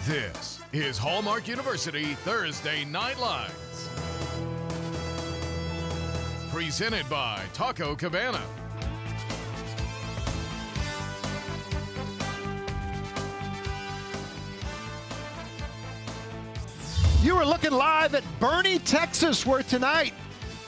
This is Hallmark University Thursday Night Lights. Presented by Taco Cabana. You are looking live at Boerne, Texas, where tonight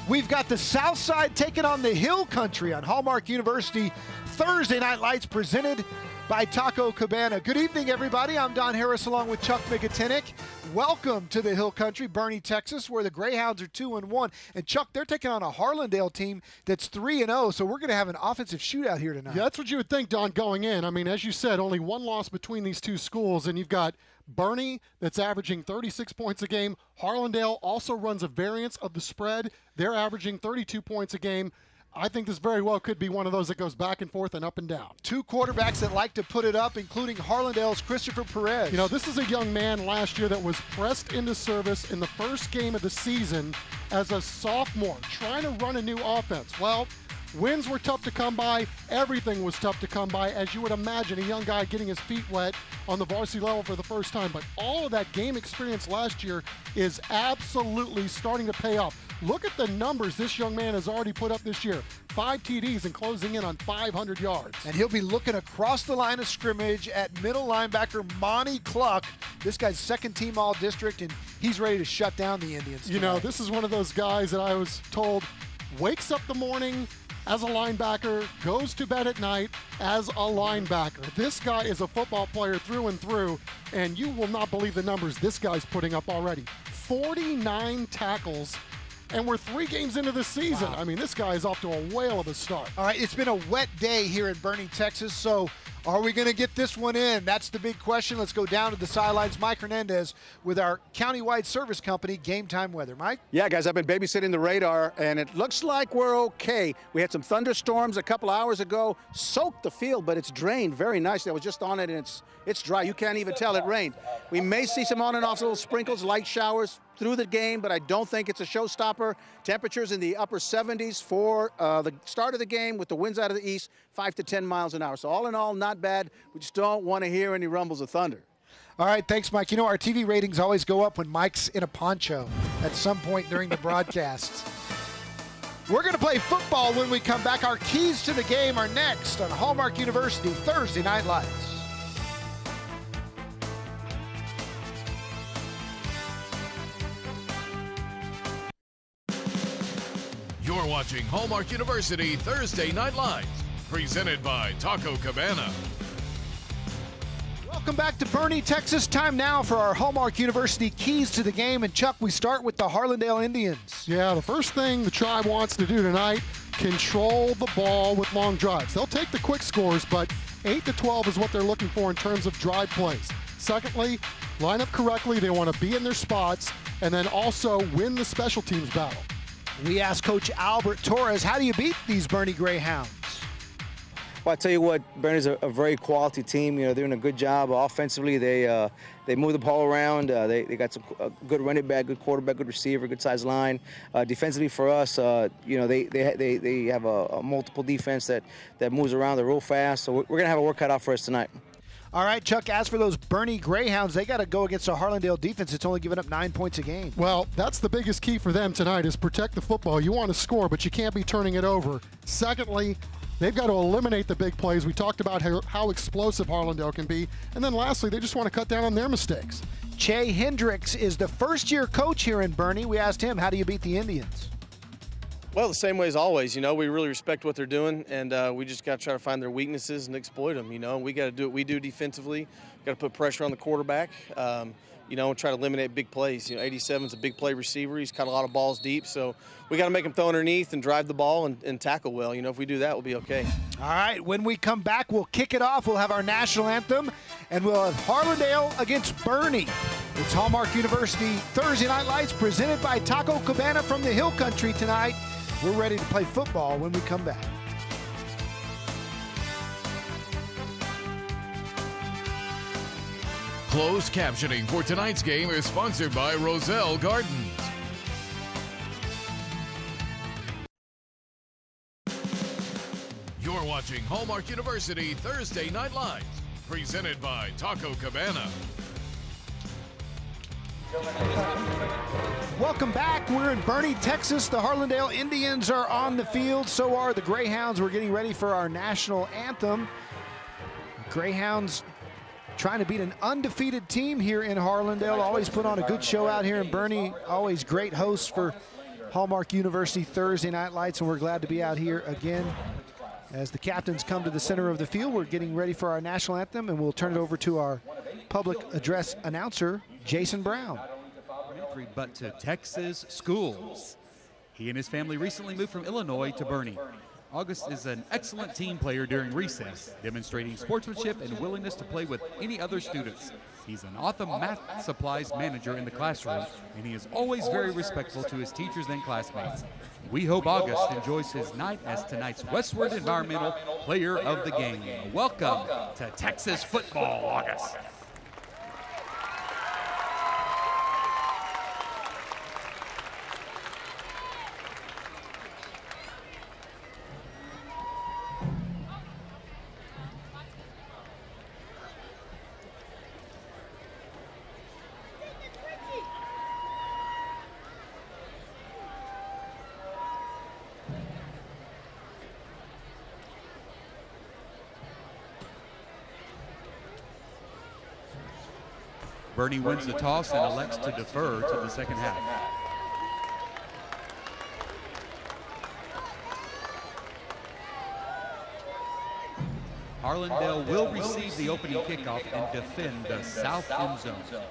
we've got the South Side taking on the Hill Country on Hallmark University Thursday Night Lights, presented by Taco Cabana. Good evening, everybody. I'm Don Harris along with Chuck Migatinick. Welcome to the Hill Country, Boerne, Texas, where the Greyhounds are 2-1. And Chuck, they're taking on a Harlandale team that's 3-0, so we're going to have an offensive shootout here tonight. Yeah, that's what you would think, Don, going in. I mean, as you said, only one loss between these two schools, and you've got Boerne that's averaging 36 points a game. Harlandale also runs a variance of the spread. They're averaging 32 points a game. I think this very well could be one of those that goes back and forth and up and down. Two quarterbacks that like to put it up, including Harlandale's Christopher Perez. You know, this is a young man last year that was pressed into service in the first game of the season as a sophomore, trying to run a new offense. Well, wins were tough to come by. Everything was tough to come by, as you would imagine, a young guy getting his feet wet on the varsity level for the first time. But all of that game experience last year is absolutely starting to pay off. Look at the numbers this young man has already put up this year. 5 TDs and closing in on 500 yards. And he'll be looking across the line of scrimmage at middle linebacker Monty Cluck. This guy's second-team all-district, and he's ready to shut down the Indians tonight. You know, this is one of those guys that I was told wakes up the morning as a linebacker, goes to bed at night as a linebacker. This guy is a football player through and through, and you will not believe the numbers this guy's putting up already. 49 tackles, and we're 3 games into the season. Wow. I mean, this guy is off to a whale of a start. All right, it's been a wet day here in Boerne, Texas, so are we going to get this one in? That's the big question. Let's go down to the sidelines. Mike Hernandez with our countywide service company, Game Time Weather. Mike? Yeah, guys, I've been babysitting the radar, and it looks like we're okay. We had some thunderstorms a couple hours ago, soaked the field, but it's drained very nicely. I was just on it, and it's dry. You can't even tell it rained. We may see some on and off little sprinkles, light showers through the game, but I don't think it's a showstopper. Temperatures in the upper 70s for the start of the game with the winds out of the east, 5 to 10 miles an hour. So all in all, not bad. We just don't want to hear any rumbles of thunder. All right, thanks, Mike. You know, our TV ratings always go up when Mike's in a poncho at some point during the broadcasts. We're going to play football when we come back. Our keys to the game are next on Hallmark University Thursday Night Lights. You're watching Hallmark University Thursday Night Lights, presented by Taco Cabana. Welcome back to Boerne, Texas. Time now for our Hallmark University keys to the game. And Chuck, we start with the Harlandale Indians. Yeah, the first thing the Tribe wants to do tonight, control the ball with long drives. They'll take the quick scores, but 8 to 12 is what they're looking for in terms of drive plays. Secondly, line up correctly. They want to be in their spots, and then also win the special teams battle. We asked Coach Albert Torres, how do you beat these Boerne Greyhounds? Well, I tell you what, Boerne's a very quality team. You know, they're doing a good job offensively. They move the ball around. They got some good running back, good quarterback, good receiver, good size line. Defensively for us, you know, they have a multiple defense that moves around. They're real fast. So we're gonna have a work cut out for us tonight. All right, Chuck, as for those Boerne Greyhounds, they got to go against a Harlandale defense that's only giving up 9 points a game. Well, that's the biggest key for them tonight is protect the football. You want to score, but you can't be turning it over. Secondly, they've got to eliminate the big plays. We talked about how explosive Harlandale can be. And then lastly, they just want to cut down on their mistakes. Shay Hendrix is the first-year coach here in Boerne. We asked him, how do you beat the Indians? Well, the same way as always. You know, we really respect what they're doing, and we just got to try to find their weaknesses and exploit them. You know, we got to do what we do defensively. Got to put pressure on the quarterback. You know, and try to eliminate big plays. You know, 87's a big play receiver. He's caught a lot of balls deep, so we got to make him throw underneath and drive the ball and tackle well. You know, if we do that, we'll be okay. All right, when we come back, we'll kick it off. We'll have our national anthem, and we'll have Harlandale against Boerne. It's Hallmark University Thursday Night Lights, presented by Taco Cabana from the Hill Country tonight. We're ready to play football when we come back. Closed captioning for tonight's game is sponsored by Roselle Gardens. You're watching Hallmark University Thursday Night Lights, presented by Taco Cabana. Welcome back. We're in Boerne, Texas. The Harlandale Indians are on the field. So are the Greyhounds. We're getting ready for our national anthem. Greyhounds trying to beat an undefeated team here in Harlandale. Always put on a good show out here in Boerne. Always great hosts for Hallmark University Thursday Night Lights, and we're glad to be out here again. As the captains come to the center of the field, we're getting ready for our national anthem, and we'll turn it over to our public address announcer, Jason Brown. But to Texas schools. He and his family recently moved from Illinois to Boerne. August is an excellent team player during recess, demonstrating sportsmanship and willingness to play with any other students. He's an awesome math supplies manager in the classroom, and he is always very respectful to his teachers and classmates. We hope August enjoys his night as tonight's Westward Environmental Player of the Game. Welcome to Texas football, August. Boerne wins the toss and elects to defer to the second half. Harlandale will receive the opening kickoff and defend the south end zone.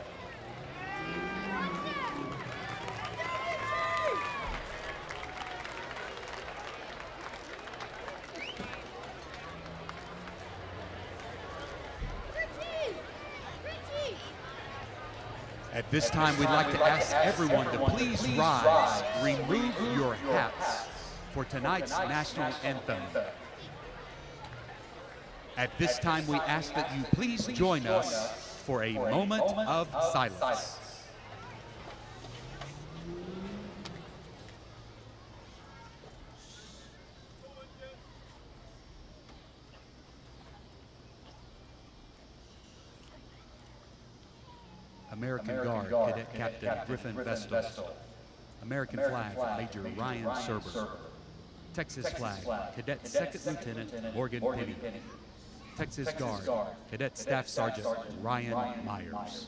At this time, we'd like to ask everyone to please rise, remove your hats for tonight's national anthem. At this time, we ask that you please join us for a moment of silence. American Guard, Cadet Captain Griffin Vestal. American Flag, Major Ryan Serber. Texas Flag, Cadet Second Lieutenant Morgan Penny. Texas Guard, Cadet Staff Sergeant Ryan Myers.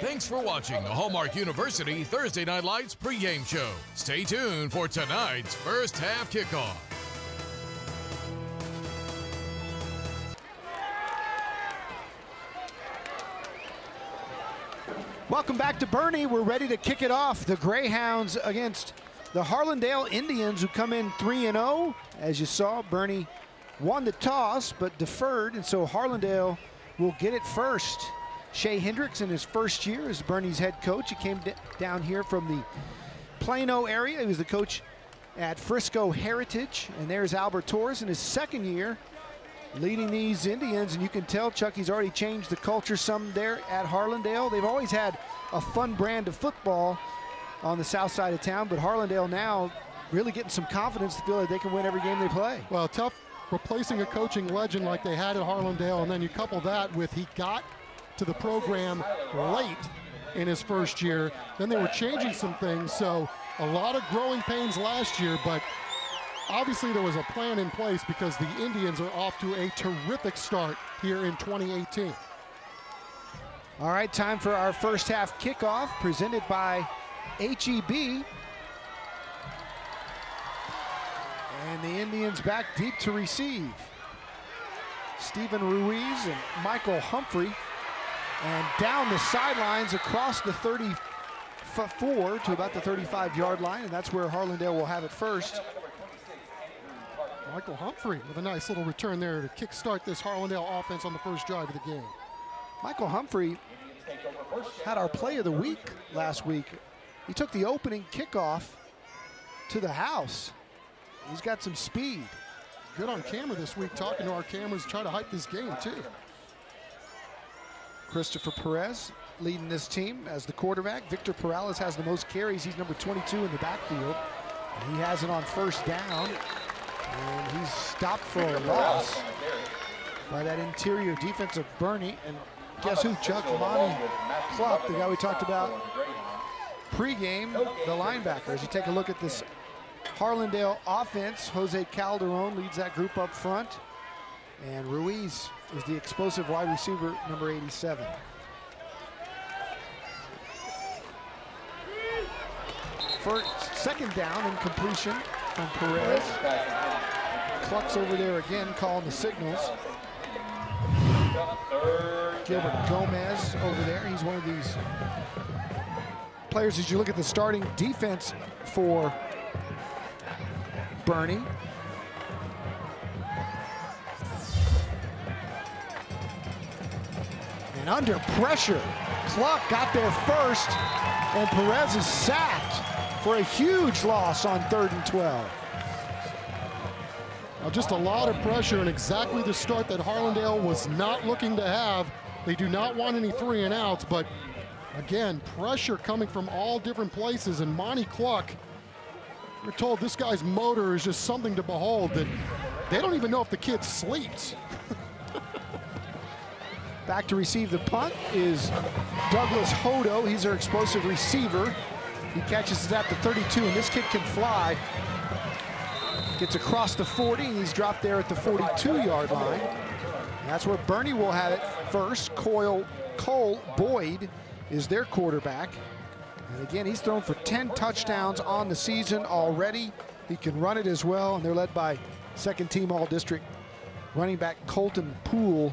Thanks for watching the Hallmark University Thursday Night Lights pregame show. Stay tuned for tonight's first half kickoff. Welcome back to Boerne. We're ready to kick it off. The Greyhounds against the Harlandale Indians, who come in 3-0. As you saw, Boerne won the toss but deferred, and so Harlandale will get it first. Shay Hendrix in his first year as Boerne's head coach. He came down here from the Plano area. He was the coach at Frisco Heritage. And there's Albert Torres in his second year leading these Indians. And you can tell Chucky's already changed the culture some there at Harlandale. They've always had a fun brand of football on the south side of town, but Harlandale now really getting some confidence to feel like they can win every game they play. Well, tough replacing a coaching legend like they had at Harlandale, and then you couple that with he got to the program late in his first year. Then they were changing some things, so a lot of growing pains last year, but obviously there was a plan in place because the Indians are off to a terrific start here in 2018. All right, time for our first half kickoff presented by HEB. And the Indians back deep to receive. Stephen Ruiz and Michael Humphrey. And down the sidelines across the 34 to about the 35-yard line, and that's where Harlandale will have it first. Michael Humphrey with a nice little return there to kickstart this Harlandale offense on the first drive of the game. Michael Humphrey had our play of the week last week. He took the opening kickoff to the house. He's got some speed. Good on camera this week, talking to our cameras, try to hype this game too. Christopher Perez leading this team as the quarterback. Victor Perales has the most carries. He's number 22 in the backfield. He has it on first down, and he's stopped for a loss by that interior defensive Boerne. And guess who, Chuck? Monty Cluck, the guy we talked about pregame, the linebacker. As you take a look at this Harlandale offense, Jose Calderon leads that group up front, and Ruiz is the explosive wide receiver, number 87. For second down and completion from Perez. Cluck's over there again calling the signals. Gilbert Gomez over there. He's one of these players, as you look at the starting defense for Boerne. And under pressure, Cluck got there first, and Perez is sacked for a huge loss on 3rd and 12. Well, just a lot of pressure and exactly the start that Harlandale was not looking to have. They do not want any 3 and outs, but again, pressure coming from all different places. And Monty Cluck, we're told this guy's motor is just something to behold, that they don't even know if the kid sleeps. Back to receive the punt is Douglas Hodo. He's their explosive receiver. He catches it at the 32, and this kid can fly. Gets across the 40, and he's dropped there at the 42-yard line. And that's where Boerne will have it first. Cole Boyd is their quarterback. And again, he's thrown for 10 touchdowns on the season already. He can run it as well, and they're led by second-team All-District running back Colton Poole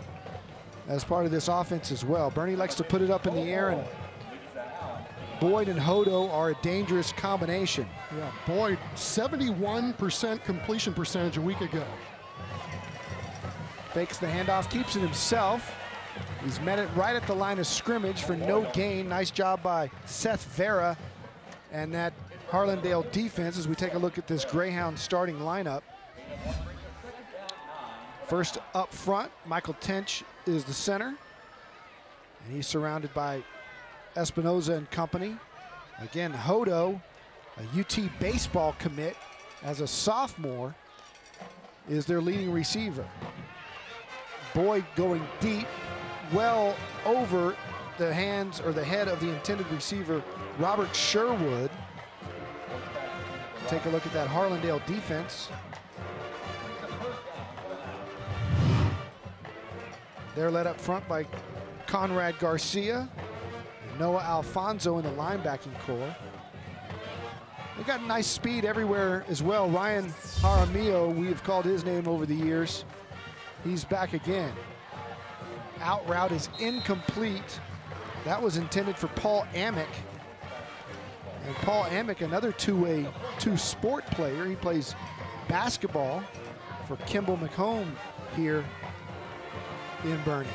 as part of this offense as well. Boerne likes to put it up in the air, and Boyd and Hodo are a dangerous combination. Yeah, Boyd, 71% completion percentage a week ago. Fakes the handoff, keeps it himself. He's met it right at the line of scrimmage for no gain. Nice job by Seth Vera and that Harlandale defense as we take a look at this Greyhound starting lineup. First up front, Michael Tench is the center, and he's surrounded by Espinoza and company. Again, Hodo, a UT baseball commit as a sophomore, is their leading receiver. Boyd going deep, well over the hands or the head of the intended receiver, Robert Sherwood. Take a look at that Harlandale defense. They're led up front by Conrad Garcia, and Noah Alfonso in the linebacking core. They got nice speed everywhere as well. Ryan Jaramillo, we have called his name over the years. He's back again. Out route is incomplete. That was intended for Paul Amick. And Paul Amick, another two-sport player. He plays basketball for Kimball McComb here in Boerne.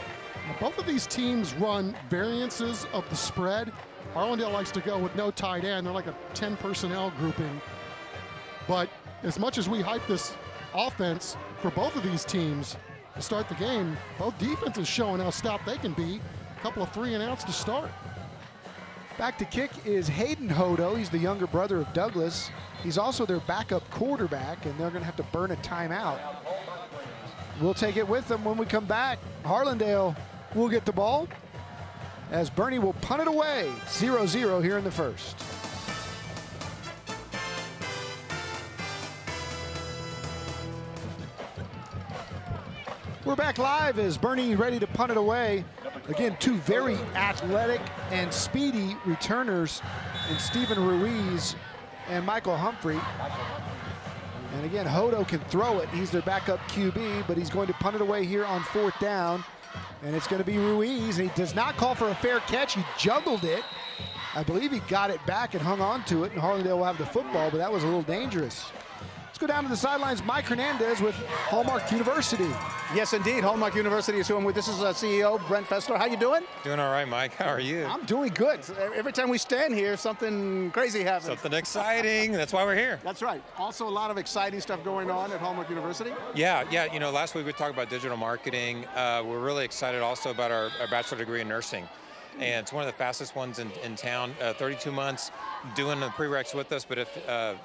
Now, both of these teams run variances of the spread. Harlandale likes to go with no tight end. They're like a 10 personnel grouping. But as much as we hype this offense for both of these teams to start the game, both defenses showing how stout they can be. A couple of 3-and-outs to start. Back to kick is Hayden Hodo. He's the younger brother of Douglas. He's also their backup quarterback, and they're going to have to burn a timeout. We'll take it with them when we come back. Harlandale will get the ball as Boerne will punt it away. 0-0 here in the first. We're back live as Boerne ready to punt it away. Again, two very athletic and speedy returners in Stephen Ruiz and Michael Humphrey. And again, Hodo can throw it. He's their backup QB, but he's going to punt it away here on 4th down. And it's going to be Ruiz. And he does not call for a fair catch. He juggled it. I believe he got it back and hung on to it, and Harlandale will have the football, but that was a little dangerous. Let's go down to the sidelines. Mike Hernandez with Hallmark University. Yes, indeed. Hallmark University is who I'm with. This is CEO Brent Fessler. How you doing? Doing all right, Mike. How are you? I'm doing good. Every time we stand here, something crazy happens. Something exciting. That's why we're here. That's right. Also, a lot of exciting stuff going on at Hallmark University. Yeah. You know, last week we talked about digital marketing. We're really excited also about our bachelor degree in nursing. And it's one of the fastest ones in town, 32 months doing the prereqs with us, but if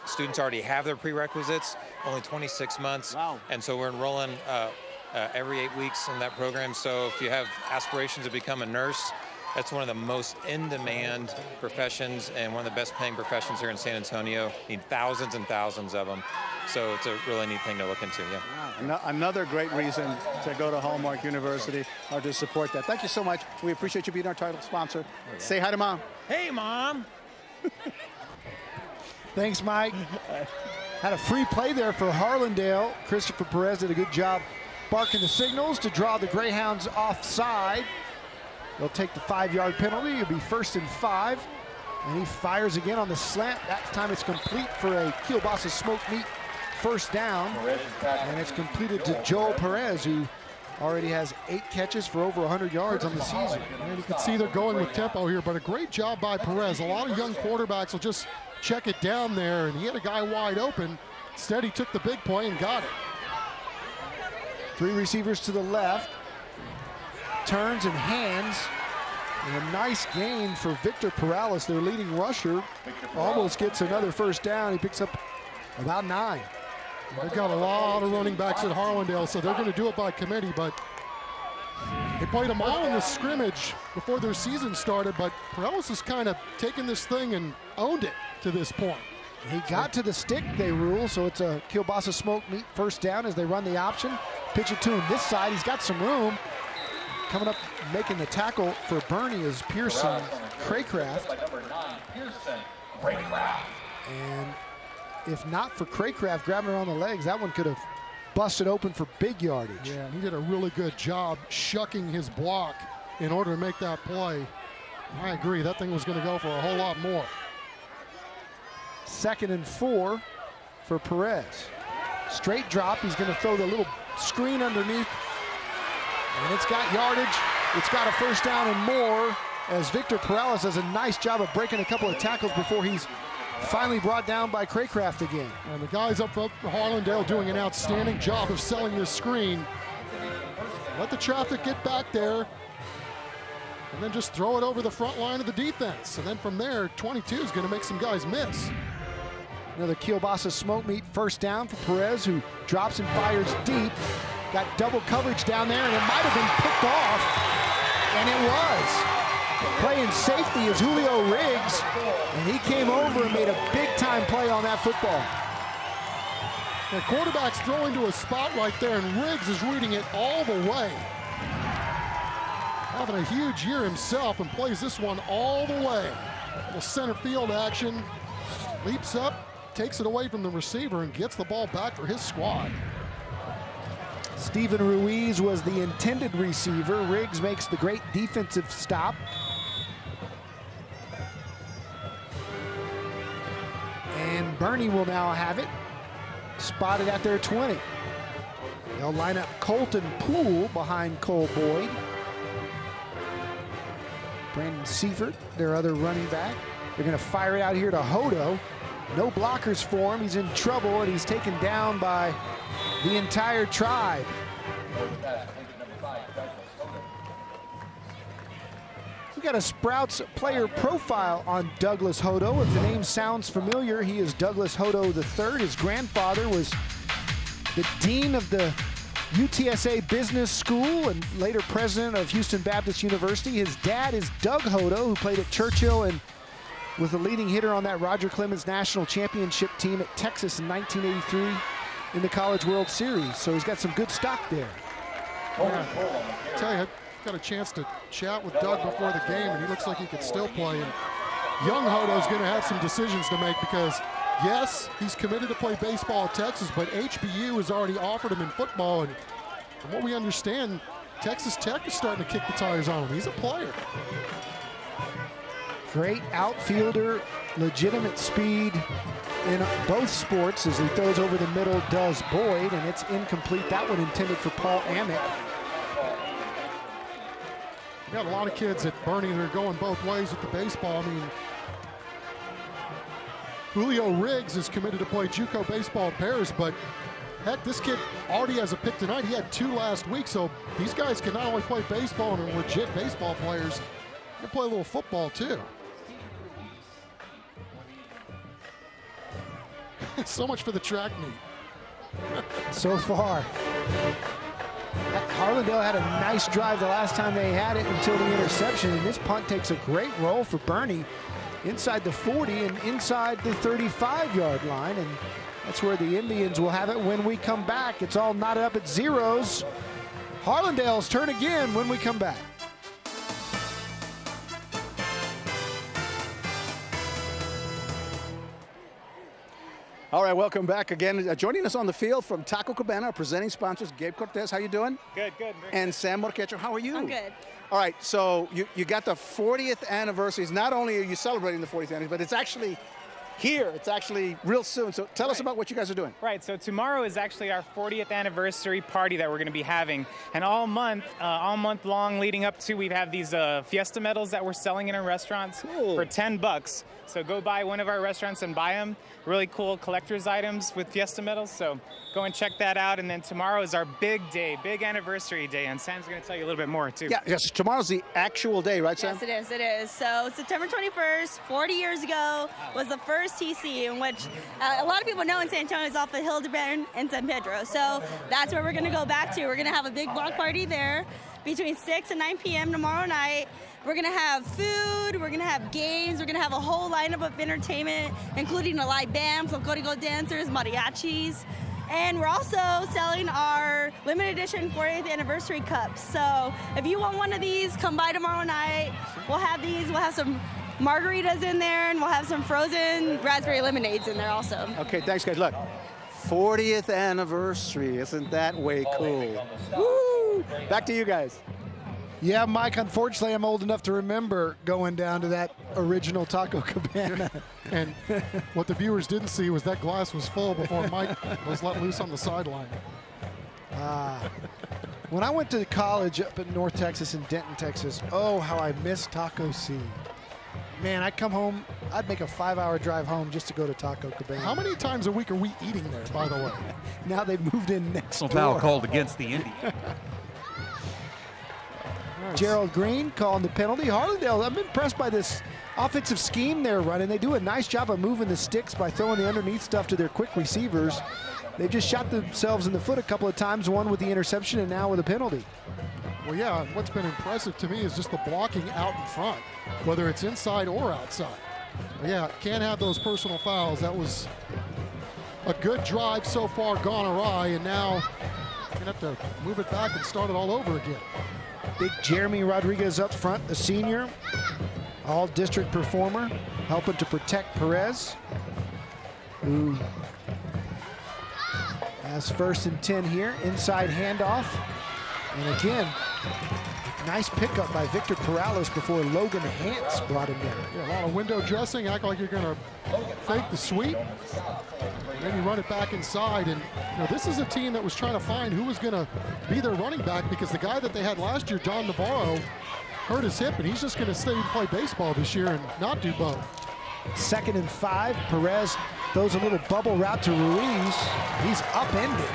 students already have their prerequisites, only 26 months. Wow. And so we're enrolling every 8 weeks in that program. So if you have aspirations to become a nurse, that's one of the most in-demand professions and one of the best paying professions here in San Antonio. Need thousands and thousands of them. So it's a really neat thing to look into, yeah. Another great reason to go to Hallmark University or to support that. Thank you so much. We appreciate you being our title sponsor. Oh, yeah. Say hi to Mom. Hey, Mom. Thanks, Mike. Had a free play there for Harlandale. Christopher Perez did a good job barking the signals to draw the Greyhounds offside. They'll take the 5-yard penalty. It'll be 1st and 5. And he fires again on the slant. That time it's complete for a Kielbasa Smoked Meat first down. And it's completed to Joel Perez, who already has 8 catches for over 100 yards on the season. And you can see they're going with tempo here, but a great job by Perez. A lot of young quarterbacks will just check it down there, and he had a guy wide open. Instead, he took the big play and got it. 3 receivers to the left. Turns and hands. And a nice gain for Victor Perales, their leading rusher. Almost gets another first down. He picks up about 9. They've got a lot of running backs at Harlandale, so they're going to do it by committee, but they played them all in the scrimmage before their season started, but Perales has kind of taken this thing and owned it to this point. He got to the stick, they rule, so it's a Kielbasa Smoked Meat first down as they run the option. Pitch it to him this side. He's got some room. Coming up, making the tackle for Boerne is Pearson Craycraft. And if not for Craycraft grabbing around the legs, that one could have busted open for big yardage. Yeah, and he did a really good job shucking his block in order to make that play. I agree, that thing was going to go for a whole lot more. 2nd and 4 for Perez. Straight drop, he's going to throw the little screen underneath. And it's got yardage, it's got a first down and more, as Victor Perales does a nice job of breaking a couple of tackles before he's finally brought down by Craycraft again. And the guys up for Harlandale doing an outstanding job of selling this screen. Let the traffic get back there, and then just throw it over the front line of the defense. And then from there, 22 is going to make some guys miss. Another Kielbasa Smoked Meat first down for Perez, who drops and fires deep. Got double coverage down there, and it might have been picked off, and it was. Playing safety is Julio Riggs, and he came over and made a big-time play on that football. The quarterback's throwing to a spot right there, and Riggs is reading it all the way. Having a huge year himself and plays this one all the way. Little center field action, leaps up, takes it away from the receiver, and gets the ball back for his squad. Stephen Ruiz was the intended receiver. Riggs makes the great defensive stop. And Boerne will now have it, spotted at their 20. They'll line up Colton Poole behind Cole Boyd. Brandon Seifert, their other running back. They're going to fire it out here to Hodo. No blockers for him. He's in trouble, and he's taken down by the entire tribe. We got a Sprouts player profile on Douglas Hodo. If the name sounds familiar, he is Douglas Hodo III. His grandfather was the dean of the UTSA Business School and later president of Houston Baptist University. His dad is Doug Hodo, who played at Churchill and was the leading hitter on that Roger Clemens National Championship team at Texas in 1983 in the College World Series. So he's got some good stock there. Yeah. I tell you, I got a chance to chat with Doug before the game, and he looks like he could still play. And young Hodo's going to have some decisions to make because, yes, he's committed to play baseball at Texas, but HBU has already offered him in football. And from what we understand, Texas Tech is starting to kick the tires on him. He's a player. Great outfielder, legitimate speed in both sports as he throws over the middle, does Boyd, and it's incomplete. That one intended for Paul Amick. We got a lot of kids at Boerne that are going both ways with the baseball. I mean, Julio Riggs is committed to play JUCO baseball at Paris, but heck, this kid already has a pick tonight. He had 2 last week, so these guys can not only play baseball and are legit baseball players, they can play a little football too. So much for the track meet. So far. Harlandale had a nice drive the last time they had it until the interception, and this punt takes a great roll for Boerne inside the 40 and inside the 35-yard line, and that's where the Indians will have it when we come back. It's all knotted up at zeros. Harlandale's turn again when we come back. All right, welcome back again. Joining us on the field from Taco Cabana, our presenting sponsors, Gabe Cortez, how you doing? Good, good. And Sam Morquecho, how are you? I'm good. All right, so you got the 40th anniversaries. Not only are you celebrating the 40th anniversary, but it's actually here. It's actually real soon. So tell us about what you guys are doing. Right, so tomorrow is actually our 40th anniversary party that we're going to be having. And all month long leading up to, we have these Fiesta medals that we're selling in our restaurants for $10. So go by one of our restaurants and buy them. Really cool collector's items with Fiesta medals. So go and check that out. And then tomorrow is our big day, big anniversary day. And Sam's going to tell you a little bit more, too. Yeah, yes, tomorrow's the actual day, right, Sam? Yes, it is. It is. So September 21st, 40 years ago, was the first TC in which a lot of people know in San Antonio is off of Hildebrand and San Pedro. So that's where we're going to go back to. We're going to have a big block party there between 6 and 9 p.m. tomorrow night. We're going to have food, we're going to have games, we're going to have a whole lineup of entertainment, including a live band, folklorico dancers, mariachis. And we're also selling our limited edition 40th anniversary cups. So if you want one of these, come by tomorrow night. We'll have these, we'll have some margaritas in there, and we'll have some frozen raspberry lemonades in there also. Okay, thanks, guys. Look, 40th anniversary. Isn't that way cool? Woo! Back to you guys. Yeah, Mike, unfortunately, I'm old enough to remember going down to that original Taco Cabana. And what the viewers didn't see was that glass was full before Mike was let loose on the sideline. When I went to college up in North Texas and Denton, Texas, oh, how I miss Taco C. Man, I'd come home, I'd make a 5-hour drive home just to go to Taco Cabana. How many times a week are we eating there, by the way? Now they've moved in next door. Foul called against the Indians. Gerald Green calling the penalty. Harlandale, I'm impressed by this offensive scheme they're running. They do a nice job of moving the sticks by throwing the underneath stuff to their quick receivers. They've just shot themselves in the foot a couple of times, one with the interception and now with a penalty. Well, yeah, what's been impressive to me is just the blocking out in front, whether it's inside or outside. But yeah, can't have those personal fouls. That was a good drive so far gone awry, and now you're going to have to move it back and start it all over again. Big Jeremy Rodriguez up front, the senior, all-district performer, helping to protect Perez, who has 1st and 10 here. Inside handoff. And again, nice pickup by Victor Perales before Logan Hance brought him down. Yeah, a lot of window dressing, act like you're going to fake the sweep. And then you run it back inside, and this is a team that was trying to find who was going to be their running back, because the guy that they had last year, John Navarro, hurt his hip, and he's just going to stay and play baseball this year and not do both. 2nd and 5. Perez Throws a little bubble wrap to Ruiz. He's upended.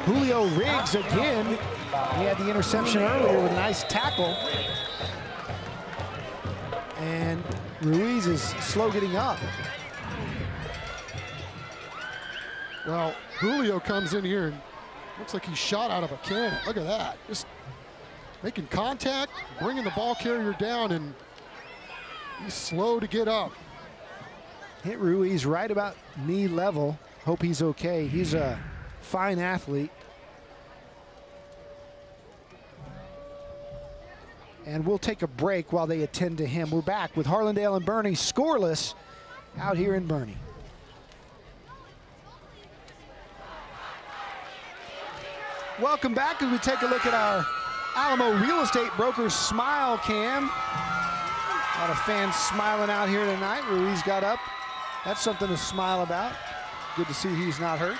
Julio Riggs again. He had the interception earlier with a nice tackle. And Ruiz is slow getting up. Well, Julio comes in here and looks like he's shot out of a cannon. Look at that. Just making contact, bringing the ball carrier down, and he's slow to get up. Hit Ruiz right about knee level. Hope he's okay. He's a fine athlete. And we'll take a break while they attend to him. We're back with Harlandale and Boerne scoreless out here in Boerne. Welcome back as we take a look at our Alamo Real Estate Brokers Smile Cam. A lot of fans smiling out here tonight. Ruiz got up. That's something to smile about. Good to see he's not hurt.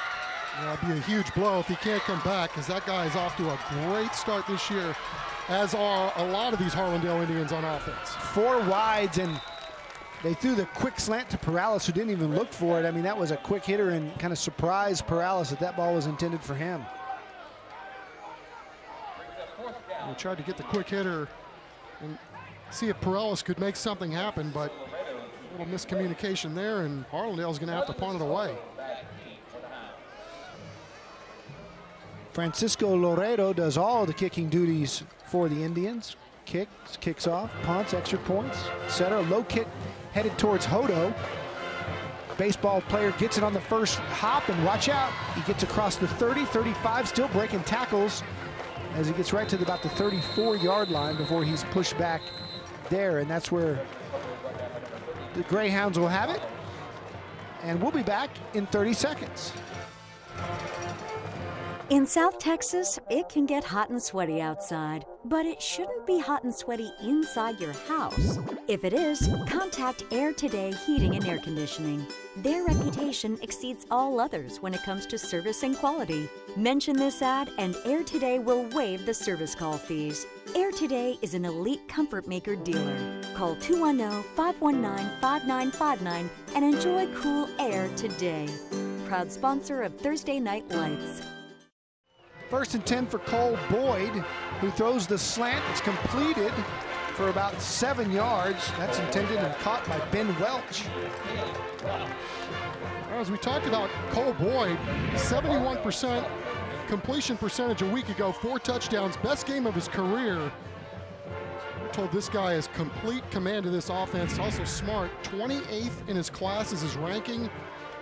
Yeah, it'd be a huge blow if he can't come back, because that guy is off to a great start this year, as are a lot of these Harlandale Indians on offense. 4 wides, and they threw the quick slant to Perales, who didn't even look for it. I mean, that was a quick hitter and kind of surprised Perales that ball was intended for him. We tried to get the quick hitter and see if Perales could make something happen, but a little miscommunication there, and Harlandale's going to have to punt it away. Francisco Loredo does all of the kicking duties for the Indians. Kicks off, punts, extra points, etc. Low kick headed towards Hodo. Baseball player gets it on the first hop, and watch out. He gets across the 30, 35, still breaking tackles as he gets right to about the 34-yard line before he's pushed back there, and that's where the Greyhounds will have it. And we'll be back in 30 seconds. In South Texas, it can get hot and sweaty outside, but it shouldn't be hot and sweaty inside your house. If it is, contact Air Today Heating and Air Conditioning. Their reputation exceeds all others when it comes to service and quality. Mention this ad and Air Today will waive the service call fees. Air Today is an elite comfort maker dealer. Call 210-519-5959 and enjoy cool air today. Proud sponsor of Thursday Night Lights. 1st and 10 for Cole Boyd, who throws the slant. It's completed for about 7 yards. That's intended and caught by Ben Welch. As we talked about, Cole Boyd, 71% completion percentage a week ago, 4 touchdowns, best game of his career. We're told this guy has complete command of this offense, also smart. 28th in his class is his ranking.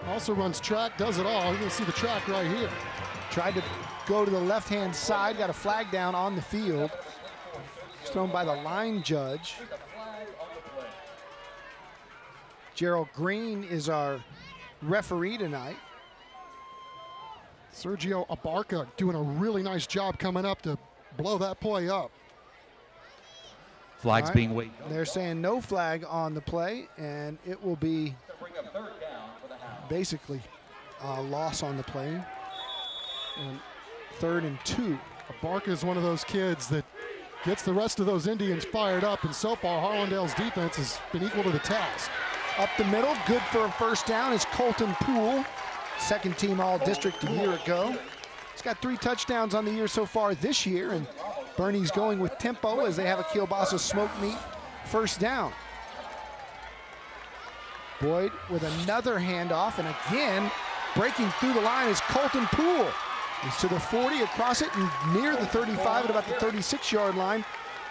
Also runs track, does it all. You're gonna see the track right here. Tried to go to the left-hand side, got a flag down on the field. It's thrown by the line judge. Gerald Green is our referee tonight. Sergio Abarca doing a really nice job coming up to blow that play up. Flags being waved. They're saying no flag on the play, and it will be basically a loss on the play. And 3rd and 2. Abarca is one of those kids that gets the rest of those Indians fired up, and so far Harlandale's defense has been equal to the task. Up the middle, good for a first down, is Colton Poole, 2nd team All-District a year ago. He's got 3 touchdowns on the year so far this year, and Boerne's going with tempo as they have a kielbasa smoked meat first down. Boyd with another handoff, and again, breaking through the line is Colton Poole. He's to the 40, across it, and near the 35 at about the 36-yard line.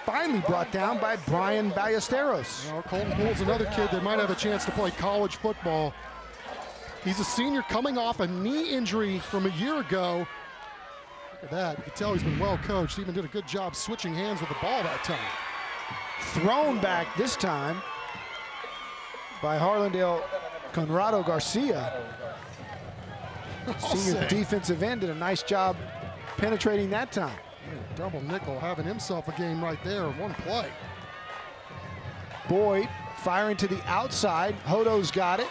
Finally brought down by Brian Ballesteros. Well, Colton Poole's another kid that might have a chance to play college football. He's a senior coming off a knee injury from a year ago. Look at that. You can tell he's been well coached. He even did a good job switching hands with the ball that time. Thrown back this time by Harlandale Conrado Garcia. Senior defensive end did a nice job penetrating that time. Yeah, double nickel having himself a game right there, one play. Boyd firing to the outside. Hodo's got it.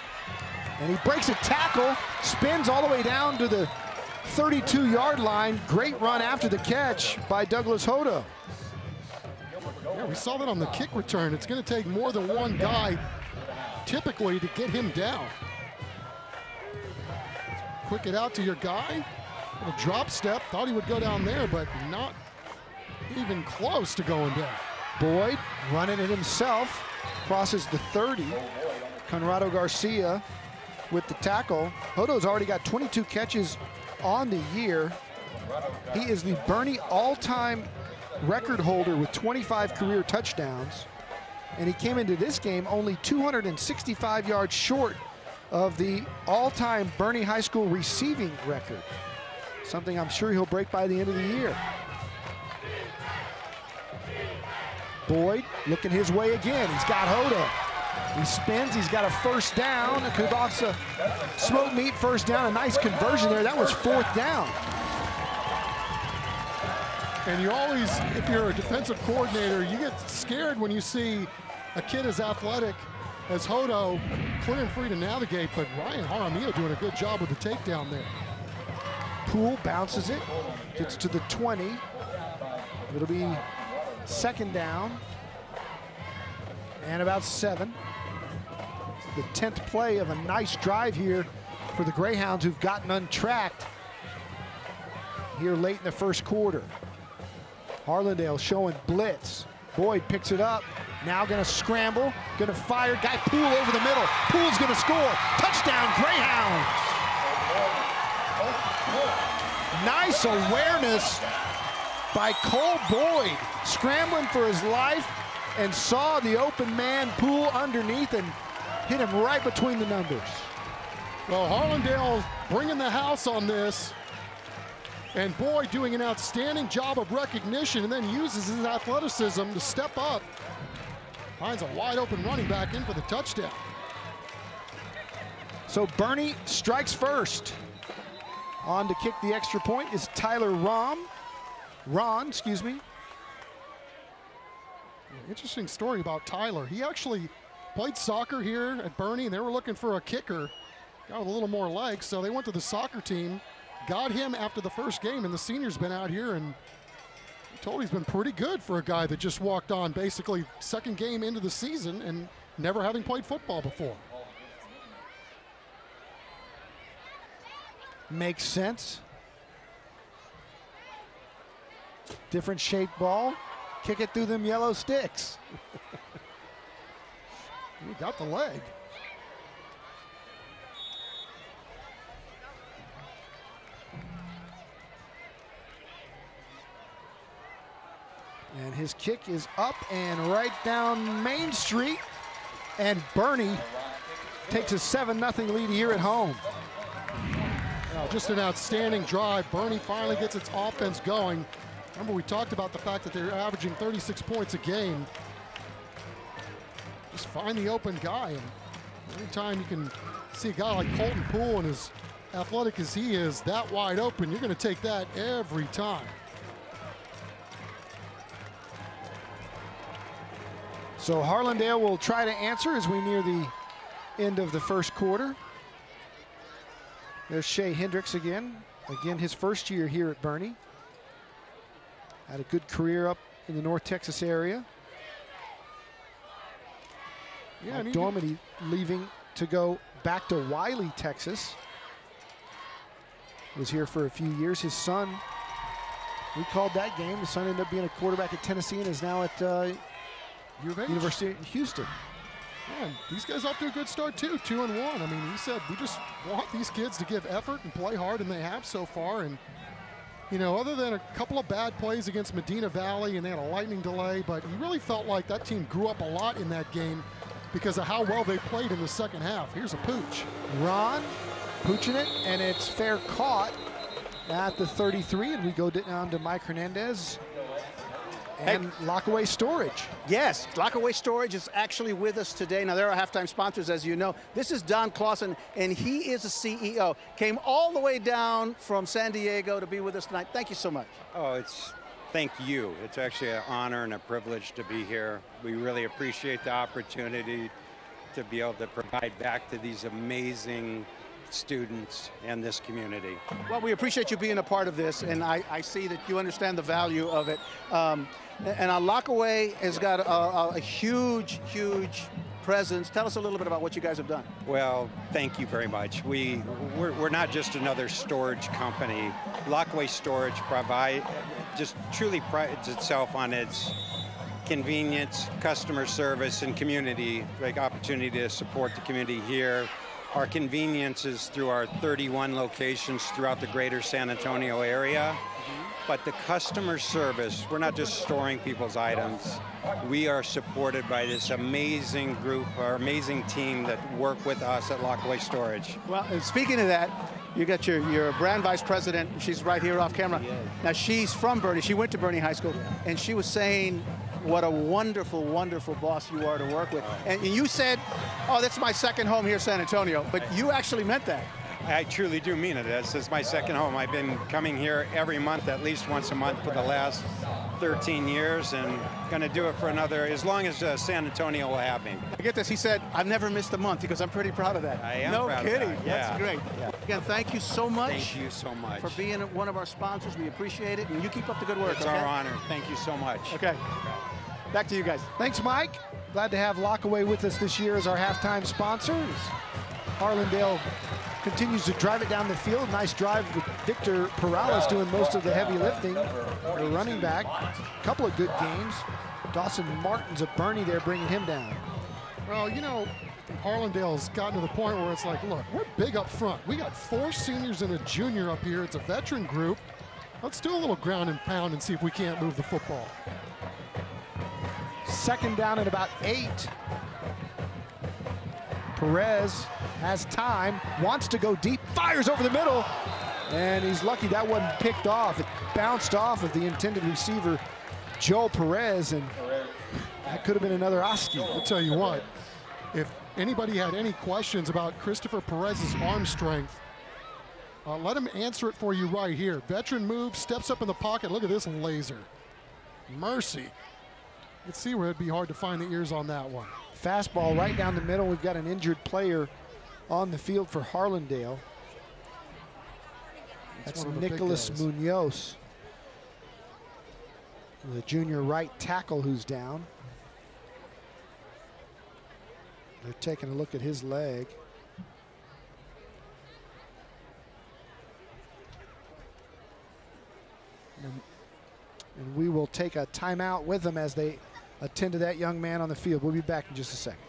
And he breaks a tackle, spins all the way down to the 32-yard line. Great run after the catch by Douglas Hodo. Yeah, we saw that on the kick return. It's going to take more than one guy typically to get him down. Quick it out to your guy. Little drop step. Thought he would go down there, but not even close to going down. Boyd running it himself. Crosses the 30. Conrado Garcia with the tackle. Hodo's already got 22 catches on the year. He is the Boerne all-time record holder with 25 career touchdowns. And he came into this game only 265 yards short of the all-time Boerne High School receiving record. Something I'm sure he'll break by the end of the year. Boyd looking his way again. He's got Hodo. He spins, he's got a first down. Kubasa smoke meat first down, a nice conversion there. That was 4th down. And you always, if you're a defensive coordinator, you get scared when you see a kid as athletic as Hodo, clear and free to navigate, but Ryan Jaramillo doing a good job with the takedown there. Poole bounces it, gets to the 20. It'll be 2nd down and about 7. The 10th play of a nice drive here for the Greyhounds, who've gotten untracked here late in the first quarter. Harlandale showing blitz. Boyd picks it up. Now going to scramble, going to fire. Guy Poole over the middle. Poole's going to score. Touchdown, Greyhounds. Nice awareness by Cole Boyd, scrambling for his life and saw the open man Poole underneath and hit him right between the numbers. Well, Harlandale bringing the house on this, and Boyd doing an outstanding job of recognition and then uses his athleticism to step up. Finds a wide open running back in for the touchdown. So Boerne strikes first. On to kick the extra point is Tyler Ron, excuse me. Interesting story about Tyler. He actually played soccer here at Boerne, and they were looking for a kicker. Got with a little more legs, so they went to the soccer team, got him after the first game, and the senior's been out here, and told he's been pretty good for a guy that just walked on basically 2nd game into the season and never having played football before. Makes sense. Different shaped ball. Kick it through them yellow sticks. He got the leg. And his kick is up and right down Main Street. And Boerne takes a 7-0 lead here at home. Well, just an outstanding drive. Boerne finally gets its offense going. Remember, we talked about the fact that they're averaging 36 points a game. Just find the open guy, and anytime you can see a guy like Colton Poole and as athletic as he is, that wide open, you're going to take that every time. So Harlandale will try to answer as we near the end of the first quarter. There's Shay Hendrix again. Again, his first year here at Boerne. Had a good career up in the North Texas area. Yeah, Dormady leaving to go back to Wiley, Texas. Was here for a few years. His son, we called that game. His son ended up being a quarterback at Tennessee and is now at University of Houston. Yeah, these guys off to a good start too, 2-1. I mean, he said, we just want these kids to give effort and play hard, and they have so far. And, you know, other than a couple of bad plays against Medina Valley, and they had a lightning delay, but he really felt like that team grew up a lot in that game because of how well they played in the second half. Here's a pooch. Ron pooching it, and it's fair caught at the 33, and we go down to Mike Hernandez. And Lockaway Storage. Yes, Lockaway Storage is actually with us today. Now, they're our halftime sponsors, as you know. This is Don Clausen, and he is the CEO. Came all the way down from San Diego to be with us tonight. Thank you so much. Oh, thank you. It's actually an honor and a privilege to be here. We really appreciate the opportunity to be able to provide back to these amazing students and this community. Well, we appreciate you being a part of this, and I see that you understand the value of it. And our Lockaway has got a huge, huge presence. Tell us a little bit about what you guys have done. Well, thank you very much. We're not just another storage company. Lockaway Storage truly prides itself on its convenience, customer service, and community, like opportunity to support the community here. Our convenience is through our 31 locations throughout the greater San Antonio area. But the customer service, we're not just storing people's items. We are supported by this amazing group, our amazing team that work with us at Lockaway Storage. Well, and speaking of that, you got your brand vice president. She's right here off camera. Now, she's from Boerne. She went to Boerne High School, and she was saying what a wonderful, wonderful boss you are to work with. And you said, oh, that's my second home here in San Antonio, but you actually meant that. I truly do mean it. This is my second home. I've been coming here every month, at least once a month for the last 13 years, and going to do it for another, as long as San Antonio will have me. I get this. He said, I've never missed a month, because I'm pretty proud of that. I am no proud kidding. of that. Yeah. That's great. Yeah. Again, thank you so much. Thank you so much. For being one of our sponsors. We appreciate it, and you keep up the good work. It's our honor. Thank you so much. Okay. Back to you guys. Thanks, Mike. Glad to have Lockaway with us this year as our halftime sponsor. Harlandale continues to drive it down the field. Nice drive with Victor Perales doing most of the heavy lifting. The running back, a couple of good games. Dawson Martin's of Boerne there bringing him down. Well, you know, Harlandale's gotten to the point where it's like, look, we're big up front. We got 4 seniors and a junior up here. It's a veteran group. Let's do a little ground and pound and see if we can't move the football. Second down at about 8. Perez has time, wants to go deep, fires over the middle, and he's lucky that wasn't picked off. It bounced off of the intended receiver, Joel Perez, and that could have been another Oski. I'll tell you what, if anybody had any questions about Christopher Perez's arm strength, let him answer it for you right here. Veteran move, steps up in the pocket. Look at this laser. Mercy. Let's see where it'd be hard to find the ears on that one. Fastball right down the middle. We've got an injured player on the field for Harlandale. That's Nicholas Munoz, the junior right tackle who's down. They're taking a look at his leg. And we will take a timeout with them as they attend to that young man on the field. We'll be back in just a second.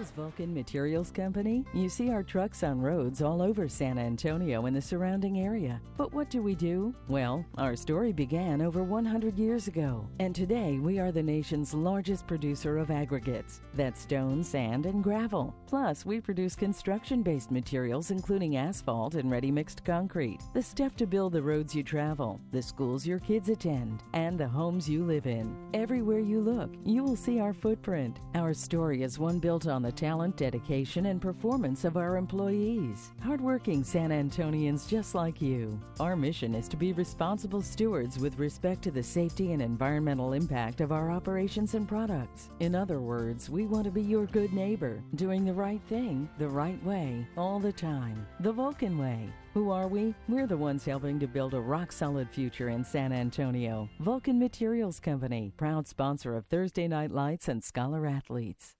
Is Vulcan Materials Company? You see our trucks on roads all over San Antonio and the surrounding area. But what do? Well, our story began over 100 years ago, and today we are the nation's largest producer of aggregates. That's stone, sand, and gravel. Plus, we produce construction-based materials including asphalt and ready-mixed concrete, the stuff to build the roads you travel, the schools your kids attend, and the homes you live in. Everywhere you look, you will see our footprint. Our story is one built on the talent, dedication, and performance of our employees. Hardworking San Antonians just like you. Our mission is to be responsible stewards with respect to the safety and environmental impact of our operations and products. In other words, we want to be your good neighbor, doing the right thing, the right way, all the time. The Vulcan way. Who are we? We're the ones helping to build a rock-solid future in San Antonio. Vulcan Materials Company, proud sponsor of Thursday Night Lights and Scholar Athletes.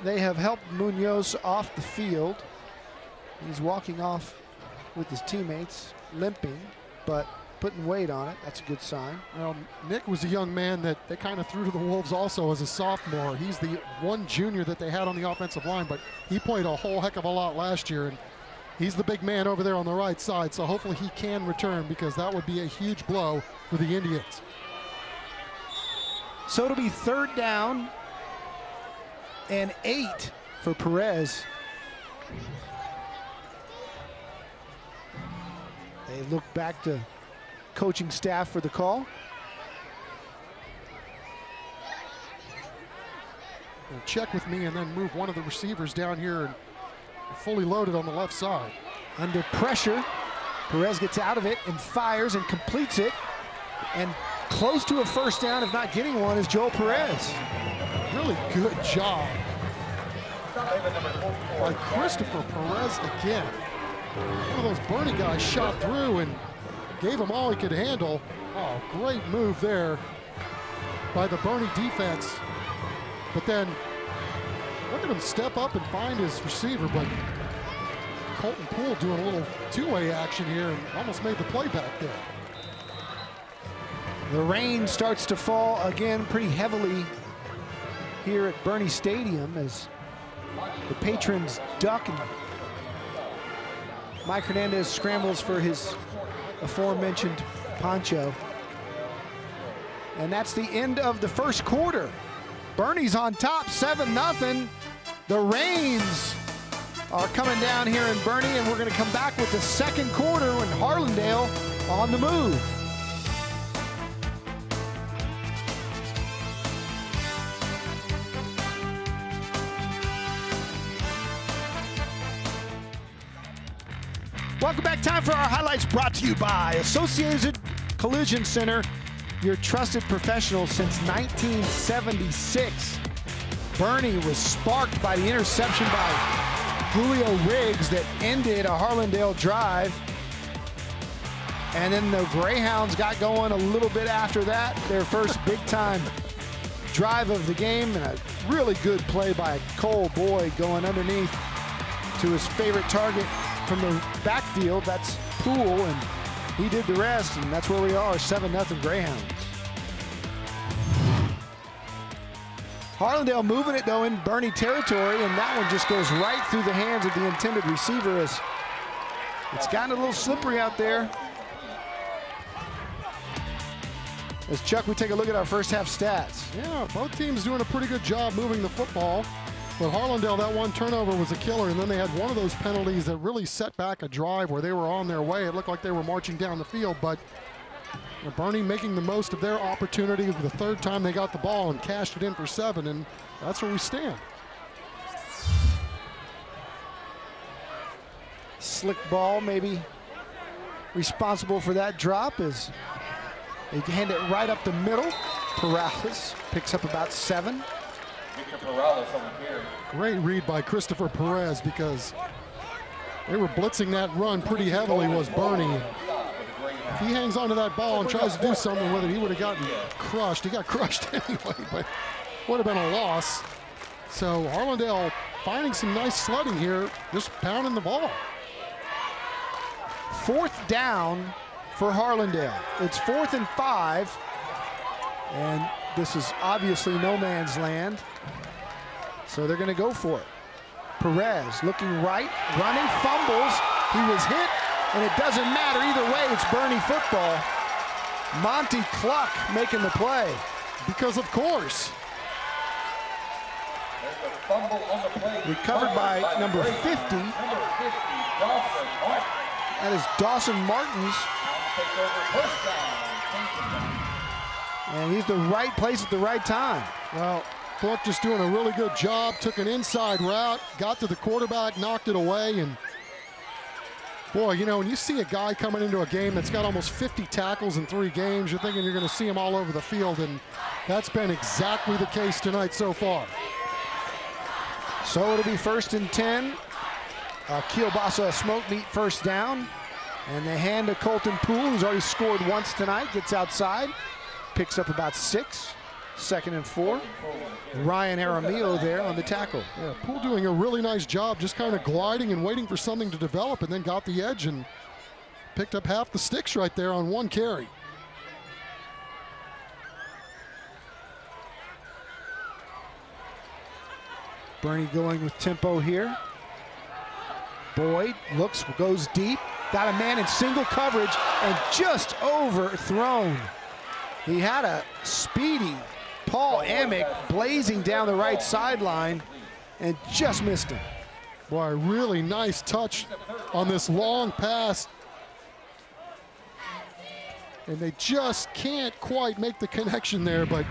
They have helped Munoz off the field. He's walking off with his teammates, limping, but putting weight on it. That's a good sign. Well, Nick was a young man that they kind of threw to the Wolves also as a sophomore. He's the one junior that they had on the offensive line, but he played a whole heck of a lot last year, and he's the big man over there on the right side, so hopefully he can return, because that would be a huge blow for the Indians. So it'll be third down and 8 for Perez. They look back to coaching staff for the call. Well, check with me and then move one of the receivers down here and fully loaded on the left side. Under pressure, Perez gets out of it and fires and completes it. And close to a first down, if not getting one, is Joel Perez. Really good job by Christopher Perez again. One of those Boerne guys shot through and gave him all he could handle. Oh, great move there by the Boerne defense. But then look at him step up and find his receiver, but Colton Poole doing a little two-way action here and almost made the play back there. The rain starts to fall again pretty heavily here at Boerne Stadium as the patrons duck and Mike Hernandez scrambles for his aforementioned poncho. And that's the end of the first quarter. Boerne's on top, 7-0. The rains are coming down here in Boerne, and we're going to come back with the second quarter when Harlandale on the move. Welcome back. Time for our highlights, brought to you by Associated Collision Center, your trusted professional since 1976. Boerne was sparked by the interception by Julio Riggs that ended a Harlandale drive. And then the Greyhounds got going a little bit after that. Their first big-time drive of the game, and a really good play by Cole Boyd going underneath to his favorite target from the backfield. That's Poole, and he did the rest, and that's where we are, 7-0 Greyhounds. Harlandale moving it, though, in Boerne territory, and that one just goes right through the hands of the intended receiver as it's gotten a little slippery out there. As Chuck, we take a look at our first half stats. Yeah, both teams doing a pretty good job moving the football. But Harlandale, that one turnover was a killer, and then they had one of those penalties that really set back a drive where they were on their way. It looked like they were marching down the field, but Boerne making the most of their opportunity. The third time they got the ball and cashed it in for 7, and that's where we stand. Slick ball maybe responsible for that drop as they hand it right up the middle. Perales picks up about 7. Great read by Christopher Perez because they were blitzing that run pretty heavily, was Boerne. If he hangs onto that ball and tries to do something with it, he would have gotten crushed. He got crushed anyway, but would have been a loss. So Harlandale finding some nice sledding here, just pounding the ball. 4th down for Harlandale. It's 4th and 5, and this is obviously no man's land. So they're going to go for it. Perez looking right, running, fumbles. He was hit, and it doesn't matter either way. It's Boerne football. Monty Cluck making the play. Because of course. Recovered by number 50. That is Dawson Martins. And he's the right place at the right time. Well, Cluck just doing a really good job, took an inside route, got to the quarterback, knocked it away, and boy, you know, when you see a guy coming into a game that's got almost 50 tackles in 3 games, you're thinking you're going to see him all over the field, and that's been exactly the case tonight so far. So it'll be 1st and 10. Kielbasa Smoke Meat first down, and they hand to Colton Poole, who's already scored once tonight, gets outside, picks up about 6. 2nd and 4. Ryan Aramillo there on the tackle. Yeah, Poole doing a really nice job, just kind of gliding and waiting for something to develop, and then got the edge and picked up half the sticks right there on 1 carry. Boerne going with tempo here. Boyd looks, goes deep, got a man in single coverage and just overthrown. He had a speedy Paul Amick blazing down the right sideline and just missed him. Boy, really nice touch on this long pass. And they just can't quite make the connection there, but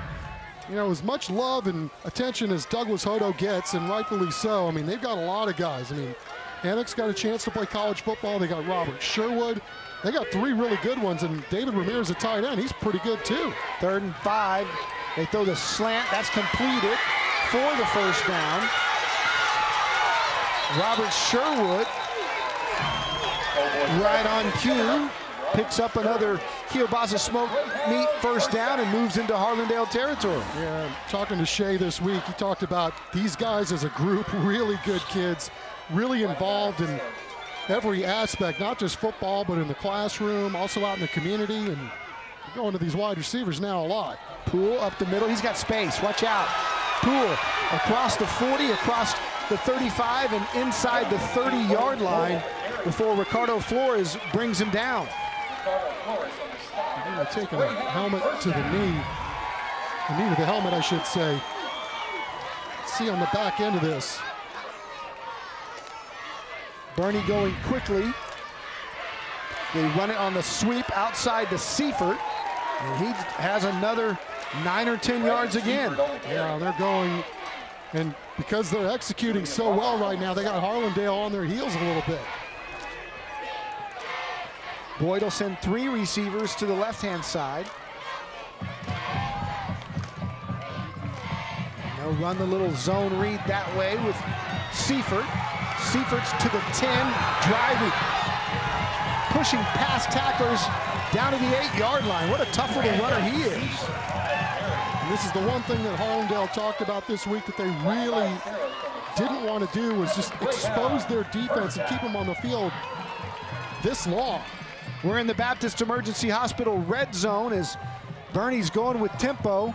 you know, as much love and attention as Douglas Hodo gets, and rightfully so, I mean, they've got a lot of guys. I mean, Amick's got a chance to play college football. They got Robert Sherwood. They got 3 really good ones, and David Ramirez at tight end. He's pretty good too. 3rd and 5. They throw the slant. That's completed for the 1st down. Robert Sherwood, right on cue, picks up another Kielbasa Smoke Meat first down and moves into Harlandale territory. Yeah, talking to Shay this week, he talked about these guys as a group, really good kids, really involved in every aspect, not just football, but in the classroom, also out in the community, and going to these wide receivers now a lot. Poole up the middle, he's got space, watch out. Poole across the 40, across the 35, and inside the 30-yard line before Ricardo Flores brings him down. Taking a helmet to the knee to the helmet, I should say. See on the back end of this. Boerne going quickly. They run it on the sweep outside to Seifert, and he has another 9 or 10 yards again. Yeah, they're going, and because they're executing so well right now, they got Harlandale on their heels a little bit. Boyd will send 3 receivers to the left-hand side. They'll run the little zone read that way with Seifert. Seifert's to the 10, driving, pushing past tacklers down to the 8-yard line. What a tough little runner he is. And this is the one thing that Harlandale talked about this week that they really didn't want to do, was just expose their defense and keep them on the field this long. We're in the Baptist Emergency Hospital red zone as Boerne's going with tempo,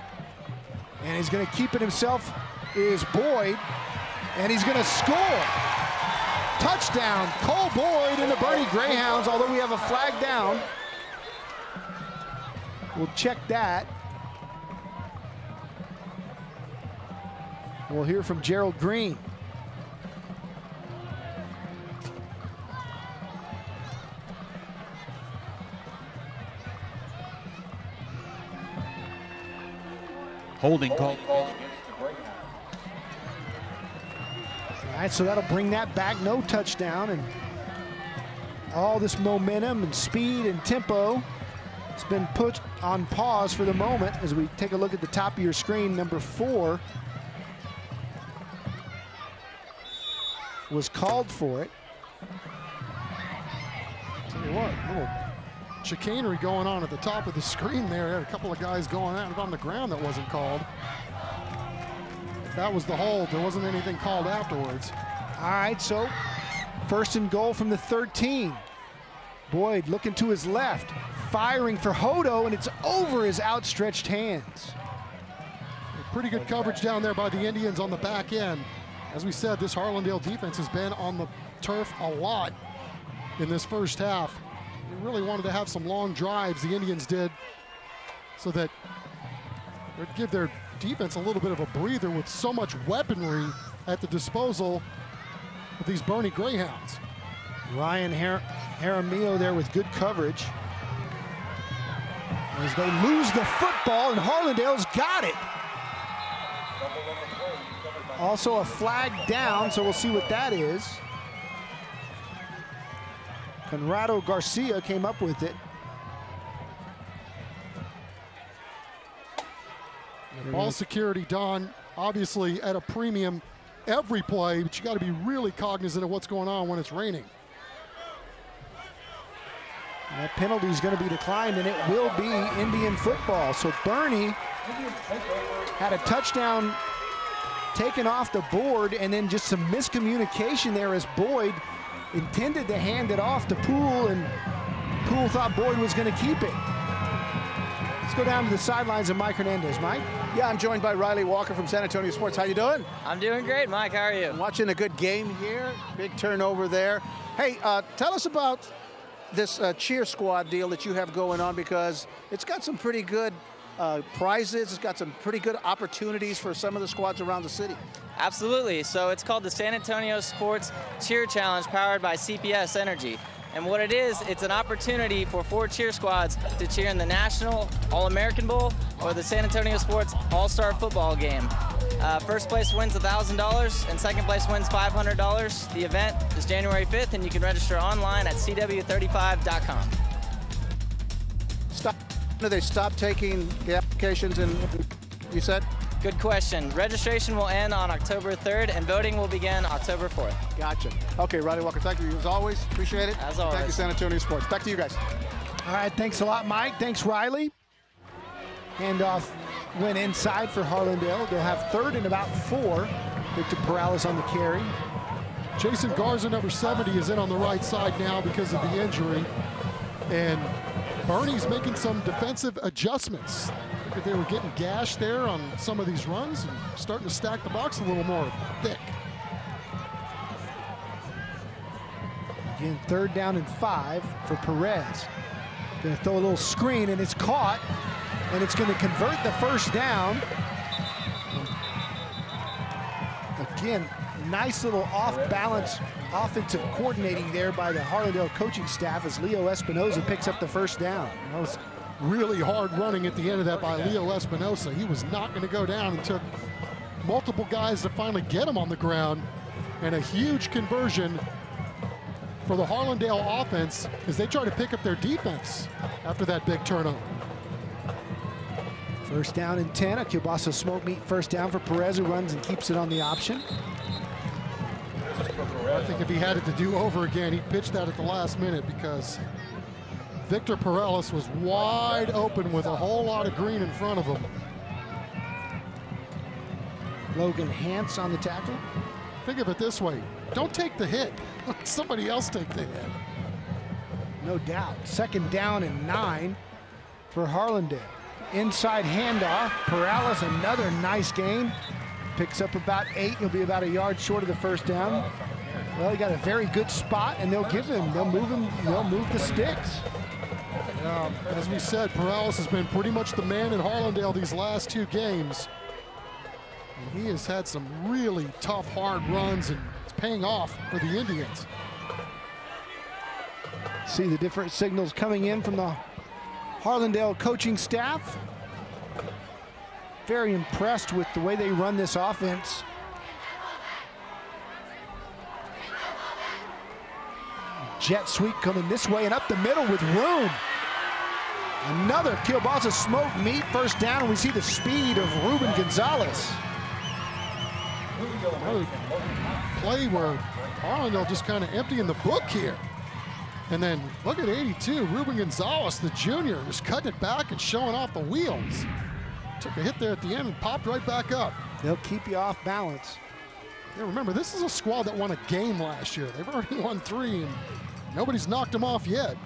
and he's going to keep it himself is Boyd, and he's going to score. Touchdown, Cole Boyd and the Boerne Greyhounds, although we have a flag down. We'll check that. We'll hear from Gerald Green. Holding call. All right, so that'll bring that back. No touchdown, and all this momentum and speed and tempo has been put on pause for the moment as we take a look at the top of your screen. Number 4 was called for it. Tell you what, little chicanery going on at the top of the screen there. A couple of guys going out on the ground that wasn't called. If that was the hold, there wasn't anything called afterwards. All right, so first and goal from the 13. Boyd looking to his left, firing for Hodo, and it's over his outstretched hands. Pretty good coverage down there by the Indians on the back end. As we said, this Harlandale defense has been on the turf a lot in this first half. They really wanted to have some long drives, the Indians did, so that they'd give their defense a little bit of a breather with so much weaponry at the disposal of these Boerne Greyhounds. Ryan Jaramillo there with good coverage. As they lose the football, and Harlandale's got it. Also a flag down, so we'll see what that is. Conrado Garcia came up with it. Ball security, Don, obviously at a premium every play, but you got to be really cognizant of what's going on when it's raining. And that penalty is going to be declined, and it will be Indian football. So Boerne had a touchdown taken off the board, and then just some miscommunication there as Boyd intended to hand it off to Poole, and Poole thought Boyd was going to keep it. Let's go down to the sidelines of Mike Hernandez. Mike? Yeah, I'm joined by Riley Walker from San Antonio Sports. How you doing? I'm doing great, Mike. How are you? Watching a good game here. Big turnover there. Hey, tell us about this cheer squad deal that you have going on, because it's got some pretty good prizes. It's got some pretty good opportunities for some of the squads around the city. Absolutely. So it's called the San Antonio Sports Cheer Challenge, powered by CPS Energy. And what it is, it's an opportunity for 4 cheer squads to cheer in the National All-American Bowl or the San Antonio Sports All-Star Football Game. First place wins $1,000 and second place wins $500. The event is January 5th, and you can register online at cw35.com. They stopped taking the applications, and you said? Good question. Registration will end on October 3rd, and voting will begin October 4th. Gotcha. Okay, Riley Walker, thank you as always. Appreciate it. As always. Thank you, San Antonio Sports. Back to you guys. All right, thanks a lot, Mike. Thanks, Riley. Handoff went inside for Harlandale. They'll have third and about 4. Victor Perales on the carry. Jason Garza, number 70, is in on the right side now because of the injury. And Boerne's making some defensive adjustments. I think they were getting gashed there on some of these runs and starting to stack the box a little more thick. Again, 3rd down and 5 for Perez. Going to throw a little screen, and it's caught, and it's going to convert the first down. Again, nice little off-balance offensive coordinating there by the Harlandale coaching staff as Leo Espinoza picks up the first down. That was really hard running at the end of that by Leo Espinoza. He was not going to go down and took multiple guys to finally get him on the ground. And a huge conversion for the Harlandale offense as they try to pick up their defense after that big turnover. First down and 10, a Kielbasa Smoke Meat first down for Perez, who runs and keeps it on the option. I think if he had it to do over again, he'd pitch that at the last minute because Victor Perales was wide open with a whole lot of green in front of him. Logan Hance on the tackle. Think of it this way, don't take the hit. Let somebody else take the hit. No doubt. 2nd down and 9 for Harlandale. Inside handoff, Perales, another nice gain. Picks up about 8, he'll be about a yard short of the first down. Well, he got a very good spot, and they'll move the sticks. As we said, Perales has been pretty much the man in Harlandale these last 2 games. And he has had some really tough, hard runs, and it's paying off for the Indians. See the different signals coming in from the Harlandale coaching staff. Very impressed with the way they run this offense. Jet sweep coming this way and up the middle with room. Another Kielbasa Smoke Meat first down. We see the speed of Ruben Gonzalez. Another play where Harlandale just kind of emptying the book here. And then look at 82, Ruben Gonzalez, the junior, just cutting it back and showing off the wheels. Took a hit there at the end and popped right back up. They'll keep you off balance. Yeah, remember, this is a squad that won a game last year. They've already won 3, and nobody's knocked them off yet.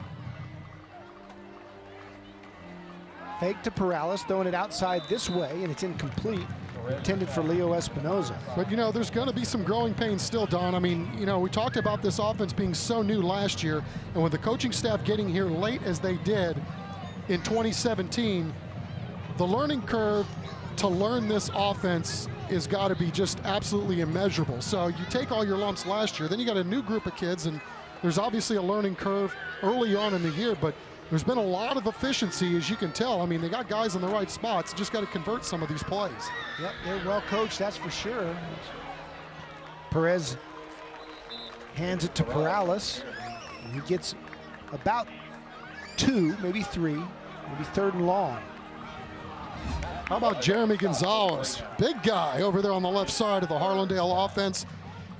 Fake to Perales, throwing it outside this way, and it's incomplete. Intended for Leo Espinoza. But, you know, there's going to be some growing pains still, Don. I mean, you know, we talked about this offense being so new last year, and with the coaching staff getting here late as they did in 2017, the learning curve to learn this offense has got to be just absolutely immeasurable. So you take all your lumps last year, then you got a new group of kids, and there's obviously a learning curve early on in the year, but there's been a lot of efficiency, as you can tell. I mean, they got guys in the right spots, just got to convert some of these plays. Yep, they're well coached, that's for sure. Perez hands it to Perales. And he gets about 2, maybe 3, maybe 3rd and long. How about Jeremy Gonzalez? Big guy over there on the left side of the Harlandale offense.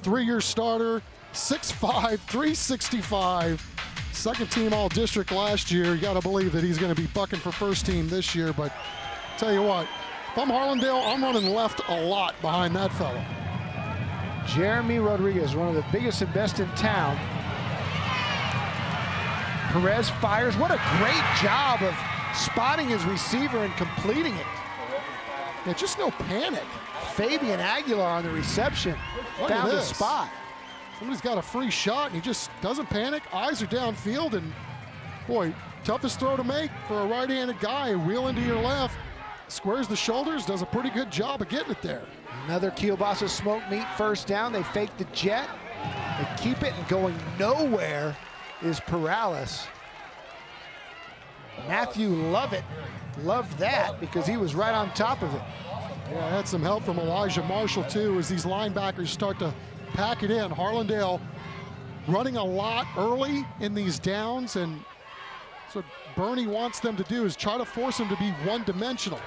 3-year starter, 6'5", 365. Second team all-district last year. You got to believe that he's going to be bucking for first team this year. But tell you what, if I'm Harlandale, I'm running left a lot behind that fella. Jeremy Rodriguez, one of the biggest and best in town. Perez fires. What a great job of spotting his receiver and completing it. Yeah, just no panic. Fabian Aguilar on the reception. Found the spot. Somebody's got a free shot, and he just doesn't panic. Eyes are downfield, and boy, toughest throw to make for a right-handed guy. Wheel into your left, squares the shoulders, does a pretty good job of getting it there. Another Kielbasa Smoke Meat first down. They fake the jet. They keep it, and going nowhere is Perales. Matthew Lovett loved that because he was right on top of it. Yeah, had some help from Elijah Marshall, too, as these linebackers start to pack it in. Harlandale running a lot early in these downs, and so what Boerne wants them to do is try to force them to be one-dimensional.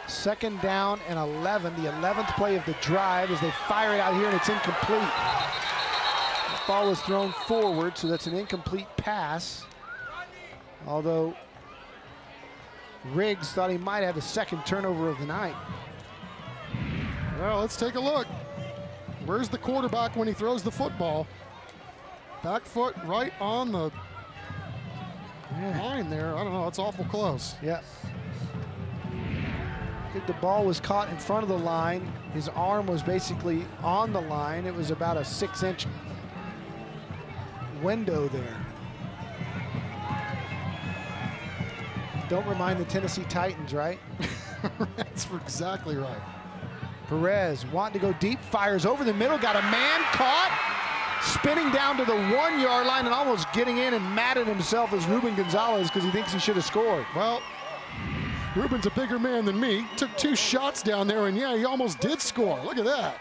2nd down and 11, the 11th play of the drive as they fire it out here and it's incomplete. The ball was thrown forward, so that's an incomplete pass. Although Riggs thought he might have his 2nd turnover of the night. Well, let's take a look. Where's the quarterback when he throws the football? Back foot right on the line there. I don't know, it's awful close. Yeah. I think the ball was caught in front of the line. His arm was basically on the line. It was about a 6-inch window there. Don't remind the Tennessee Titans, right? That's exactly right. Perez wanting to go deep, fires over the middle, got a man caught, spinning down to the 1-yard line and almost getting in and mad at himself as Ruben Gonzalez because he thinks he should have scored. Well, Ruben's a bigger man than me. Took 2 shots down there and yeah, he almost did score. Look at that.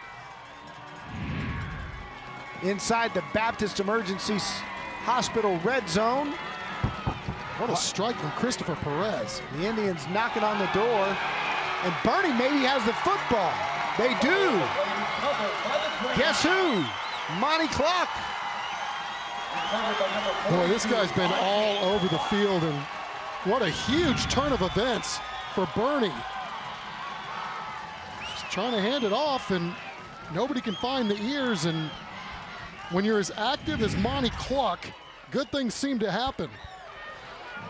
Inside the Baptist Emergency Hospital red zone. What a strike from Christopher Perez. The Indians knocking on the door. And Bernie maybe has the football. They do. Guess who? Monty Cluck. Boy, this guy's been all over the field, and what a huge turn of events for Bernie. Just trying to hand it off, and nobody can find the ears, and when you're as active as Monty Cluck, good things seem to happen.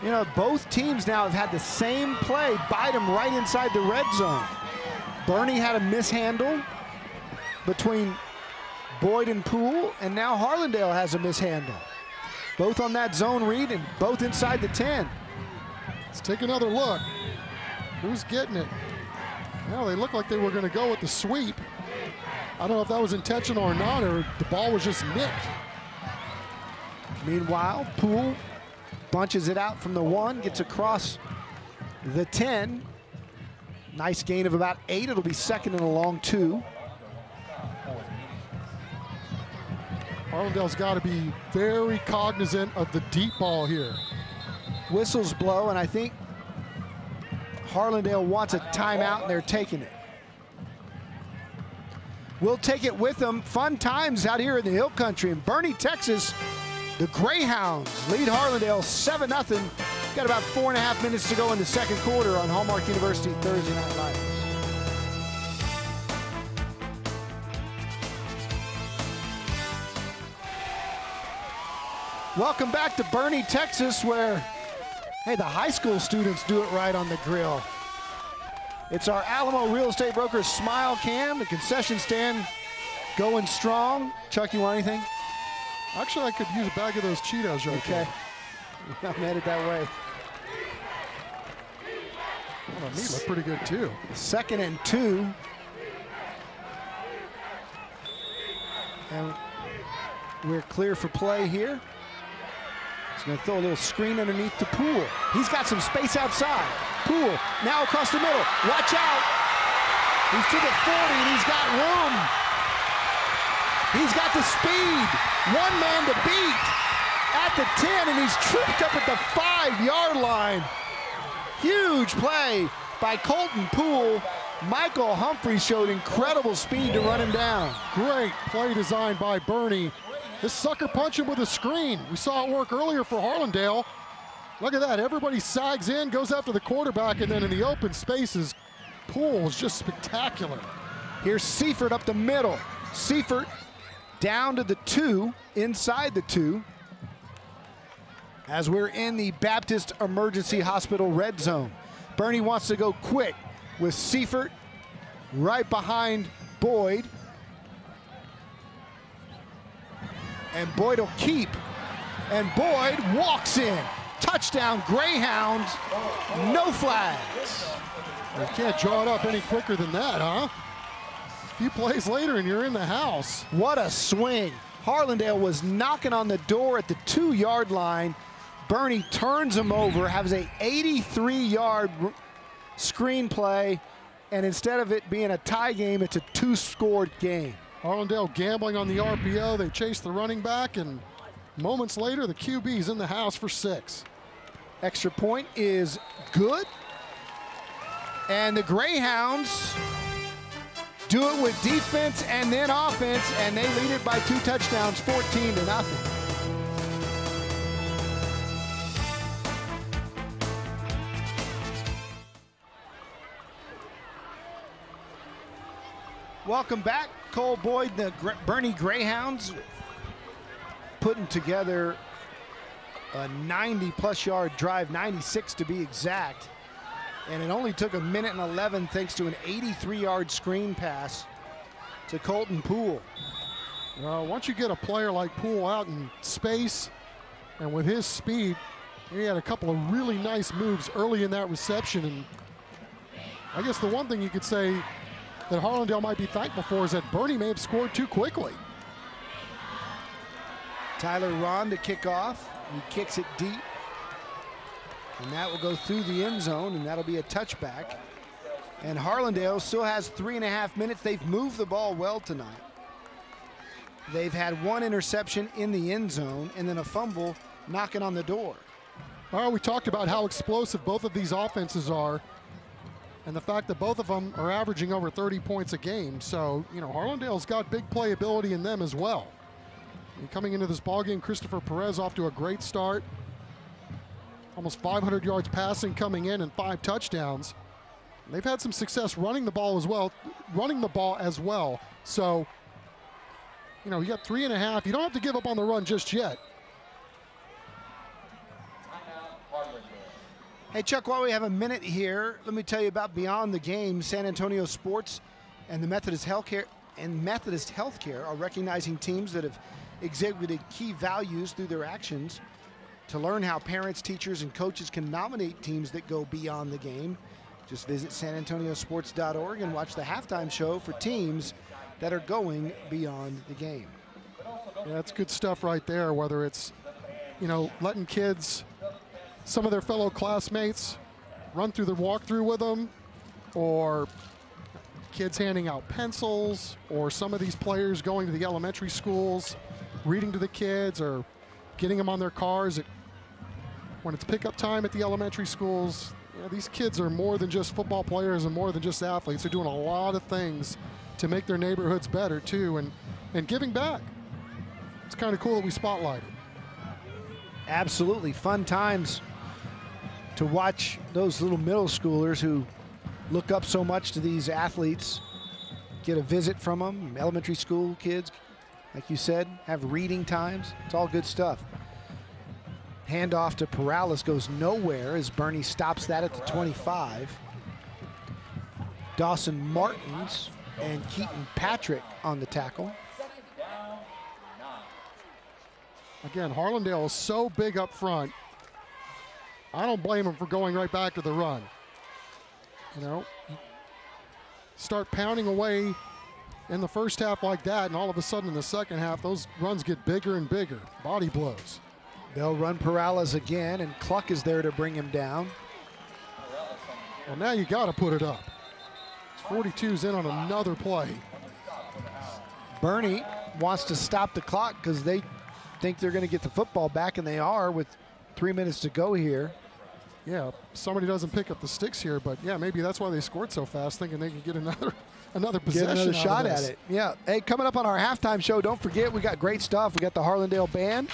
You know, both teams now have had the same play, bite them right inside the red zone. Bernie had a mishandle between Boyd and Poole, and now Harlandale has a mishandle. Both on that zone read and both inside the 10. Let's take another look. Who's getting it? Well, they look like they were going to go with the sweep. I don't know if that was intentional or not, or the ball was just nicked. Meanwhile, Poole bunches it out from the 1, gets across the 10. Nice gain of about 8. It'll be 2nd and a long 2. Harlandale's got to be very cognizant of the deep ball here. Whistles blow, and I think Harlandale wants a timeout, and they're taking it. We'll take it with them. Fun times out here in the Hill Country. In Boerne, Texas, the Greyhounds lead Harlandale 7-0. Got about 4.5 minutes to go in the 2nd quarter on Hallmark University Thursday Night Lights. Welcome back to Boerne, Texas, where, hey, the high school students do it right on the grill. It's our Alamo Real Estate Brokers Smile Cam, the concession stand going strong. Chuck, you want anything? Actually, I could use a bag of those Cheetos right Okay. I'm headed that way. Well, the meat looked pretty good, too. 2nd and 2. And we're clear for play here. He's going to throw a little screen underneath to Poole. He's got some space outside. Poole now across the middle. Watch out. He's to the 40 and he's got room. He's got the speed. 1 man to beat at the 10, and he's tripped up at the 5-yard line. Huge play by Colton Poole. Michael Humphrey showed incredible speed to run him down. Great play design by Boerne. This sucker punch him with a screen. We saw it work earlier for Harlandale. Look at that, everybody sags in, goes after the quarterback, and then in the open spaces, Poole is just spectacular. Here's Seifert up the middle. Seifert down to the 2, inside the 2, as we're in the Baptist Emergency Hospital red zone. Boerne wants to go quick with Seifert right behind Boyd. And Boyd will keep. And Boyd walks in. Touchdown, Greyhounds. No flags. You can't draw it up any quicker than that, huh? A few plays later and you're in the house. What a swing. Harlandale was knocking on the door at the 2-yard line. Boerne turns him over, has a 83-yard screenplay, and instead of it being a tie game, it's a 2-scored game. Harlandale gambling on the RPO. They chase the running back, and moments later, the QB's in the house for 6. Extra point is good. And the Greyhounds do it with defense and then offense, and they lead it by 2 touchdowns, 14-0. Welcome back. Cole Boyd, the Boerne Greyhounds, putting together a 90-plus yard drive, 96 to be exact. And it only took 1:11 thanks to an 83-yard screen pass to Colton Poole. Well, once you get a player like Poole out in space and with his speed, he had a couple of really nice moves early in that reception. And I guess the one thing you could say that Harlandale might be thankful for is that Boerne may have scored too quickly. Tyler Ron to kick off. He kicks it deep. And that will go through the end zone, and that'll be a touchback. And Harlandale still has 3.5 minutes. They've moved the ball well tonight. They've had 1 interception in the end zone and then a fumble knocking on the door. Well, we talked about how explosive both of these offenses are and the fact that both of them are averaging over 30 points a game. So, you know, Harlandale's got big playability in them as well. And coming into this ballgame, Christopher Perez off to a great start. Almost 500 yards passing coming in and 5 touchdowns. They've had some success running the ball as well. So, you know, you got 3.5. You don't have to give up on the run just yet. Hey, Chuck, while we have a minute here, let me tell you about Beyond the Game. San Antonio Sports and the Methodist Healthcare are recognizing teams that have exhibited key values through their actions. To learn how parents, teachers, and coaches can nominate teams that go beyond the game, just visit sanantoniosports.org and watch the halftime show for teams that are going beyond the game. Yeah, that's good stuff right there, whether it's, you know, letting kids, some of their fellow classmates, run through the walkthrough with them, or kids handing out pencils, or some of these players going to the elementary schools, reading to the kids, or getting them on their cars when it's pickup time at the elementary schools. You know, these kids are more than just football players and more than just athletes. They're doing a lot of things to make their neighborhoods better too, and giving back. It's kind of cool that we spotlight it. Absolutely, fun times to watch those little middle schoolers who look up so much to these athletes, get a visit from them. Elementary school kids, like you said, have reading times. It's all good stuff. Handoff to Perales goes nowhere as Boerne stops that at the 25. Dawson Martins and Keaton Patrick on the tackle. Again, Harlandale is so big up front. I don't blame him for going right back to the run. You know, start pounding away in the first half like that, and all of a sudden in the second half, those runs get bigger and bigger. Body blows. They'll run Perales again, and Cluck is there to bring him down. Well, now you got to put it up. 42's in on another play. Boerne wants to stop the clock because they think they're going to get the football back, and they are with 3 minutes to go here. Yeah, somebody doesn't pick up the sticks here, but yeah, maybe that's why they scored so fast, thinking they could get another possession. Get another shot at it. Yeah. Hey, coming up on our halftime show, don't forget we got great stuff. We got the Harlandale Band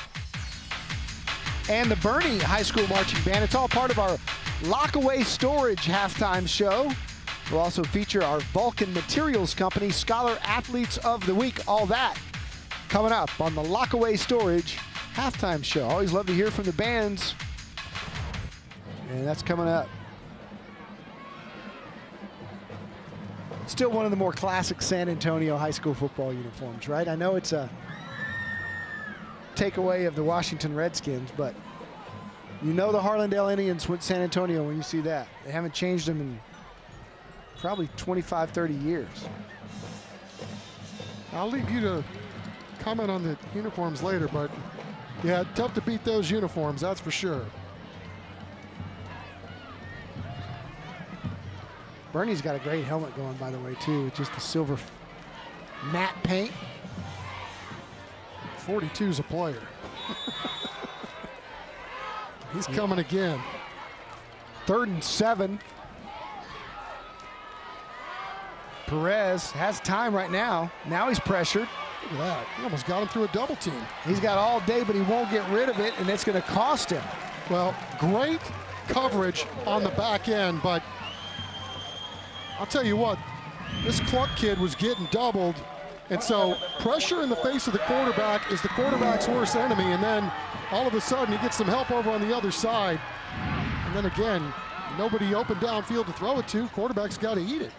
and the Boerne High School Marching Band. It's all part of our Lockaway Storage halftime show. We'll also feature our Vulcan Materials Company Scholar Athletes of the Week. All that coming up on the Lockaway Storage halftime show. Always love to hear from the bands. And that's coming up. Still one of the more classic San Antonio high school football uniforms, right? I know it's a takeaway of the Washington Redskins, but you know the Harlandale Indians with San Antonio when you see that. They haven't changed them in probably 25, 30 years. I'll leave you to comment on the uniforms later, but yeah, tough to beat those uniforms, that's for sure. Boerne's got a great helmet going, by the way, too, with just the silver matte paint. 42's a player. He's coming again. 3rd and 7. Perez has time right now. Now he's pressured. Look at that. He almost got him through a double team. He's got all day, but he won't get rid of it, and it's going to cost him. Well, great coverage on the back end, but I'll tell you what, this Cluck kid was getting doubled, and so pressure in the face of the quarterback is the quarterback's worst enemy, and then all of a sudden he gets some help over on the other side, and then again, nobody open downfield to throw it to. Quarterback's got to eat it.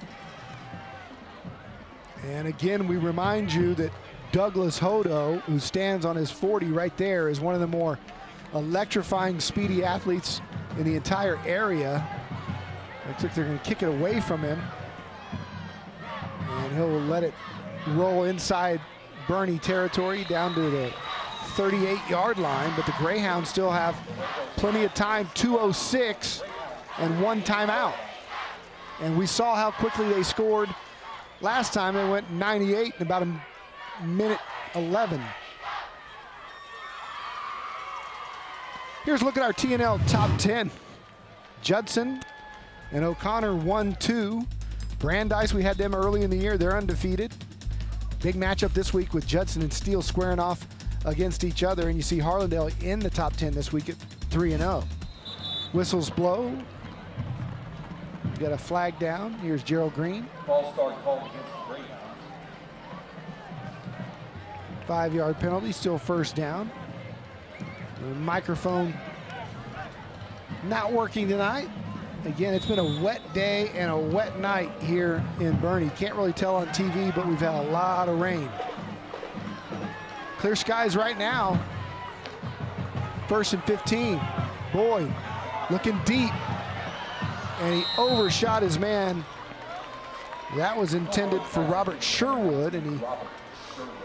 And again, we remind you that Douglas Hodo, who stands on his 40 right there, is one of the more electrifying, speedy athletes in the entire area. Looks like they're going to kick it away from him. And he'll let it roll inside Boerne territory down to the 38-yard line, but the Greyhounds still have plenty of time, 2:06 and 1 timeout. And we saw how quickly they scored last time. They went 98 in about a minute 11. Here's a look at our TNL top 10. Judson and O'Connor 1-2. Brandeis, we had them early in the year. They're undefeated. Big matchup this week with Judson and Steele squaring off against each other. And you see Harlandale in the top 10 this week at 3-0. Whistles blow. We got a flag down. Here's Gerald Green. False start called against the Greyhounds. 5-yard penalty, still first down. The microphone not working tonight. Again, it's been a wet day and a wet night here in Boerne. Can't really tell on TV, but we've had a lot of rain. Clear skies right now. 1st and 15. Boyd looking deep. And he overshot his man. That was intended for Robert Sherwood, and he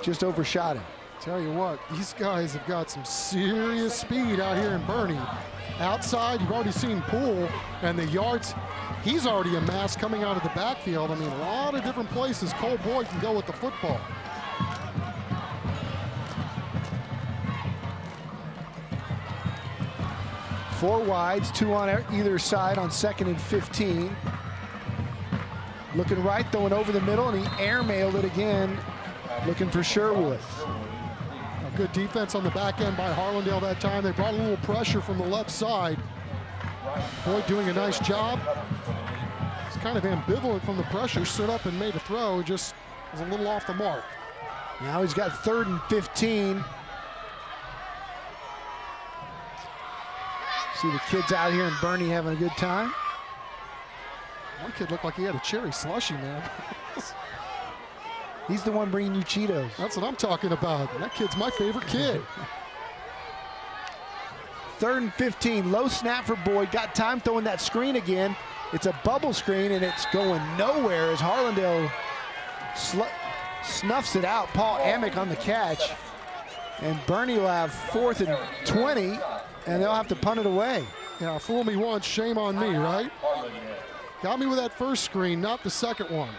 just overshot him. Tell you what, these guys have got some serious speed out here in Boerne. Outside, you've already seen Poole, and the yards he's already amassed coming out of the backfield. I mean, a lot of different places Cole Boyd can go with the football. Four wides, 2 on either side on 2nd and 15. Looking right, throwing over the middle, and he airmailed it again, looking for Sherwood. A good defense on the back end by Harlandale that time. They brought a little pressure from the left side. Boyd doing a nice job. He's kind of ambivalent from the pressure, stood up and made a throw, just was a little off the mark. Now he's got 3rd and 15. See the kids out here in Boerne having a good time. One kid looked like he had a cherry slushie, man. He's the one bringing you Cheetos. That's what I'm talking about. That kid's my favorite kid. 3rd and 15, low snap for Boyd. Got time throwing that screen again. It's a bubble screen, and it's going nowhere as Harlandale snuffs it out. Paul Amick on the catch. And Boerne will have 4th and 20. And they'll have to punt it away. Yeah, fool me once, shame on me, right? Got me with that first screen, not the second one.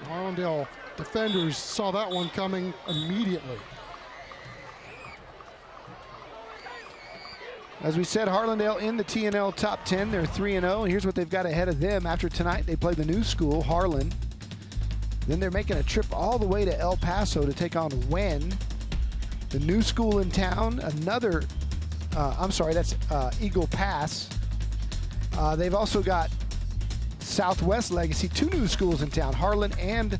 Harlandale defenders saw that one coming immediately. As we said, Harlandale in the TNL top 10. They're 3-0, and here's what they've got ahead of them. After tonight, they play the new school, Harlan. Then they're making a trip all the way to El Paso to take on Wen. The new school in town, another, that's Eagle Pass. They've also got Southwest Legacy, 2 new schools in town, Harlan and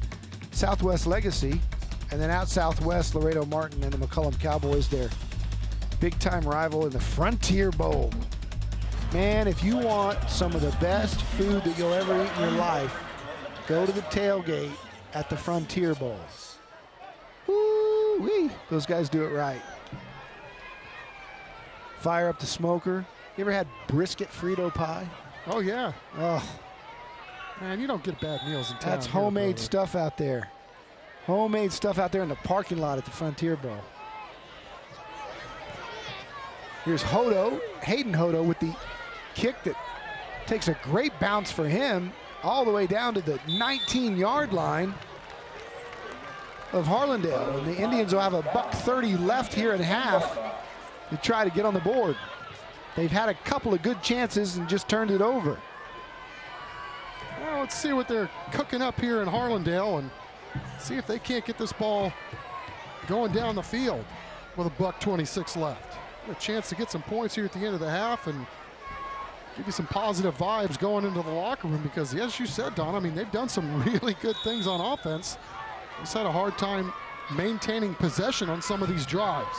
Southwest Legacy. And then out Southwest, Laredo Martin and the McCullum Cowboys, their big-time rival in the Frontier Bowl. Man, if you want some of the best food that you'll ever eat in your life, go to the tailgate at the Frontier Bowl. Woo-wee. Those guys do it right. Fire up the smoker. You ever had brisket Frito pie? Oh, yeah. Oh. Man, you don't get bad meals in town. That's homemade stuff out there. Homemade stuff out there in the parking lot at the Frontier Bowl. Here's Hodo, Hayden Hodo, with the kick that takes a great bounce for him all the way down to the 19-yard line of Harlandale. And the Indians will have a $1:30 left here at half to try to get on the board. They've had a couple of good chances and just turned it over. Well, let's see what they're cooking up here in Harlandale and see if they can't get this ball going down the field with $1:26 left. A chance to get some points here at the end of the half and give you some positive vibes going into the locker room because, as you said, Don, I mean, they've done some really good things on offense. Just had a hard time maintaining possession on some of these drives.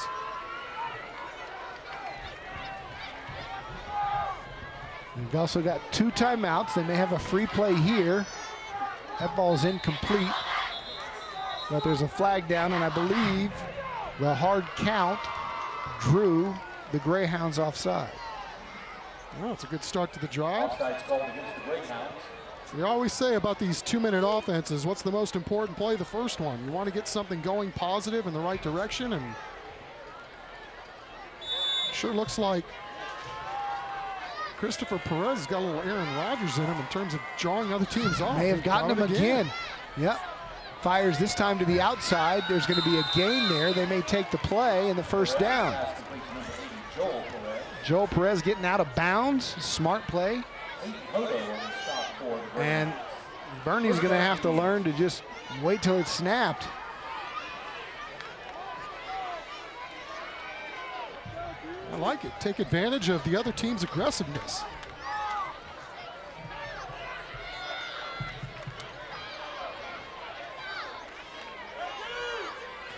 We've also got 2 timeouts. They may have a free play here. That ball's incomplete. But there's a flag down, and I believe the hard count drew the Greyhounds offside. Well, it's a good start to the drive. Offside's called against the Greyhounds. So they always say about these 2-minute offenses, what's the most important play? The first one. You want to get something going positive in the right direction, and sure looks like Christopher Perez has got a little Aaron Rodgers in him in terms of drawing other teams off. May have gotten him again. Yep. Fires this time to the outside. There's going to be a gain there. They may take the play and the first down. Joel Perez getting out of bounds. Smart play. And Boerne's going to have to learn to just wait till it's snapped. I like it. Take advantage of the other team's aggressiveness.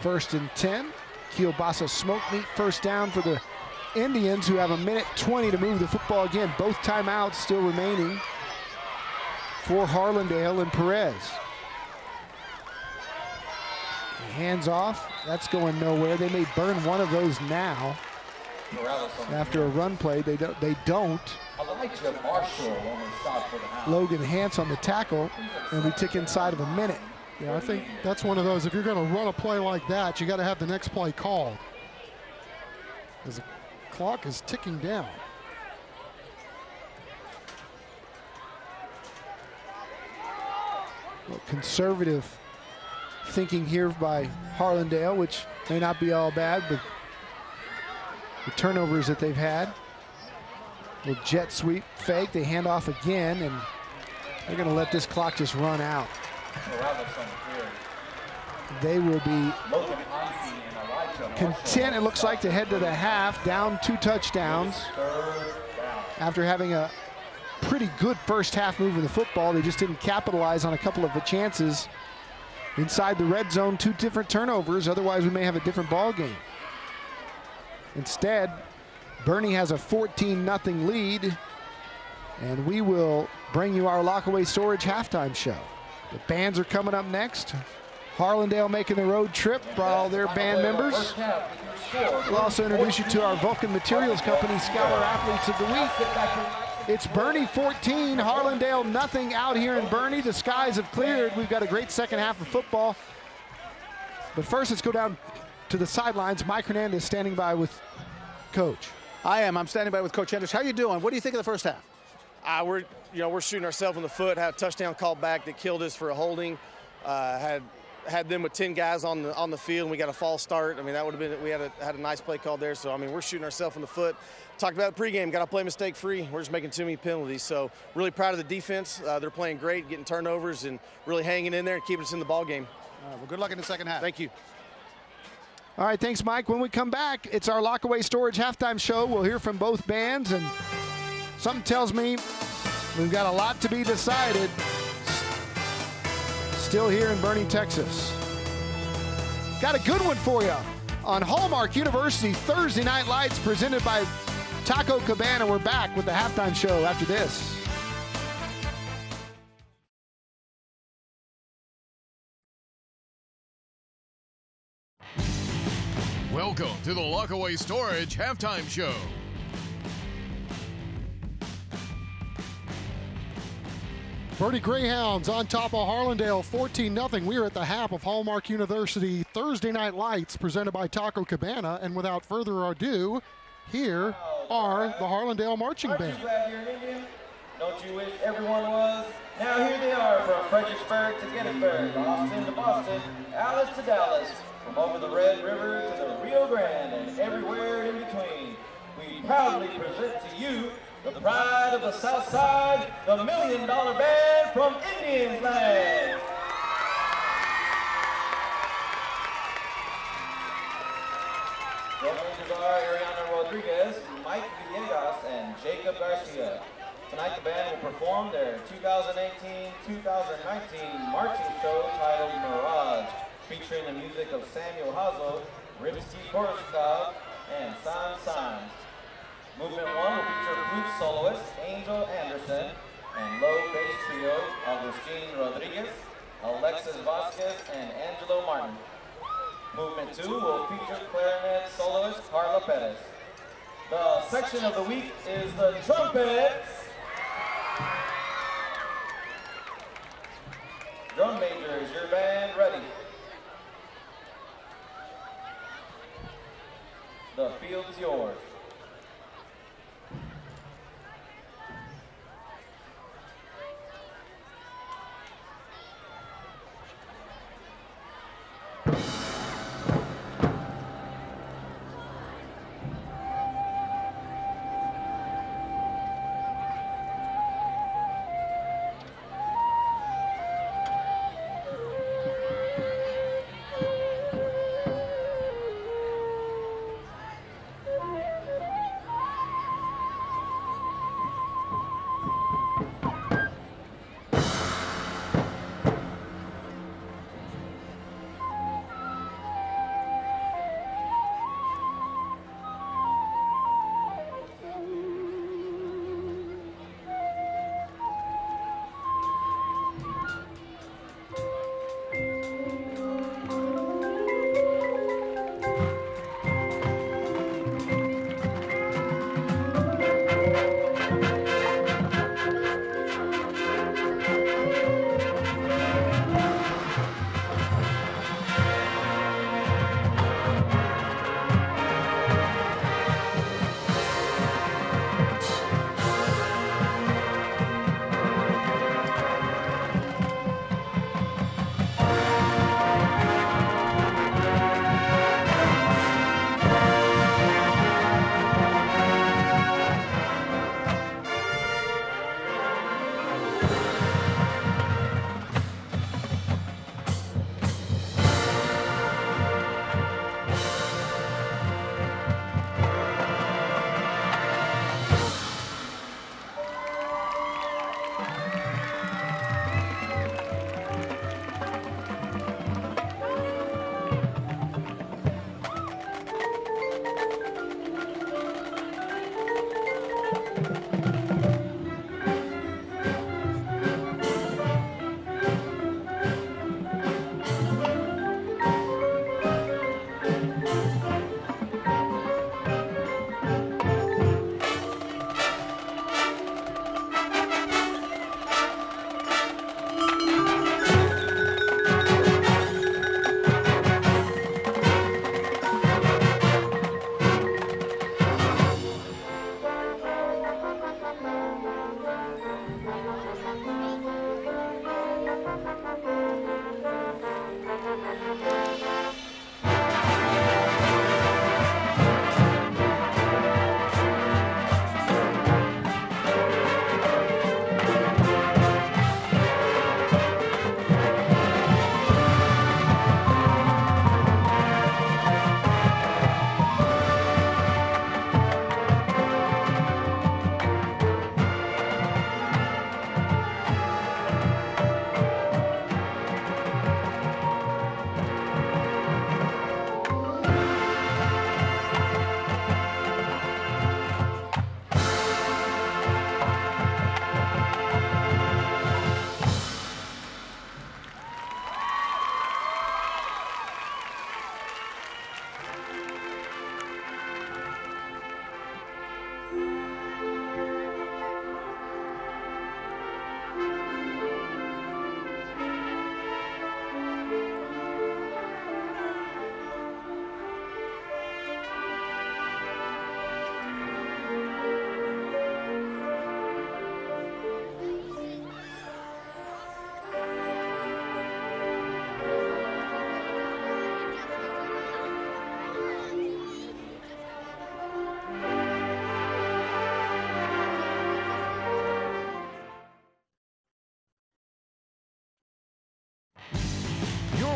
First and 10. Kielbasa smoke meat first down for the Indians, who have 1:20 to move the football again. Both timeouts still remaining for Harlandale and Perez. Hands off. That's going nowhere. They may burn one of those now. After a run play, they don't. Logan Hance on the tackle, and we tick inside of a minute. Yeah, I think that's one of those, if you're going to run a play like that, you got to have the next play called, because the clock is ticking down. Well, conservative thinking here by Harlandale, which may not be all bad, but the turnovers that they've had. Little jet sweep fake, they hand off again, and they're going to let this clock just run out. They will be content, it looks like, to head to the half, down 2 touchdowns. After having a pretty good first half moving the football, they just didn't capitalize on a couple of the chances inside the red zone. 2 different turnovers, otherwise we may have a different ball game. Instead, Boerne has a 14-0 lead, and we will bring you our Lockaway Storage halftime show. The bands are coming up next. Harlandale making the road trip, brought all their band members. We'll also introduce you to our Vulcan Materials Company Scholar Athletes of the Week. It's Boerne 14, Harlandale nothing out here in Boerne. The skies have cleared. We've got a great second half of football. But first, let's go down to the sidelines. Mike Hernandez standing by with Coach. I am. I'm standing by with Coach Hendrix. How you doing? What do you think of the first half? We're shooting ourselves in the foot. Had a touchdown called back that killed us for a holding. Had them with 10 guys on the field, and we got a false start. I mean, that would have been, we had a nice play called there. So I mean, we're shooting ourselves in the foot. Talked about the pregame. Got to play mistake free. We're just making too many penalties. So really proud of the defense. They're playing great, getting turnovers, and really hanging in there and keeping us in the ball game. Well, good luck in the second half. Thank you. All right, thanks, Mike. When we come back, it's our Lockaway Storage halftime show. We'll hear from both bands, and something tells me we've got a lot to be decided still here in Boerne, Texas. Got a good one for you on Hallmark University Thursday Night Lights, presented by Taco Cabana. We're back with the halftime show after this. Welcome to the Lockaway Storage halftime show. Boerne Greyhounds on top of Harlandale, 14-0. We are at the half of Hallmark University Thursday Night Lights, presented by Taco Cabana. And without further ado, here are the Harlandale Marching Band. Aren't you glad you're an Indian? Don't you wish everyone was? Now here they are, from Fredericksburg to Gettysburg, Austin to Boston, Alice to Dallas, from over the Red River to the Rio Grande and everywhere in between. We proudly present to you the pride of the South Side, the $1 Million Band from Indians Land. Drum majors are Ariana Rodriguez, Mike Villegas, and Jacob Garcia. Tonight the band will perform their 2018-2019 marching show titled Mirage, featuring the music of Samuel Hazo, Rimsky-Korsakov, and San Sanz. Movement 1 will feature flute soloist Angel Anderson and low bass trio Agustin Rodriguez, Alexis Vasquez, and Angelo Martin. Movement 2 will feature clarinet soloist Carla Perez. The section of the week is the trumpets. Drum majors, your band ready. The field is yours.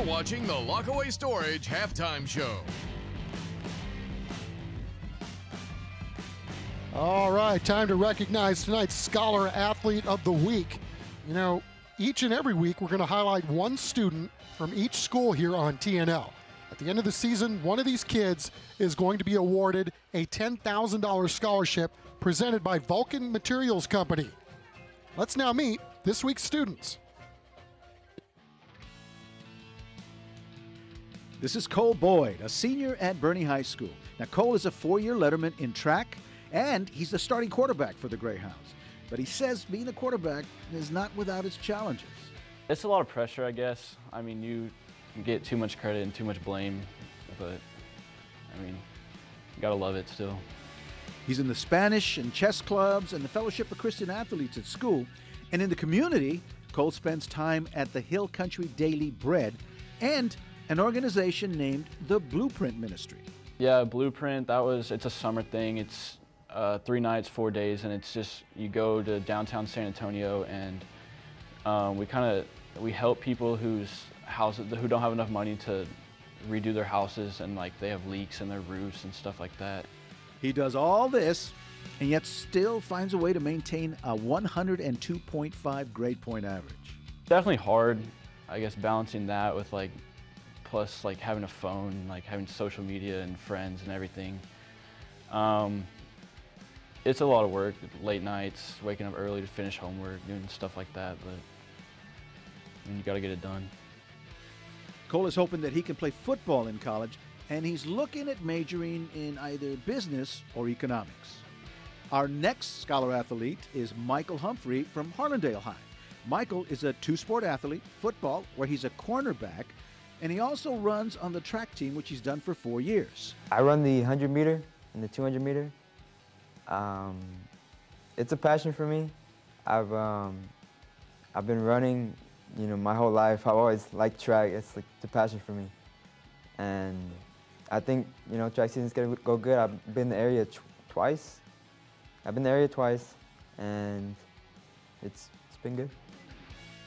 watching the Lockaway Storage Halftime Show. All right, time to recognize tonight's Scholar Athlete of the Week. You know, each and every week we're going to highlight one student from each school here on TNL. At the end of the season, one of these kids is going to be awarded a $10,000 scholarship presented by Vulcan Materials Company. Let's now meet this week's students. This is Cole Boyd, a senior at Boerne High School. Now, Cole is a 4-year letterman in track, and he's the starting quarterback for the Greyhounds. But he says being a quarterback is not without its challenges. It's a lot of pressure, I guess. I mean, you get too much credit and too much blame, but, I mean, you gotta love it still. He's in the Spanish and chess clubs and the Fellowship of Christian Athletes at school. And in the community, Cole spends time at the Hill Country Daily Bread and an organization named the Blueprint Ministry. Yeah, Blueprint, it's a summer thing. It's 3 nights, 4 days, and it's just, you go to downtown San Antonio and we help people who don't have enough money to redo their houses, and like they have leaks in their roofs and stuff like that. He does all this and yet still finds a way to maintain a 102.5 grade point average. Definitely hard, I guess, balancing that with plus having a phone, having social media and friends and everything. It's a lot of work, late nights, waking up early to finish homework, doing stuff like that, but I mean, you gotta get it done. Cole is hoping that he can play football in college, and he's looking at majoring in either business or economics. Our next Scholar Athlete is Michael Humphrey from Harlandale High. Michael is a 2-sport athlete, football, where he's a cornerback, and he also runs on the track team, which he's done for 4 years. I run the 100 meter and the 200 meter. It's a passion for me. I've been running, my whole life. I've always liked track. It's a passion for me, and I think track season's gonna go good. I've been in the area twice. And it's been good.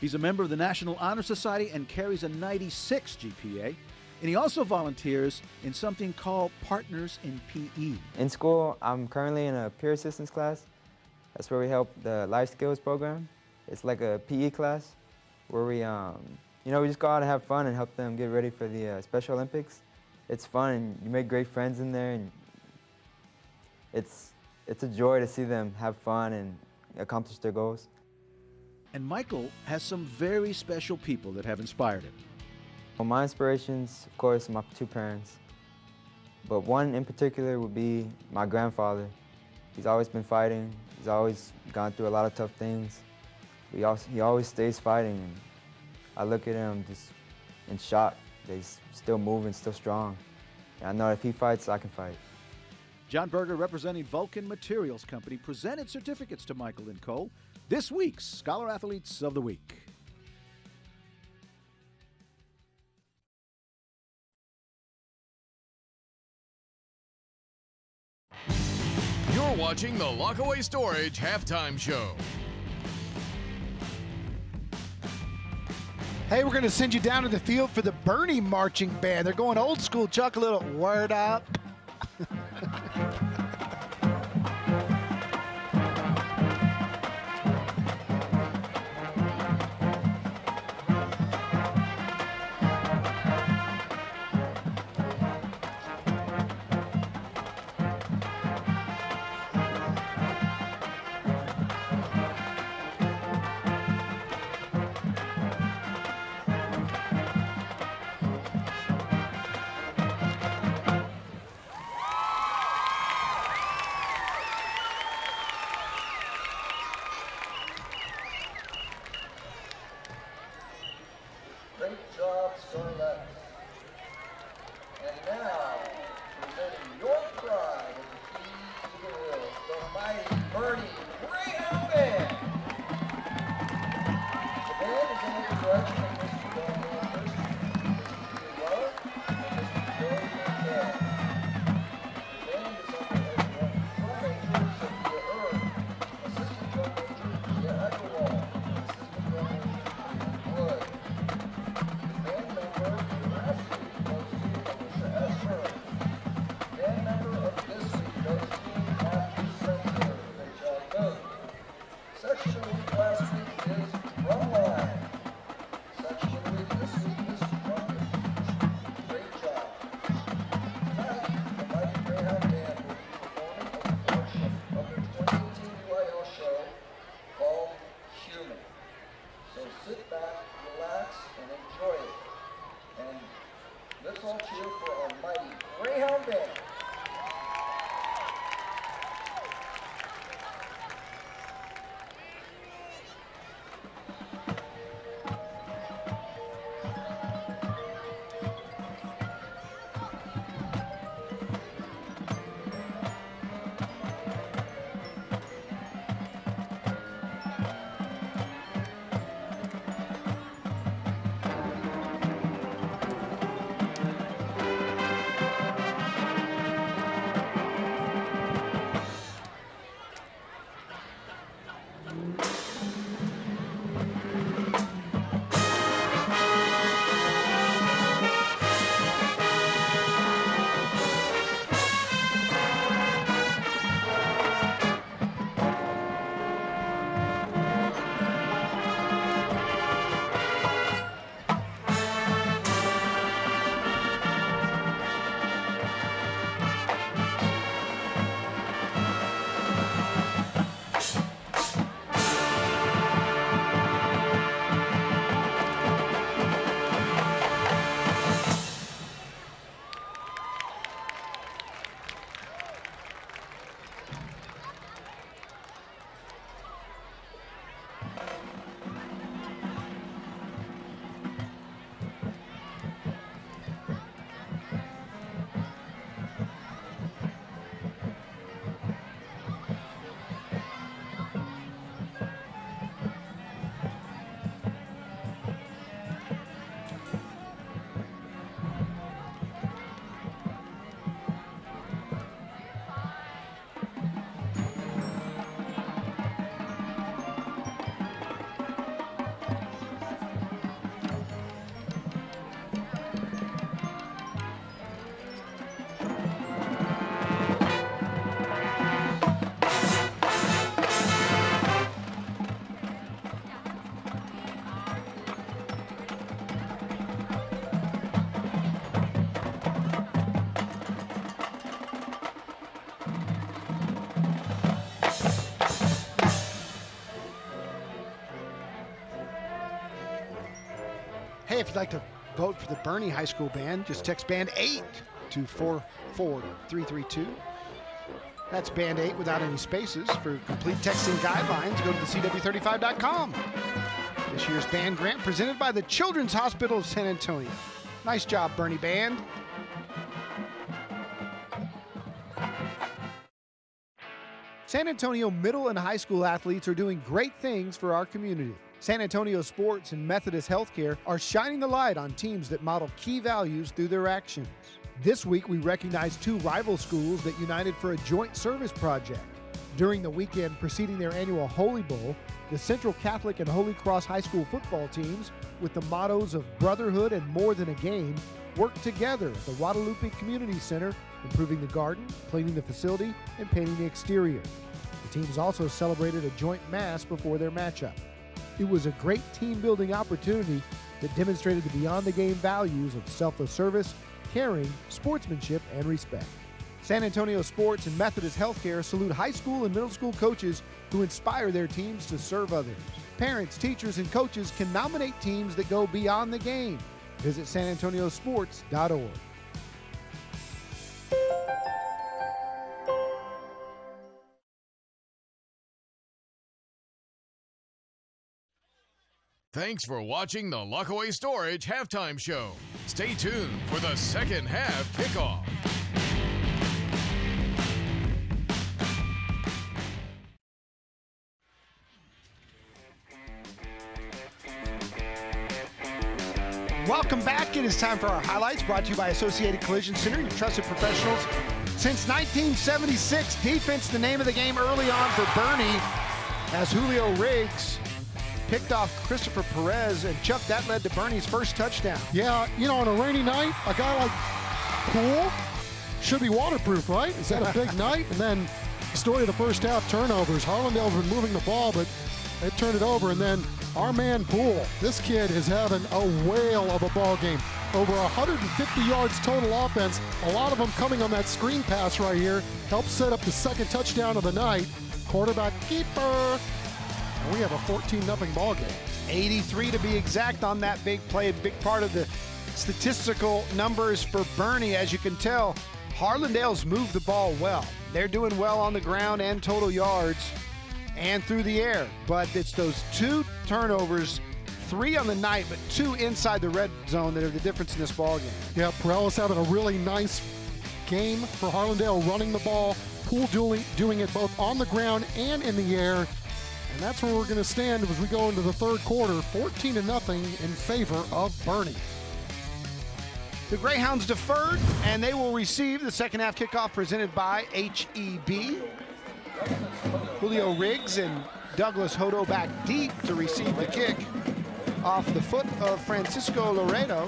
He's a member of the National Honor Society and carries a 96 GPA. And he also volunteers in something called Partners in PE. In school, I'm currently in a peer assistance class. That's where we help the life skills program. It's like a PE class where we just go out and have fun and help them get ready for the Special Olympics. It's fun, and you make great friends in there, and it's a joy to see them have fun and accomplish their goals. And Michael has some very special people that have inspired him. Well, my inspirations, of course, are my 2 parents. But one in particular would be my grandfather. He's always been fighting. He's always gone through a lot of tough things. He always stays fighting. And I look at him just in shock that he's still moving, still strong. And I know if he fights, I can fight. John Berger, representing Vulcan Materials Company, presented certificates to Michael and Cole. This week's Scholar Athletes of the Week. You're watching the Lockaway Storage Halftime Show. Hey, we're going to send you down to the field for the Boerne Marching Band. They're going old school, Chuck, a little word up. all cheer for our mighty Greyhound band. Hey, if you'd like to vote for the Boerne High School Band, just text Band 8 to 44332. That's Band 8 without any spaces. For complete texting guidelines, go to the CW35.com. This year's band grant presented by the Children's Hospital of San Antonio. Nice job, Boerne Band. San Antonio middle and high school athletes are doing great things for our community. San Antonio Sports and Methodist Healthcare are shining the light on teams that model key values through their actions. This week, we recognized 2 rival schools that united for a joint service project. During the weekend preceding their annual Holy Bowl, the Central Catholic and Holy Cross High School football teams, with the mottos of brotherhood and more than a game, worked together at the Guadalupe Community Center, improving the garden, cleaning the facility, and painting the exterior. The teams also celebrated a joint mass before their matchup. It was a great team-building opportunity that demonstrated the beyond-the-game values of selfless service, caring, sportsmanship, and respect. San Antonio Sports and Methodist Healthcare salute high school and middle school coaches who inspire their teams to serve others. Parents, teachers, and coaches can nominate teams that go beyond the game. Visit sanantoniosports.org. Thanks for watching the Lockaway Storage Halftime Show. Stay tuned for the second half kickoff. Welcome back. It is time for our highlights, brought to you by Associated Collision Center, your trusted professionals. Since 1976, defense the name of the game early on for Boerne, as Julio Riggs picked off Christopher Perez, and Chuck, that led to Boerne's first touchdown. Yeah, you know, on a rainy night, a guy like Poole should be waterproof, right? Is that a big night? And then story of the first half, turnovers. Harlandale's been moving the ball, but they turned it over. And then our man Poole, this kid is having a whale of a ball game. Over 150 yards total offense, a lot of them coming on that screen pass right here. Helped set up the second touchdown of the night. Quarterback keeper. And we have a 14-0 ball game. 83 to be exact on that big play, a big part of the statistical numbers for Boerne. As you can tell, Harlandale's moved the ball well. They're doing well on the ground and total yards and through the air. But it's those 2 turnovers, 3 on the night, but 2 inside the red zone that are the difference in this ball game. Yeah, Torres having a really nice game for Harlandale, running the ball. Poole doing it both on the ground and in the air. And that's where we're going to stand as we go into the third quarter, 14-0 in favor of Boerne. The Greyhounds deferred, and they will receive the second half kickoff presented by HEB. Julio Riggs and Douglas Hodo back deep to receive the kick off the foot of Francisco Laredo.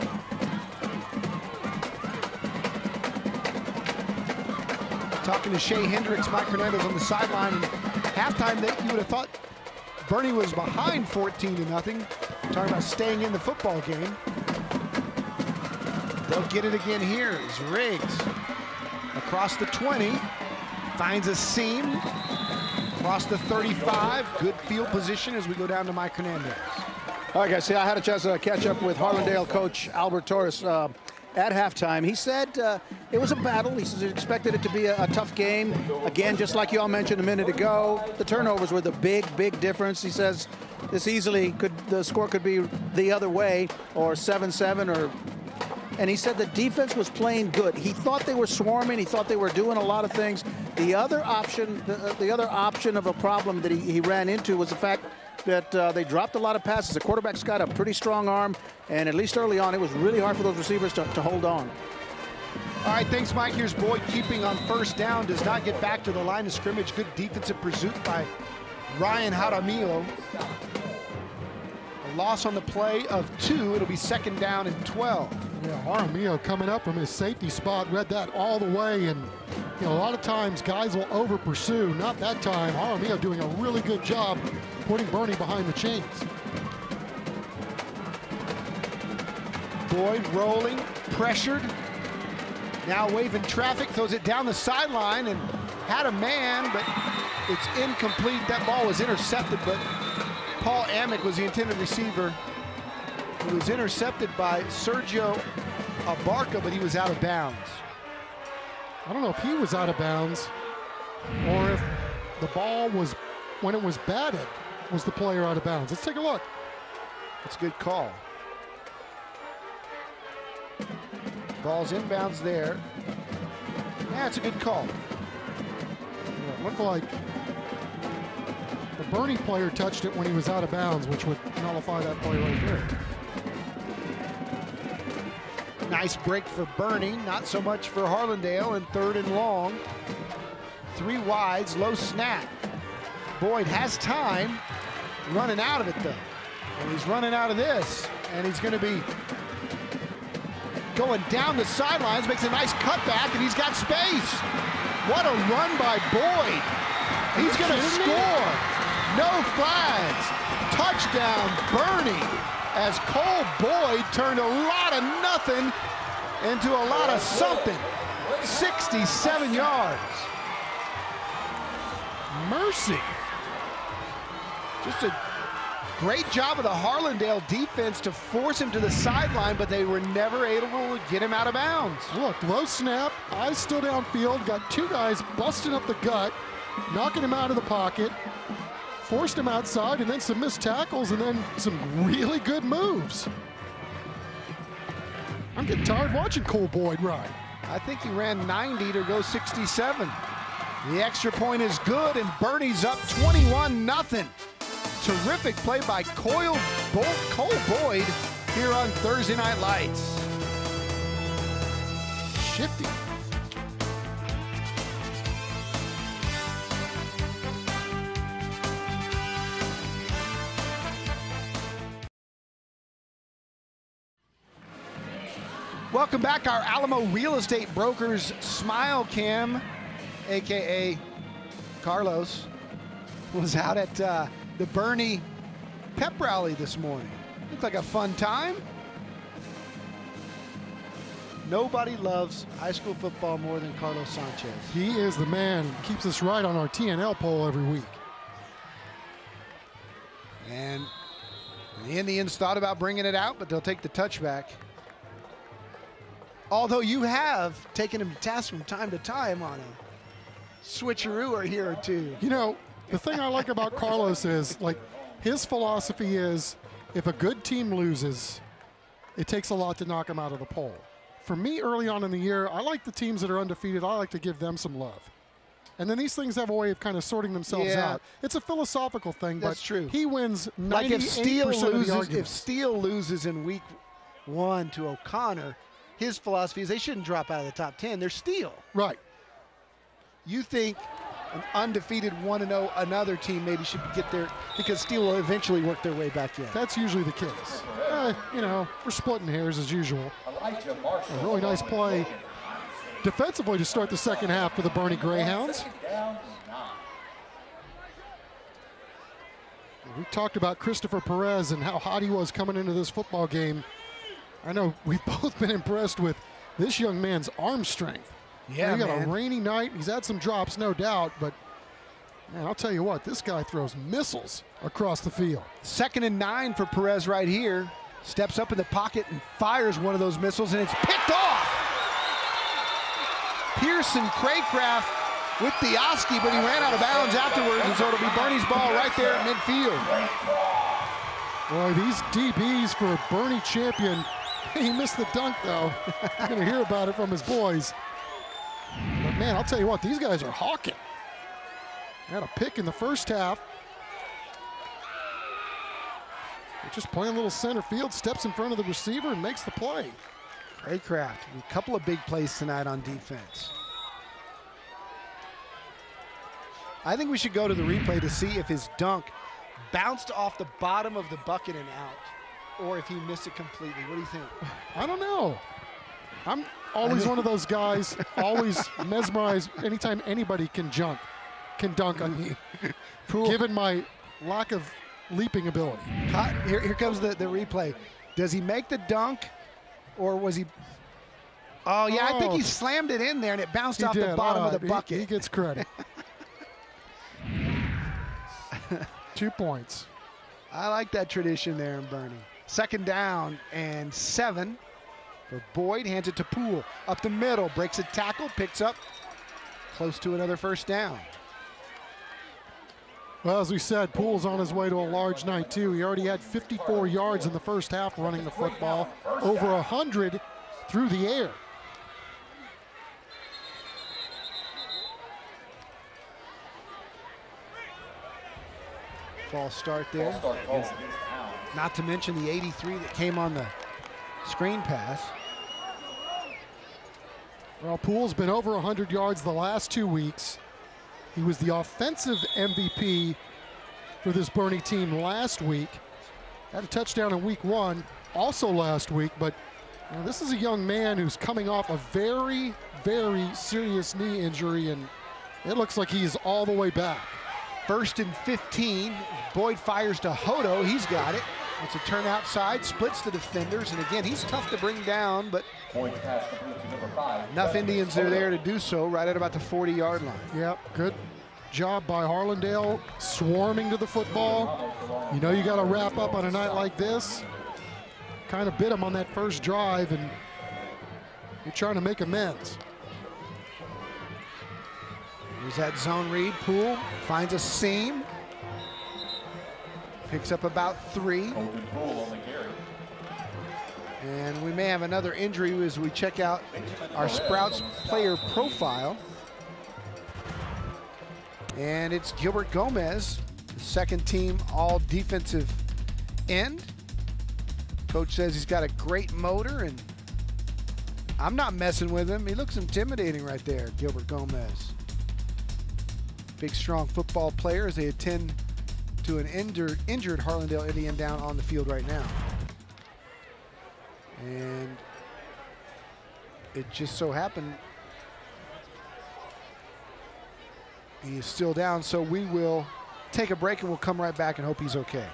Talking to Shay Hendrix, Mike Hernandez on the sideline, and halftime that you would have thought Boerne was behind 14-0. Talking about staying in the football game. They'll get it again here as Riggs across the 20, finds a seam, across the 35, good field position as we go down to Mike Hernandez. All right, guys, see, I had a chance to catch up with Harlandale coach Albert Torres at halftime. He said it was a battle. He expected it to be a tough game. Again, just like you all mentioned a minute ago, the turnovers were the big difference. He says this easily the score could be the other way, or 7-7, or. And he said the defense was playing good. He thought they were swarming. He thought they were doing a lot of things. The other option, the other option of a problem that he ran into was the fact that they dropped a lot of passes. The quarterback's got a pretty strong arm, and at least early on, it was really hard for those receivers to hold on. All right, thanks, Mike. Here's Boyd keeping on first down. Does not get back to the line of scrimmage. Good defensive pursuit by Ryan Jaramillo. A loss on the play of 2. It'll be second down and 12. Yeah, Jaramillo coming up from his safety spot, read that all the way, and you know, a lot of times guys will over pursue. Not that time. Jaramillo doing a really good job putting Boerne behind the chains. Boyd rolling, pressured, now waving traffic, throws it down the sideline and had a man, but it's incomplete. That ball was intercepted, but Paul Amick was the intended receiver. He was intercepted by Sergio Abarca, but he was out of bounds. I don't know if he was out of bounds or if the ball was, when it was batted, was the player out of bounds. Let's take a look. That's a good call. Ball's inbounds there. Yeah, it's a good call. Yeah, it looked like the Boerne player touched it when he was out of bounds, which would nullify that play right there. Nice break for Boerne, not so much for Harlandale, and 3rd and long. 3 wides, low snap. Boyd has time, running out of it though. And he's running out of this, and he's going to be going down the sidelines, makes a nice cutback, and he's got space. What a run by Boyd. He's going to score. No flags. Touchdown, Boerne, as Cole Boyd turned a lot of nothing into a lot of something. 67 yards. Mercy. Just a great job of the Harlandale defense to force him to the sideline, but they were never able to get him out of bounds. Look, low snap, eyes still downfield, got 2 guys busting up the gut, knocking him out of the pocket, forced him outside, and then some missed tackles, and then some really good moves. I'm getting tired watching Cole Boyd ride. I think he ran 90 to go 67. The extra point is good, and Boerne's up 21-0. Terrific play by Cole Boyd here on Thursday Night Lights. Shifty. Welcome back. Our Alamo Real Estate Brokers Smile Cam, AKA Carlos, was out at the Boerne pep rally this morning. Looked like a fun time. Nobody loves high school football more than Carlos Sanchez. He is the man who keeps us right on our TNL poll every week. And the Indians thought about bringing it out, but they'll take the touchback. Although you have taken him to task from time to time on a switcheroo or here or two. You know, the thing I like about Carlos is, like, his philosophy is if a good team loses, it takes a lot to knock them out of the poll. For me, early on in the year, I like the teams that are undefeated. I like to give them some love. And then these things have a way of kind of sorting themselves out. It's a philosophical thing, That's but true. He wins 98% like if of the Steele loses in week 1 to O'Connor, his philosophy is they shouldn't drop out of the top 10. They're Steele. Right. You think an undefeated 1-0 another team maybe should get there because Steele will eventually work their way back in. That's usually the case. You know, we're splitting hairs as usual. A really nice play defensively to start the second half for the Boerne Greyhounds. We talked about Christopher Perez and how hot he was coming into this football game. I know we've both been impressed with this young man's arm strength. Yeah, he got man. a rainy night. He's had some drops, no doubt, but man, I'll tell you what, this guy throws missiles across the field. 2nd and 9 for Perez right here. Steps up in the pocket and fires one of those missiles, and it's picked off. Pearson Craycraft with the Oski, but he ran out of bounds afterwards, and so it'll be Boerne's ball right there at midfield. Boy, these DBs for Boerne champion. He missed the dunk, though. You're going to hear about it from his boys. But, man, I'll tell you what, these guys are hawking. Had a pick in the first half. They're just playing a little center field, steps in front of the receiver and makes the play. Craycraft, a couple of big plays tonight on defense. I think we should go to the replay to see if his dunk bounced off the bottom of the bucket and out, or if he missed it completely. What do you think? I don't know. I'm always one of those guys, always mesmerized anytime anybody can dunk on me, given my lack of leaping ability. Here comes the replay. Does he make the dunk, or was he? Oh, yeah, I think he slammed it in there, and it bounced off the bottom of the bucket. He gets credit. 2 points. I like that tradition there in Boerne. 2nd down and 7 for Boyd. Hands it to Poole. Up the middle. Breaks a tackle. Picks up. Close to another 1st down. Well, as we said, Poole's on his way to a large night, too. He already had 54 yards in the first half running the football. Over 100 through the air. False start there. Not to mention the 83 that came on the screen pass. Well, Poole's been over 100 yards the last 2 weeks. He was the offensive MVP for this Boerne team last week. Had a touchdown in week 1, also last week, but this is a young man who's coming off a very, very serious knee injury, and it looks like he's all the way back. 1st and 15. Boyd fires to Hodo. He's got it. It's a turn outside, splits the defenders, and again, he's tough to bring down, but enough Indians are there to do so right at about the 40-yard line. Yep, good job by Harlandale, swarming to the football. You know you got to wrap up on a night like this. Kind of bit him on that first drive, and you're trying to make amends. Here's that zone read. Poole finds a seam. Picks up about 3. And we may have another injury as we check out our Sprouts player profile. And it's Gilbert Gomez, the 2nd team all defensive end. Coach says he's got a great motor, and I'm not messing with him. He looks intimidating right there, Gilbert Gomez. Big, strong football player as they attend to an injured Harlandale Indian down on the field right now. And it just so happened he is still down, so we will take a break and we'll come right back and hope he's okay.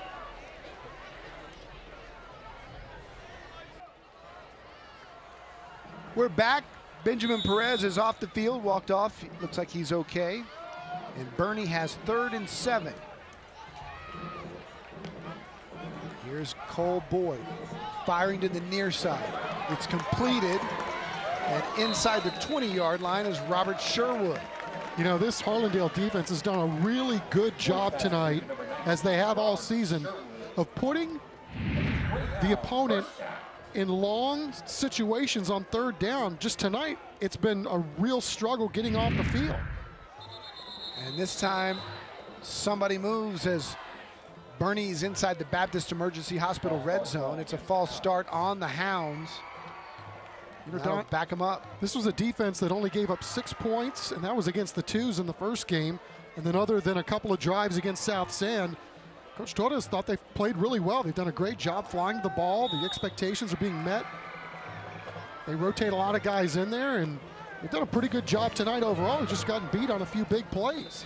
We're back. Benjamin Perez is off the field, walked off. Looks like he's okay. And Boerne has 3rd and 7. Here's Cole Boyd firing to the near side. It's completed And inside the 20-yard line is Robert Sherwood. You know, this Harlandale defense has done a really good job tonight, as they have all season, of putting the opponent in long situations on third down. Just tonight, it's been a real struggle getting off the field. And this time, somebody moves as Boerne's inside the Baptist Emergency Hospital red zone. It's a false start on the Hounds. You know, Don, back them up. This was a defense that only gave up 6 points, and that was against the Twos in the first game. And then other than a couple of drives against South Sand, Coach Torres thought they played really well. They've done a great job flying the ball. The expectations are being met. They rotate a lot of guys in there, and they've done a pretty good job tonight overall. They've just gotten beat on a few big plays.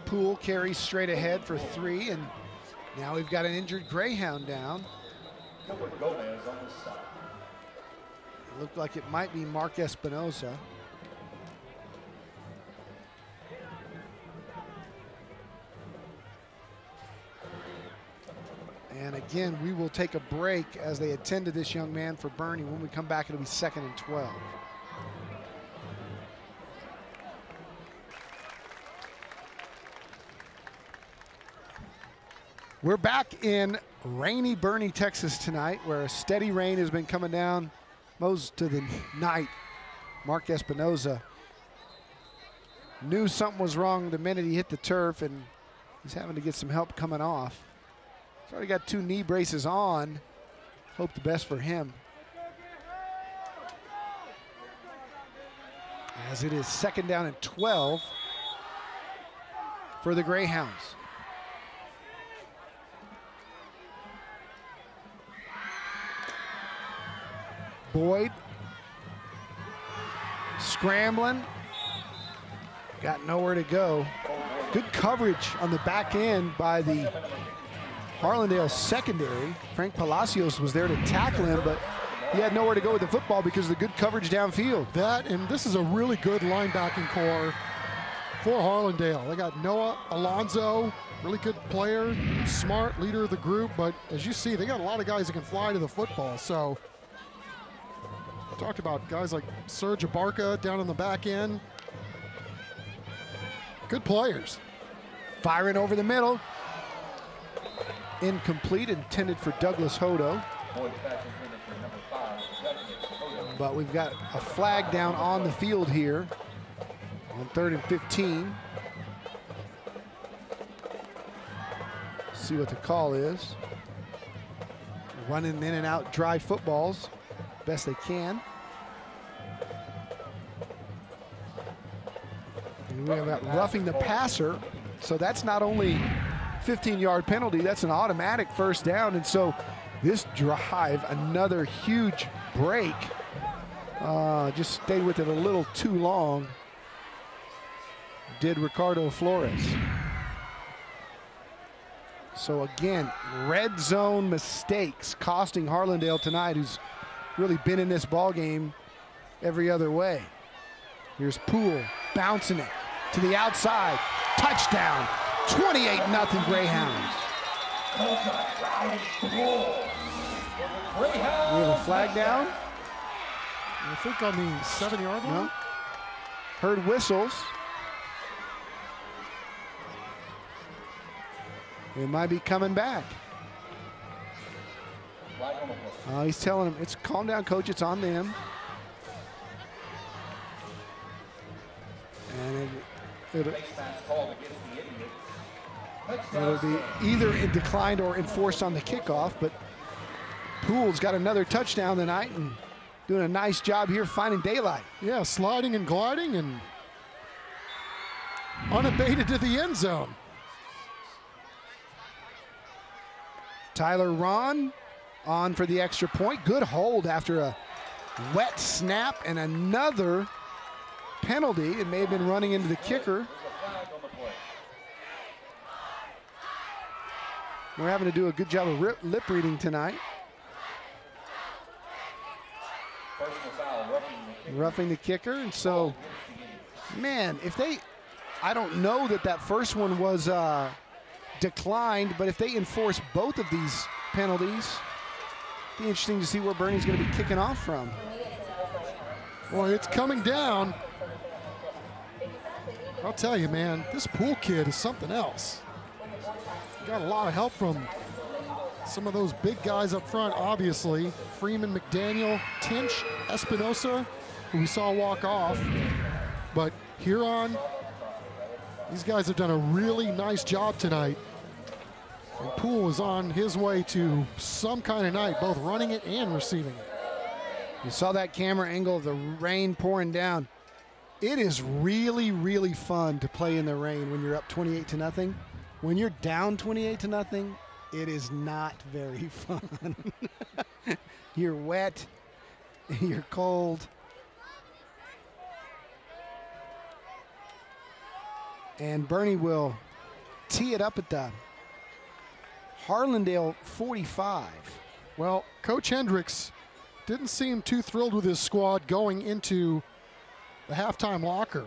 Poole carries straight ahead for 3, and now we've got an injured Greyhound down. Gilbert Gomez on the side. It looked like it might be Mark Espinoza. And again, we will take a break as they attend to this young man for Boerne. When we come back, it'll be 2nd and 12. We're back in rainy Boerne, Texas tonight, where a steady rain has been coming down most of the night. Mark Espinoza knew something was wrong the minute he hit the turf, and he's having to get some help coming off. He's already got 2 knee braces on. Hope the best for him. As it is 2nd down and 12 for the Greyhounds. Boyd scrambling, got nowhere to go. Good coverage on the back end by the Harlandale secondary. Frank Palacios was there to tackle him, but he had nowhere to go with the football because of the good coverage downfield. That, and this is a really good linebacking core for Harlandale. They got Noah Alonzo, really good player, smart leader of the group, but as you see, they got a lot of guys that can fly to the football. So talked about guys like Serge Abarca down in the back end. Good players. Firing over the middle. Incomplete, intended for Douglas Hodo. But we've got a flag down on the field here on 3rd and 15. See what the call is. Running in and out dry footballs best they can. And we have that roughing the passer, so that's not only 15-yard penalty, that's an automatic 1st down. And so this drive, another huge break, just stayed with it a little too long, did Ricardo Flores. So again, red zone mistakes costing Harlandale tonight, who's really been in this ball game every other way. Here's Poole bouncing it to the outside. Touchdown, 28-0 Greyhounds. We have a flag down. I think on the 7-yard line. No. Heard whistles. It might be coming back. He's telling him, "It's calm down, coach. It's on them." And it'll be either declined or enforced on the kickoff. But Poole's got another touchdown tonight and doing a nice job here finding daylight. Yeah, sliding and gliding and unabated to the end zone. Tyler Ron on for the extra point. Good hold after a wet snap and another penalty. It may have been running into the kicker. We're having to do a good job of lip reading tonight. Roughing the kicker. And so, man, if they, I don't know that first one was declined, but if they enforce both of these penalties, it'll be interesting to see where Boerne's going to be kicking off from. Boy, it's coming down. I'll tell you, man, this Poole kid is something else. Got a lot of help from some of those big guys up front, obviously. Freeman, McDaniel, Tinch, Espinosa, who we saw walk off. But Huron, these guys have done a really nice job tonight. And Poole is on his way to some kind of night, both running it and receiving it. You saw that camera angle of the rain pouring down. It is really, really fun to play in the rain when you're up 28-0. When you're down 28-0, it is not very fun. You're wet, you're cold. And Boerne will tee it up at the Harlandale 45. Well, Coach Hendrix didn't seem too thrilled with his squad going into the halftime locker.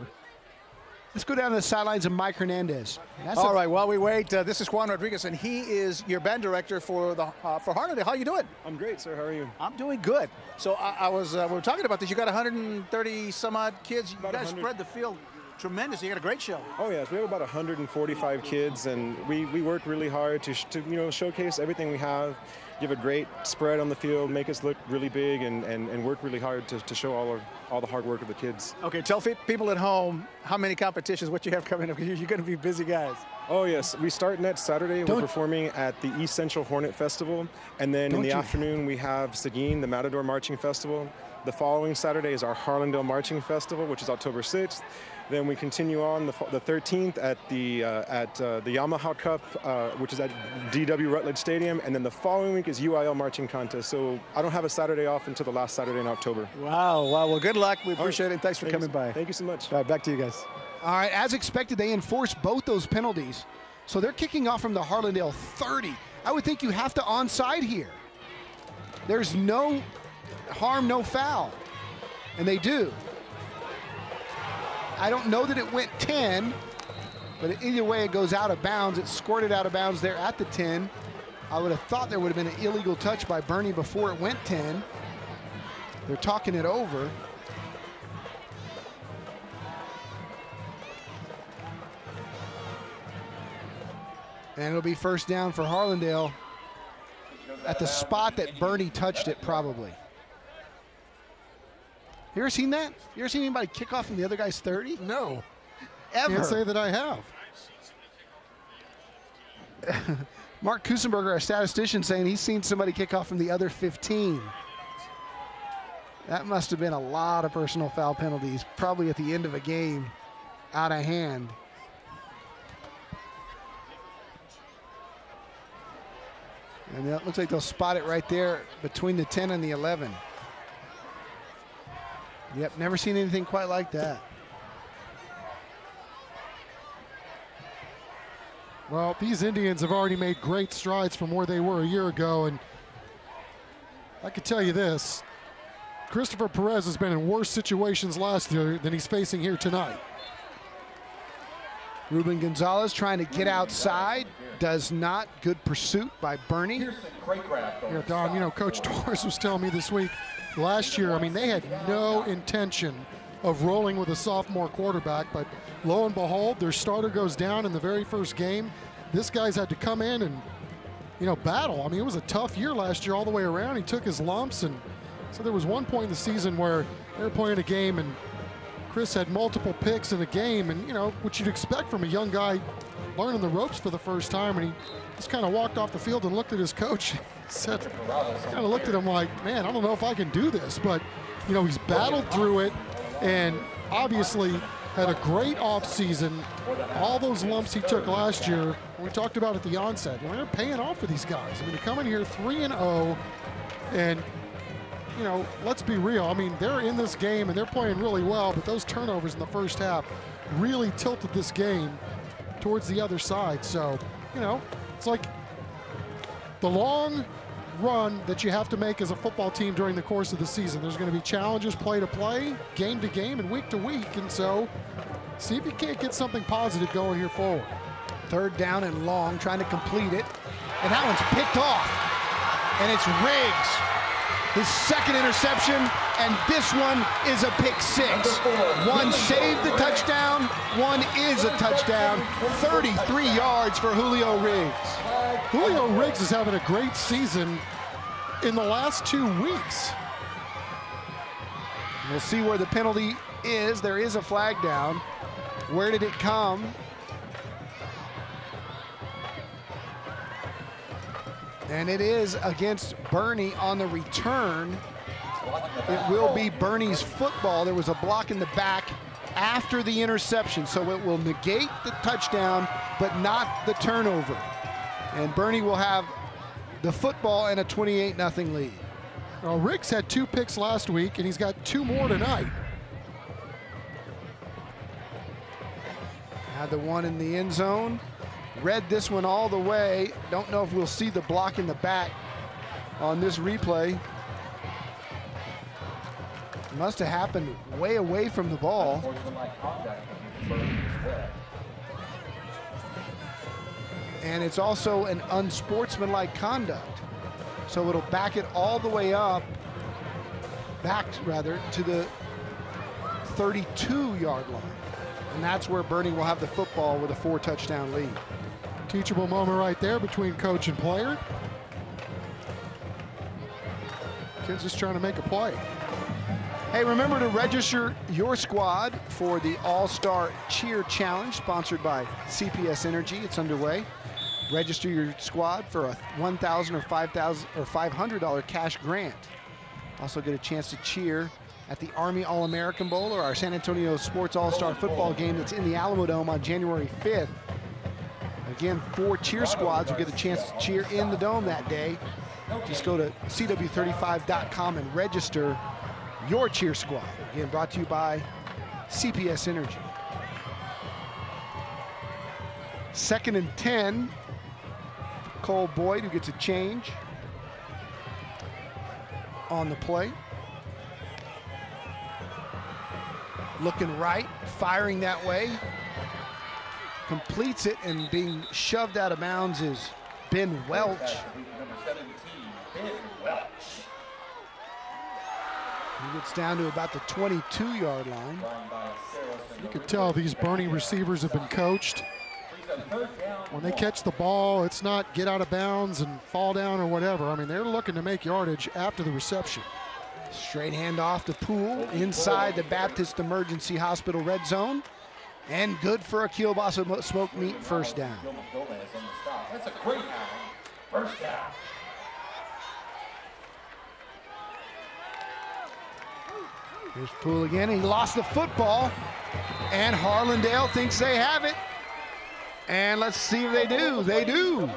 Let's go down to the sidelines of Mike Hernandez. All right, while we wait, this is Juan Rodriguez, and he is your band director for Harlandale. How you doing? I'm great, sir. How are you? I'm doing good. So we were talking about this. You got 130 some odd kids. You guys spread the field tremendous. You got a great show. Oh yes, we have about 145 kids, and we work really hard to showcase everything we have, give a great spread on the field, make us look really big, and work really hard to show all the hard work of the kids. Okay, tell people at home how many competitions, what you have coming up, because you're going to be busy guys. Oh yes, we start next Saturday. We're performing at the East Central Hornet Festival, and then in the afternoon we have Seguin, the Matador Marching Festival. The following Saturday is our Harlandale Marching Festival, which is October 6th. Then we continue on the 13th at the Yamaha Cup, which is at DW Rutledge Stadium. And then the following week is UIL Marching Contest. So I don't have a Saturday off until the last Saturday in October. Wow. Well, good luck. We appreciate it. Thanks for coming by. Thank you so much. All right, back to you guys. All right, as expected, they enforced both those penalties. So they're kicking off from the Harlandale 30. I would think you have to onside here. There's no harm, no foul. And they do. I don't know that it went 10, but either way it goes out of bounds. It squirted out of bounds there at the 10. I would have thought there would have been an illegal touch by Boerne before it went 10. They're talking it over. And it'll be first down for Harlandale at the spot that Boerne touched it probably. You ever seen that? You ever seen anybody kick off from the other guy's 30? No. Ever. Can't say that I have. Mark Kusenberger, our statistician, saying he's seen somebody kick off from the other 15. That must have been a lot of personal foul penalties, probably at the end of a game, out of hand. And it looks like they'll spot it right there between the 10 and the 11. Yep, never seen anything quite like that. Well, these Indians have already made great strides from where they were a year ago, and I can tell you this, Christopher Perez has been in worse situations last year than he's facing here tonight. Ruben Gonzalez trying to get outside, does not. Good pursuit by Boerne. Yeah, Don, you know, Coach Torres was telling me this week, last year, I mean, they had no intention of rolling with a sophomore quarterback, but lo and behold, their starter goes down in the very first game. This guy's had to come in and, you know, battle. I mean, it was a tough year last year all the way around. He took his lumps, and so there was one point in the season where they were playing a game and Chris had multiple picks in a game, and, you know, what you'd expect from a young guy learning the ropes for the first time, and he just kind of walked off the field and looked at his coach and said, kind of looked at him like, man, I don't know if I can do this, but, you know, he's battled through it and obviously had a great offseason. All those lumps he took last year, we talked about at the onset, they're paying off for these guys. I mean, to come in here 3-0 and, you know, let's be real. I mean, they're in this game and they're playing really well, but those turnovers in the first half really tilted this game towards the other side. So, you know, it's like the long run that you have to make as a football team during the course of the season. There's going to be challenges play to play, game to game, and week to week. And so see if you can't get something positive going here forward. Third down and long, trying to complete it. And that one's picked off. And it's Riggs his second interception, and this one is a pick six. One saved the touchdown, one is a touchdown. 33 yards for Julio Riggs. Julio Riggs is having a great season in the last 2 weeks. We'll see where the penalty is. There is a flag down. Where did it come? And it is against Boerne on the return. It will be Boerne's football. There was a block in the back after the interception, so it will negate the touchdown, but not the turnover. And Boerne will have the football and a 28-0 lead. Well, Riggs had 2 picks last week, and he's got 2 more tonight. Had the one in the end zone. Read this one all the way. Don't know if we'll see the block in the back on this replay. Must have happened way away from the ball. And it's also an unsportsmanlike conduct. So it'll back it all the way up, to the 32-yard line. And that's where Boerne will have the football with a 4-touchdown lead. Teachable moment right there between coach and player. Kid's just trying to make a play. Hey, remember to register your squad for the All-Star Cheer Challenge sponsored by CPS Energy. It's underway. Register your squad for a $1,000 or $5,000 or $500 cash grant. Also get a chance to cheer at the Army All-American Bowl or our San Antonio Sports All-Star Football game that's in the Alamo Dome on January 5th. Again, 4 cheer squads will get a chance to cheer in the Dome that day. Just go to CW35.com and register your cheer squad. Again, brought to you by CPS Energy. 2nd and 10. Cole Boyd, who gets a change on the play. Looking right, firing that way. Completes it, and being shoved out of bounds is Ben Welch. He gets down to about the 22-yard line. You can tell these Boerne receivers have been coached. When they catch the ball, it's not get out of bounds and fall down or whatever. I mean, they're looking to make yardage after the reception. Straight handoff to Poole inside the Baptist Emergency Hospital red zone. And good for a kielbasa smoked meat first down. That's a Greyhound first down. Here's Poole again. He lost the football. And Harlandale thinks they have it. And let's see if they do. They do.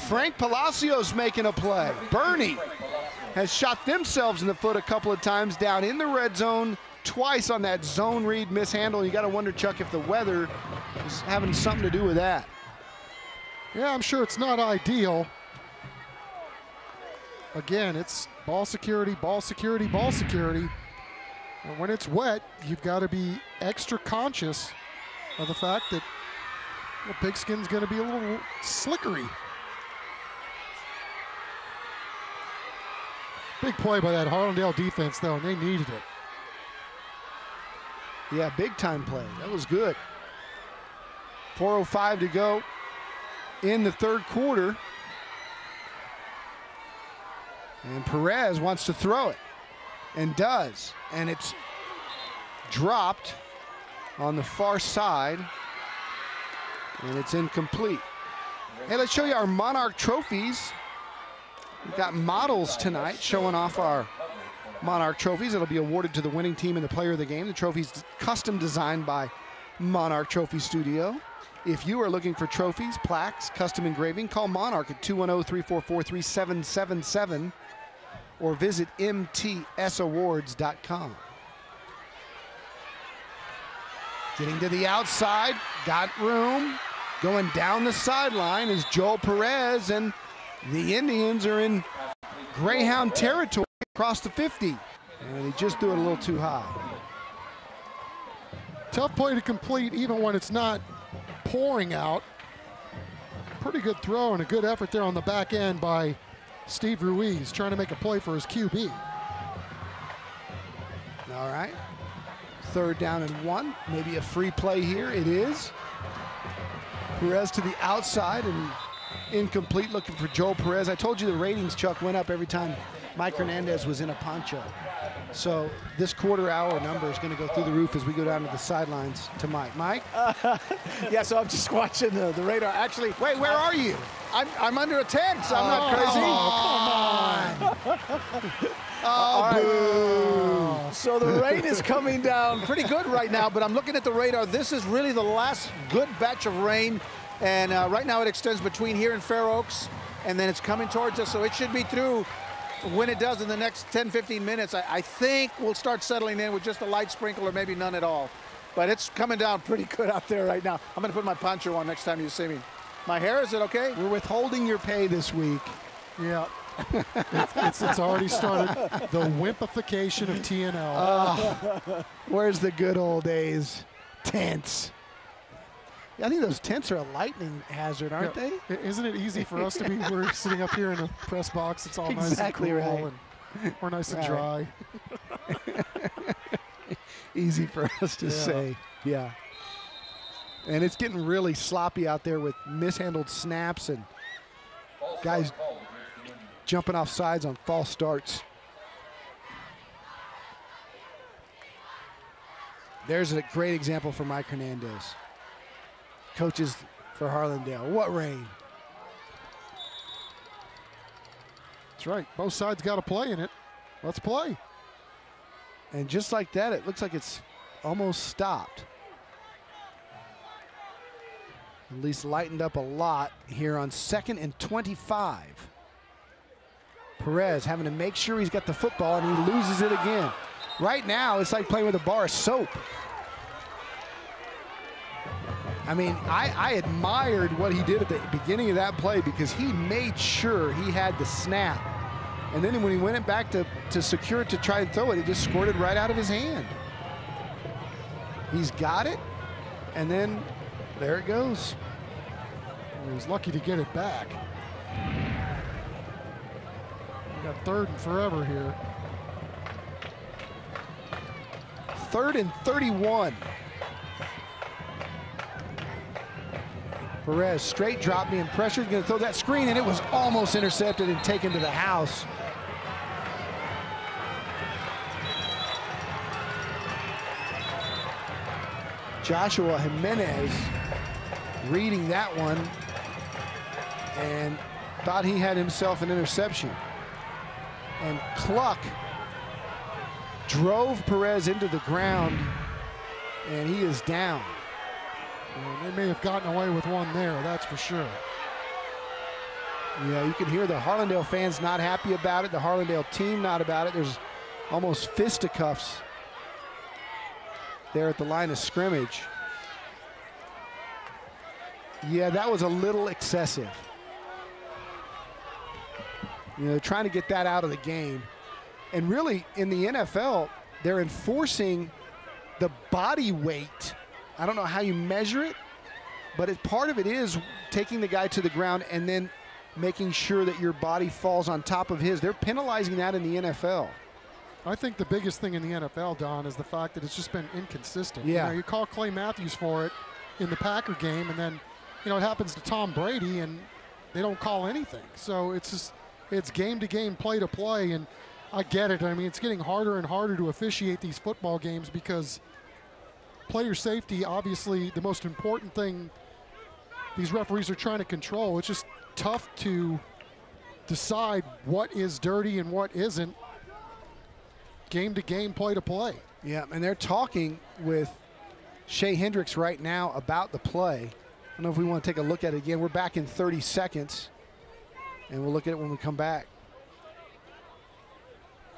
Frank Palacios making a play. Boerne has shot themselves in the foot a couple of times down in the red zone, twice on that zone read mishandle. You got to wonder, Chuck, if the weather is having something to do with that. Yeah, I'm sure it's not ideal. Again, it's ball security, ball security, ball security. And when it's wet, you've got to be extra conscious of the fact that Pigskin's going to be a little slickery. Big play by that Harlandale defense, though, and they needed it. Yeah, big time play. That was good. 4:05 to go in the third quarter. And Perez wants to throw it, and does. And it's dropped on the far side, and it's incomplete. Hey, let's show you our Monarch Trophies. We've got models tonight showing off our Monarch Trophies. It'll be awarded to the winning team and the player of the game. The trophy's custom designed by Monarch Trophy Studio. If you are looking for trophies, plaques, custom engraving, call Monarch at 210-344-3777 or visit mtsawards.com. Getting to the outside, got room. Going down the sideline is Joel Perez, and the Indians are in Greyhound territory across the 50. And he just threw it a little too high. Tough play to complete even when it's not pouring out. Pretty good throw and a good effort there on the back end by Steve Ruiz trying to make a play for his QB. All right. 3rd down and 1. Maybe a free play here. It is. Perez to the outside and incomplete, looking for Joel Perez. I told you the ratings, Chuck, went up every time Mike Hernandez was in a poncho. So this quarter hour number is going to go through the roof as we go down to the sidelines to Mike. Mike? Yeah, so I'm just watching the radar. Actually, wait, where are you? I'm under a tent, so I'm not crazy. Come on. Oh, boo. So the rain is coming down pretty good right now, but I'm looking at the radar. This is really the last good batch of rain, and right now it extends between here and Fair Oaks, and then it's coming towards us, so it should be through. When it does in the next 10, 15 minutes, I think we'll start settling in with just a light sprinkle or maybe none at all. But it's coming down pretty good out there right now. I'm going to put my poncho on next time you see me. My hair, is it okay? We're withholding your pay this week. Yeah. it's already started. The wimpification of TNL. Where's the good old days? Tents. I think those tents are a lightning hazard, aren't they? Isn't it easy for us to be? We're sitting up here in a press box. It's all exactly nice and cool, right. and we're nice and dry. Easy for us to say, yeah. And it's getting really sloppy out there with mishandled snaps and guys jumping off sides on false starts. There's a great example for Mike Hernandez. Coaches for Harlandale. What rain. That's right. Both sides got to play in it. Let's play. And just like that, it looks like it's almost stopped. At least lightened up a lot here on 2nd and 25. Perez having to make sure he's got the football, and he loses it again. Right now, it's like playing with a bar of soap. I mean, I admired what he did at the beginning of that play because he made sure he had the snap. And then when he went it back to secure it to try and throw it, it just squirted right out of his hand. He's got it, and there it goes. He was lucky to get it back. We got 3rd and forever here. 3rd and 31. Perez straight drop being pressured, going to throw that screen, and it was almost intercepted and taken to the house. Joshua Jimenez reading that one and thought he had himself an interception. And Cluck drove Perez into the ground, and he is down. And they may have gotten away with one there, that's for sure. Yeah, you can hear the Harlandale fans not happy about it, the Harlandale team not about it. There's almost fisticuffs there at the line of scrimmage. Yeah, that was a little excessive. You know, trying to get that out of the game. And really, in the NFL, they're enforcing the body weight. I don't know how you measure it, but part of it is taking the guy to the ground and then making sure that your body falls on top of his. They're penalizing that in the NFL. I think the biggest thing in the NFL, Don, is the fact that it's just been inconsistent. Yeah. You know, you call Clay Matthews for it in the Packer game, and then, you know, it happens to Tom Brady, and they don't call anything. So it's just, it's game to game, play to play, and I get it. I mean, it's getting harder and harder to officiate these football games because player safety, obviously the most important thing these referees are trying to control. It's just tough to decide what is dirty and what isn't. Game to game, play to play. Yeah, and they're talking with Shay Hendrix right now about the play. I don't know if we want to take a look at it again. We're back in 30 seconds, and we'll look at it when we come back.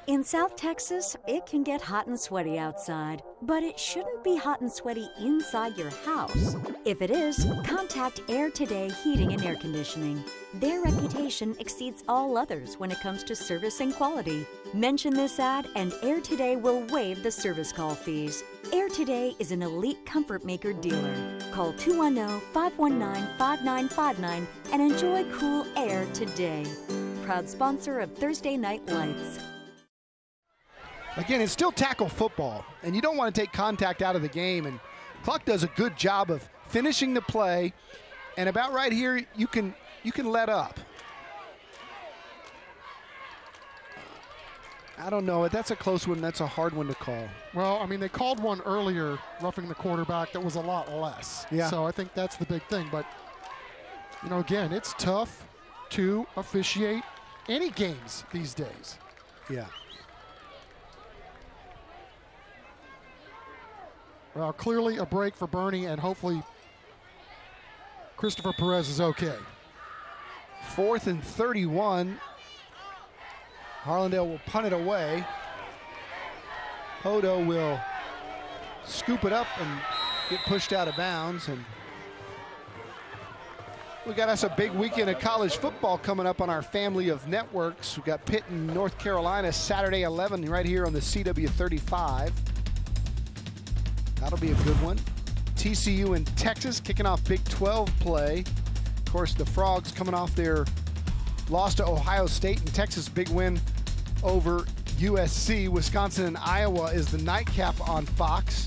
In South Texas, it can get hot and sweaty outside, but it shouldn't be hot and sweaty inside your house. If it is, contact Air Today Heating and Air Conditioning. Their reputation exceeds all others when it comes to service and quality. Mention this ad and Air Today will waive the service call fees. Air Today is an elite comfort maker dealer. Call 210-519-5959 and enjoy cool air today. proud sponsor of Thursday Night Lights. Again, it's still tackle football, and you don't want to take contact out of the game, and Cluck does a good job of finishing the play, and about right here, you can let up. I don't know. That's a close one. That's a hard one to call. Well, I mean, they called one earlier, roughing the quarterback, that was a lot less. Yeah. So I think that's the big thing. But, you know, again, it's tough to officiate any games these days. Yeah. Well, clearly a break for Boerne, and hopefully Christopher Perez is okay. 4th and 31. Harlandale will punt it away. Hodo will scoop it up and get pushed out of bounds. And we got us a big weekend of college football coming up on our family of networks. We got Pitt in North Carolina Saturday 11 right here on the CW35. That'll be a good one. TCU in Texas kicking off Big 12 play. Of course, the Frogs coming off their loss to Ohio State, and Texas big win over USC. Wisconsin and Iowa is the nightcap on Fox.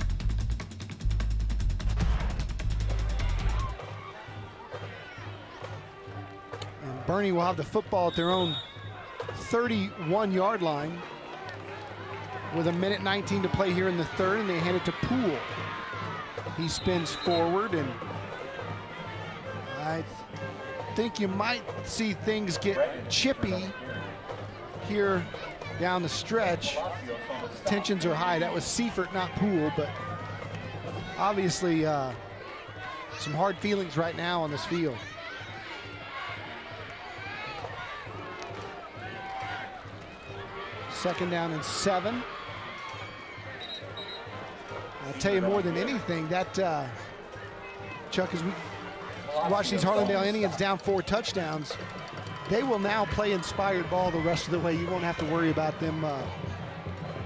And Boerne will have the football at their own 31-yard line with 1:19 to play here in the third, and they hand it to Poole. He spins forward, and I think you might see things get chippy here down the stretch. Tensions are high. That was Seifert, not Poole, but obviously some hard feelings right now on this field. Second down and 7. I'll tell you more than anything, that, Chuck, as we watch these Harlandale Indians down 4 touchdowns, they will now play inspired ball the rest of the way. You won't have to worry about them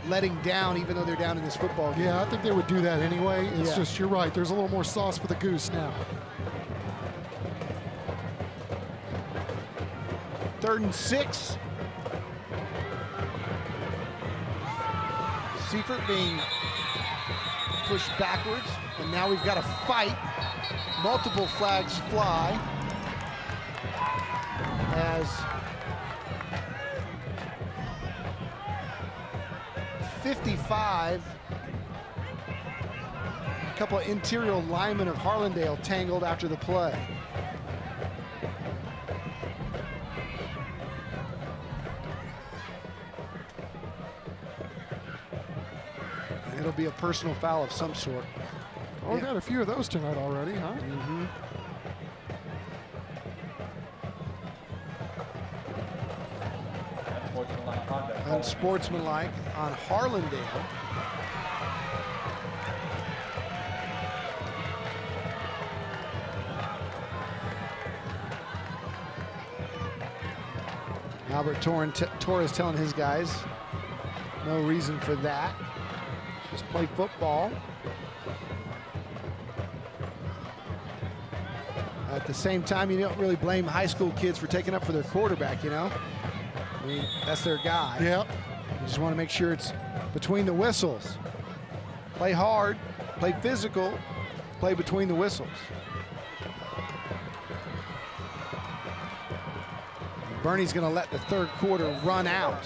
letting down, even though they're down in this football game. Yeah, I think they would do that anyway. It's just, you're right, there's a little more sauce for the goose now. 3rd and 6. Seifert being pushed backwards, and now we've got a fight. Multiple flags fly as 55, a couple of interior linemen of Harlandale tangled after the play. And it'll be a personal foul of some sort. Oh, we've had a few of those tonight already, huh? Mm-hmm. Unsportsmanlike on Harlandale. Albert Torres telling his guys, no reason for that. Just play football. At the same time, you don't really blame high school kids for taking up for their quarterback, you know? I mean, that's their guy. Yep. You just want to make sure it's between the whistles. Play hard, play physical, play between the whistles. Boerne's going to let the third quarter run out.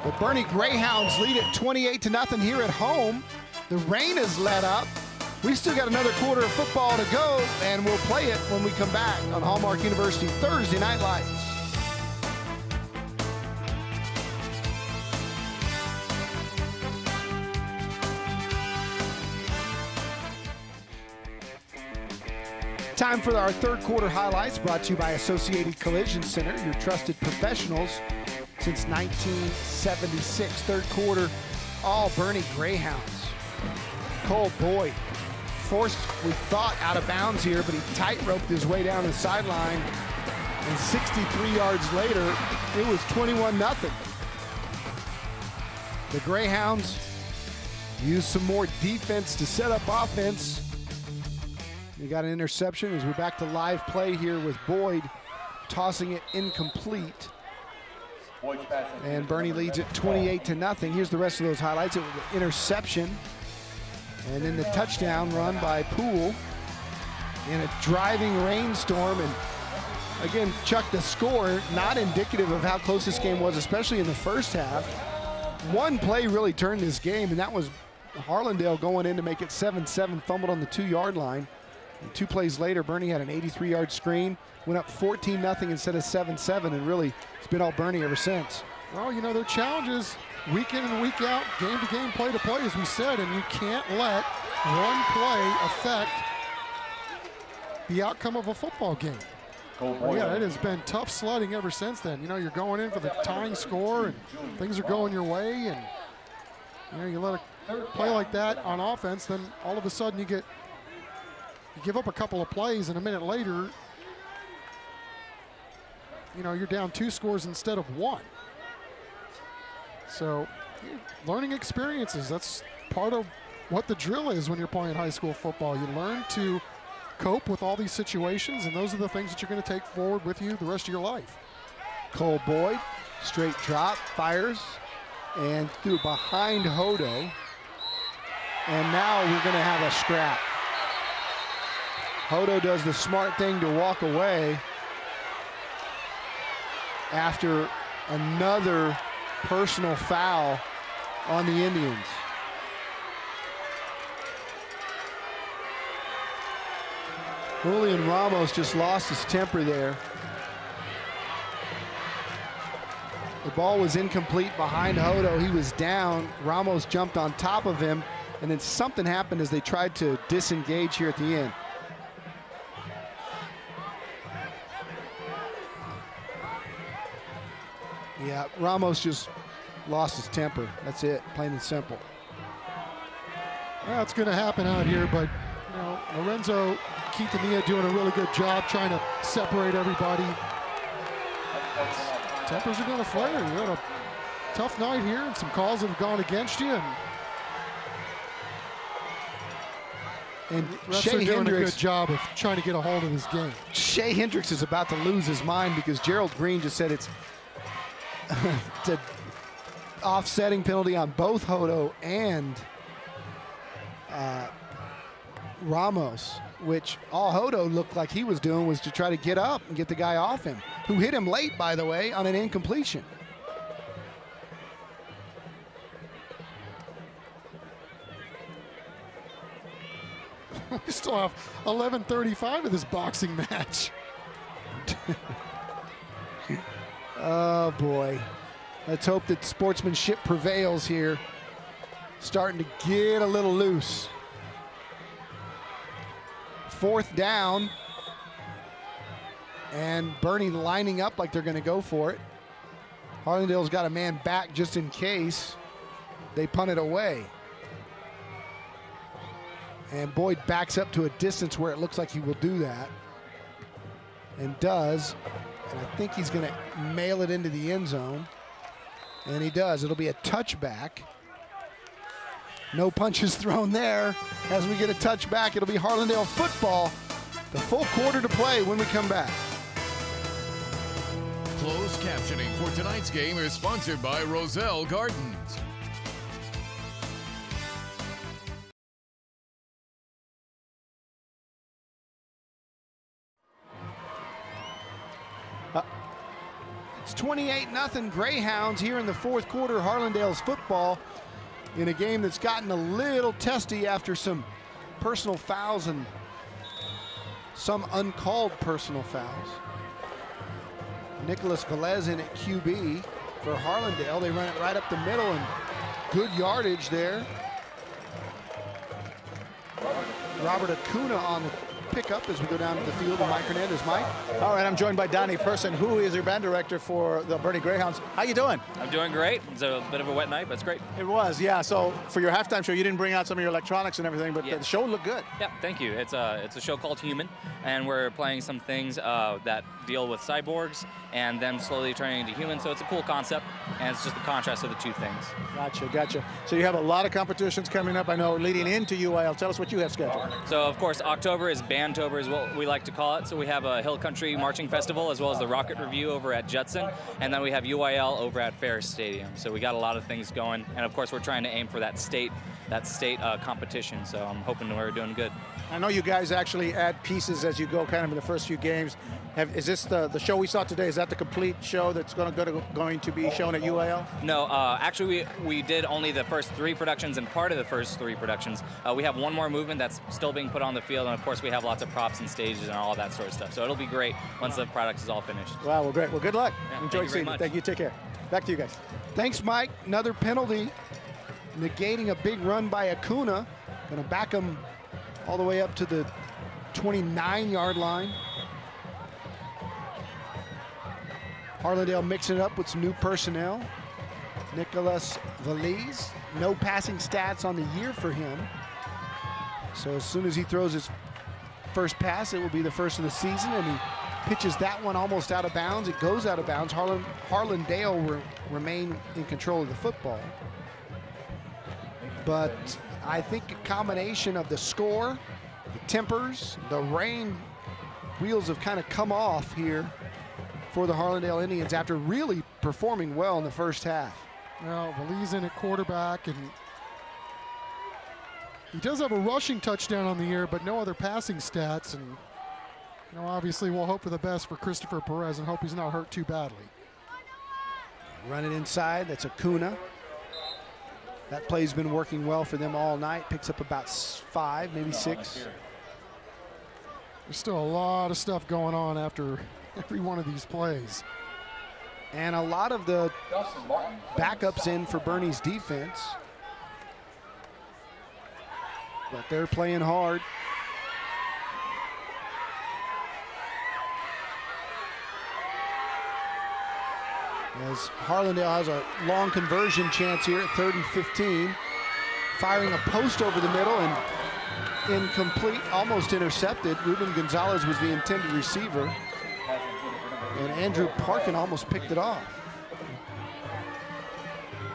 The Boerne Greyhounds lead it 28-0 here at home. The rain has let up. We've still got another quarter of football to go, and we'll play it when we come back on Hallmark University Thursday Night Lights. Time for our third quarter highlights, brought to you by Associated Collision Center, your trusted professionals since 1976. Third quarter, all Boerne Greyhounds. Cole Boyd forced, we thought, out of bounds here, but he tight-roped his way down the sideline, and 63 yards later, it was 21-0. The Greyhounds used some more defense to set up offense. We got an interception as we're back to live play here with Boyd tossing it incomplete. And Boerne leads it 28-0. Here's the rest of those highlights. It was an interception. And then the touchdown run by Poole in a driving rainstorm. And again, Chuck, the score not indicative of how close this game was, especially in the first half. One play really turned this game, and that was Harlandale going in to make it 7-7, fumbled on the 2-yard line. And 2 plays later, Boerne had an 83-yard screen, went up 14-0 instead of 7-7, and really it's been all Boerne ever since. Well, you know, their challenges week in and week out, game to game, play to play, as we said, and you can't let one play affect the outcome of a football game. Yeah, it has been tough sledding ever since then. You know, you're going in for the tying score and things are going your way, and you know, you let a play like that on offense, then all of a sudden you give up a couple of plays, and a minute later, you know, you're down 2 scores instead of 1. So, learning experiences, that's part of what the drill is when you're playing high school football. You learn to cope with all these situations, and those are the things that you're going to take forward with you the rest of your life. Cole Boyd, straight drop, fires, and through behind Hodo. And now we're going to have a scrap. Hodo does the smart thing to walk away after another personal foul on the Indians. Julian Ramos just lost his temper there. The ball was incomplete behind Hodo. He was down. Ramos jumped on top of him, and then something happened as they tried to disengage here at the end. Yeah, Ramos just lost his temper. That's it, plain and simple. Well, it's going to happen out here, but you know, Lorenzo Quintanilla doing a really good job trying to separate everybody. Tempers are going to flare. You had a tough night here, and some calls have gone against you. And Shay Hendrix doing a good job of trying to get a hold of this game. Shay Hendrix is about to lose his mind because Gerald Green just said it's an offsetting penalty on both Hodo and Ramos, which all Hodo looked like he was doing was to try to get up and get the guy off him, who hit him late, by the way, on an incompletion. We still have 11:35 of this boxing match. Oh boy. Let's hope that sportsmanship prevails here. Starting to get a little loose. 4th down. And Boerne lining up like they're going to go for it. Harlandale's got a man back just in case they punt it away. And Boyd backs up to a distance where it looks like he will do that. And does. And I think he's going to mail it into the end zone. And he does. It'll be a touchback. No punches thrown there. As we get a touchback, it'll be Harlandale football. The full quarter to play when we come back. Closed captioning for tonight's game is sponsored by Roselle Gardens. It's 28-0 Greyhounds here in the 4th quarter. Harlandale's football in a game that's gotten a little testy after some personal fouls and some uncalled personal fouls. Nicholas Velez in at QB for Harlandale. They run it right up the middle and good yardage there. Robert Acuna on the pickup as we go down to the field. And Mike Hernandez. Mike? All right, I'm joined by Donnie Person, who is your band director for the Boerne Greyhounds. How you doing? I'm doing great. It's a bit of a wet night, but it's great. It was, yeah. So for your halftime show, you didn't bring out some of your electronics and everything, but the show looked good. Yeah, thank you. It's a show called Human, and we're playing some things that deal with cyborgs and them slowly turning into humans. So it's a cool concept, and it's just the contrast of the two things. Gotcha. So you have a lot of competitions coming up, I know, leading into UIL. Tell us what you have scheduled. So, of course, October is band Mantober is what we like to call it. So we have a Hill Country Marching Festival as well as the Rocket Review over at Judson. And then we have UIL over at Ferris Stadium. So we got a lot of things going. And of course, we're trying to aim for that state competition. So I'm hoping we're doing good. I know you guys actually add pieces as you go kind of in the first few games. Is this the show we saw today? Is that the complete show that's going to be shown at UIL? No, actually we did only the first 3 productions and part of the first 3 productions. We have one more movement that's still being put on the field, and of course we have lots of props and stages and all that sort of stuff. So it'll be great once the product is all finished. Wow, well, great. Well, good luck. Yeah, Enjoy seeing you. Thank you. Take care. Back to you guys. Thanks, Mike. Another penalty, negating a big run by Acuna. Going to back him all the way up to the 29-yard line. Harlandale mixing it up with some new personnel. Nicholas Valise, no passing stats on the year for him. So as soon as he throws his first pass, it will be the first of the season, and he pitches that one almost out of bounds. It goes out of bounds. Harlandale will remain in control of the football. But I think a combination of the score, the tempers, the rain, wheels have kind of come off here for the Harlandale Indians after really performing well in the first half. Well, Valise in at quarterback, and he does have a rushing touchdown on the year, but no other passing stats. And you know, obviously we'll hope for the best for Christopher Perez and hope he's not hurt too badly. Run it inside, that's Acuna. That play's been working well for them all night. Picks up about 5, maybe 6. There's still a lot of stuff going on after every one of these plays. And a lot of the backups in for Boerne's defense. But they're playing hard. As Harlandale has a long conversion chance here at 3rd and 15. Firing a post over the middle and incomplete, almost intercepted. Ruben Gonzalez was the intended receiver. And Andrew Parkin almost picked it off.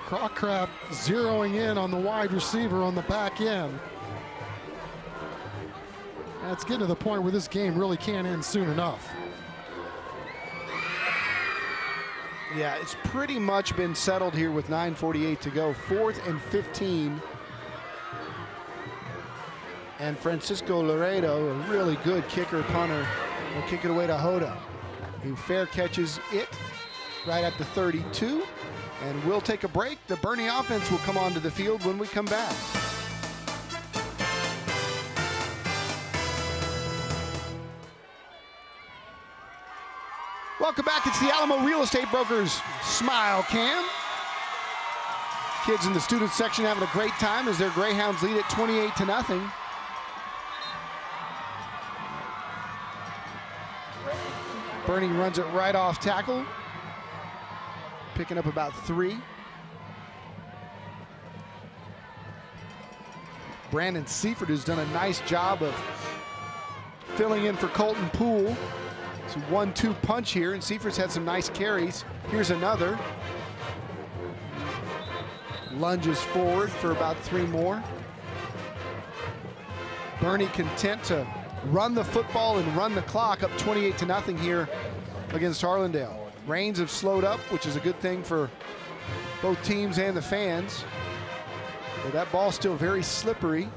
Crockraft zeroing in on the wide receiver on the back end. And it's getting to the point where this game really can't end soon enough. Yeah, it's pretty much been settled here with 9:48 to go. 4th and 15. And Francisco Laredo, a really good kicker punter, will kick it away to Hoda, who fair catches it right at the 32. And we'll take a break. The Boerne offense will come onto the field when we come back. Welcome back. It's the Alamo Real Estate Brokers Smile Cam. Kids in the student section having a great time as their Greyhounds lead at 28-0. Boerne runs it right off tackle, picking up about 3. Brandon Seifert has done a nice job of filling in for Colton Poole. It's a 1-2 punch here, and Seifert's had some nice carries. Here's another. Lunges forward for about 3 more. Boerne content to run the football and run the clock, up 28-0 here against Harlandale. Rains have slowed up, which is a good thing for both teams and the fans. But that ball's still very slippery.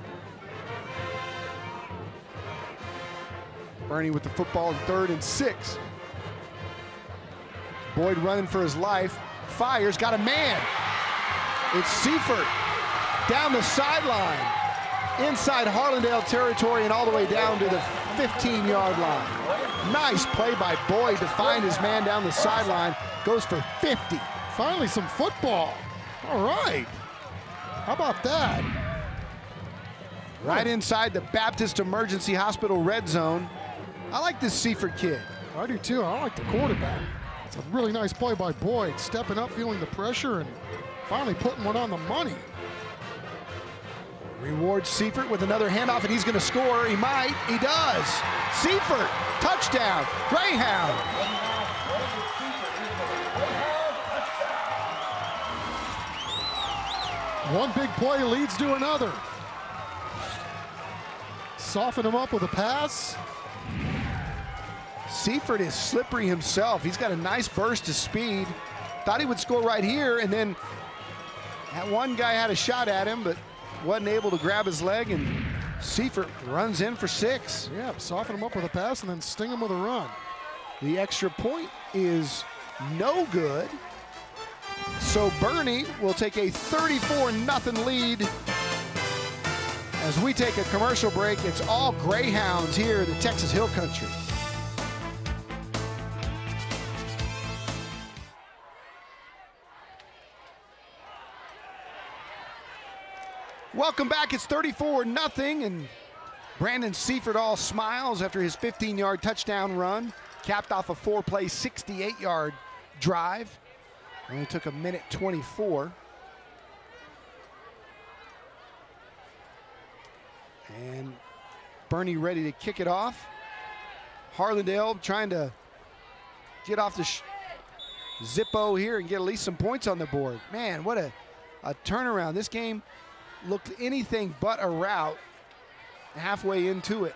Boerne with the football, 3rd and 6. Boyd running for his life, fires, got a man. It's Seifert down the sideline, inside Harlandale territory and all the way down to the 15-yard line. Nice play by Boyd to find his man down the sideline. Goes for 50. Finally some football. All right. How about that? Right inside the Baptist Emergency Hospital red zone. I like this Seifert kid. I do too. I like the quarterback. It's a really nice play by Boyd, stepping up, feeling the pressure, and finally putting one on the money. Rewards Seifert with another handoff, and he's going to score. He might. He does. Seifert, touchdown, Greyhound. One big play leads to another. soften him up with a pass. Seifert is slippery himself. He's got a nice burst of speed. Thought he would score right here, and then that one guy had a shot at him, but wasn't able to grab his leg, and Seifert runs in for 6. Yeah, soften him up with a pass and then sting him with a run. The extra point is no good. So Boerne will take a 34-0 lead. As we take a commercial break, it's all Greyhounds here in the Texas Hill Country. Welcome back. It's 34-0, and Brandon Seifert all smiles after his 15-yard touchdown run, capped off a 4-play, 68-yard drive. Only took 1:24. And Boerne ready to kick it off. Harlandale trying to get off the Zippo here and get at least some points on the board. Man, what a turnaround. This game looked anything but a rout halfway into it.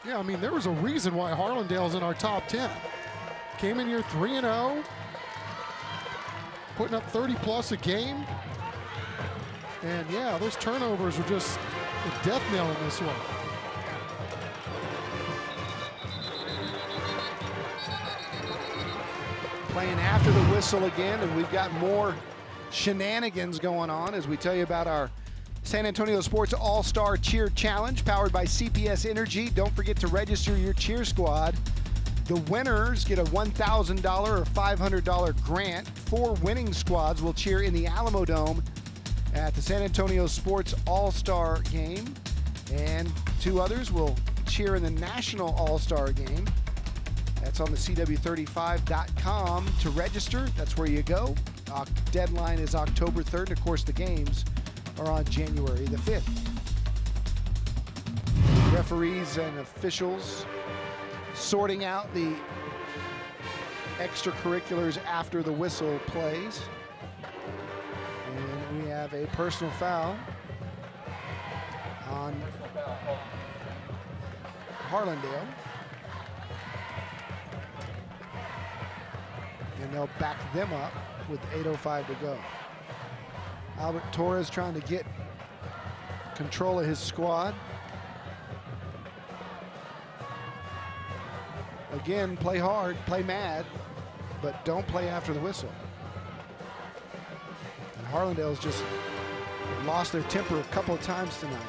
Yeah, I mean, there was a reason why Harlandale's in our top 10. Came in here 3-0, putting up 30+ a game. And yeah, those turnovers were just a death knell in this one. Playing after the whistle again, and we've got more shenanigans going on as we tell you about our San Antonio Sports All-Star Cheer Challenge powered by CPS Energy. Don't forget to register your cheer squad. The winners get a $1,000 or $500 grant. 4 winning squads will cheer in the Alamo Dome at the San Antonio Sports All-Star Game, and 2 others will cheer in the National All-Star Game. That's on the CW35.com to register. That's where you go. Deadline is October 3rd. And of course, the games are on January the 5th. Referees and officials sorting out the extracurriculars after the whistle plays. And we have a personal foul on Harlandale. And they'll back them up with 8:05 to go. Albert Torres trying to get control of his squad. Again, play hard, play mad, but don't play after the whistle. And Harlandale's just lost their temper a couple of times tonight.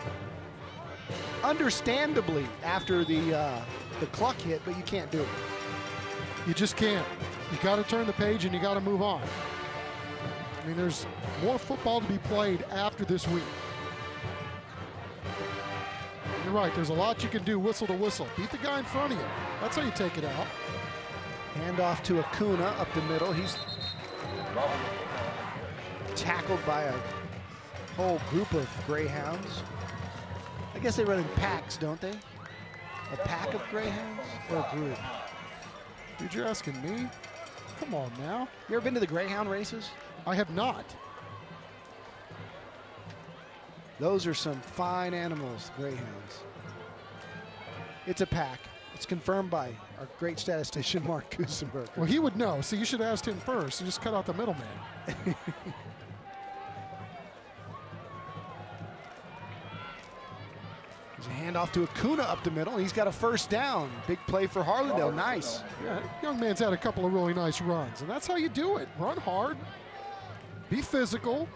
Understandably after the cluck hit, but you can't do it. You just can't. You got to turn the page and you got to move on. I mean, there's more football to be played after this week. You're right, there's a lot you can do whistle to whistle. Beat the guy in front of you. That's how you take it out. Hand off to Acuna up the middle. He's tackled by a whole group of Greyhounds. I guess they run in packs, don't they? A pack of Greyhounds or a group? Dude, you're asking me? Come on now. You ever been to the Greyhound races? I have not. Those are some fine animals, Greyhounds. It's a pack. It's confirmed by our great statistician, Mark Kusenberg. Well, he would know, so you should have asked him first and just cut out the middleman. There's a handoff to Acuna up the middle. He's got a first down. Big play for Harlandale. Nice. Yeah, young man's had a couple of really nice runs, and that's how you do it. Run hard, be physical,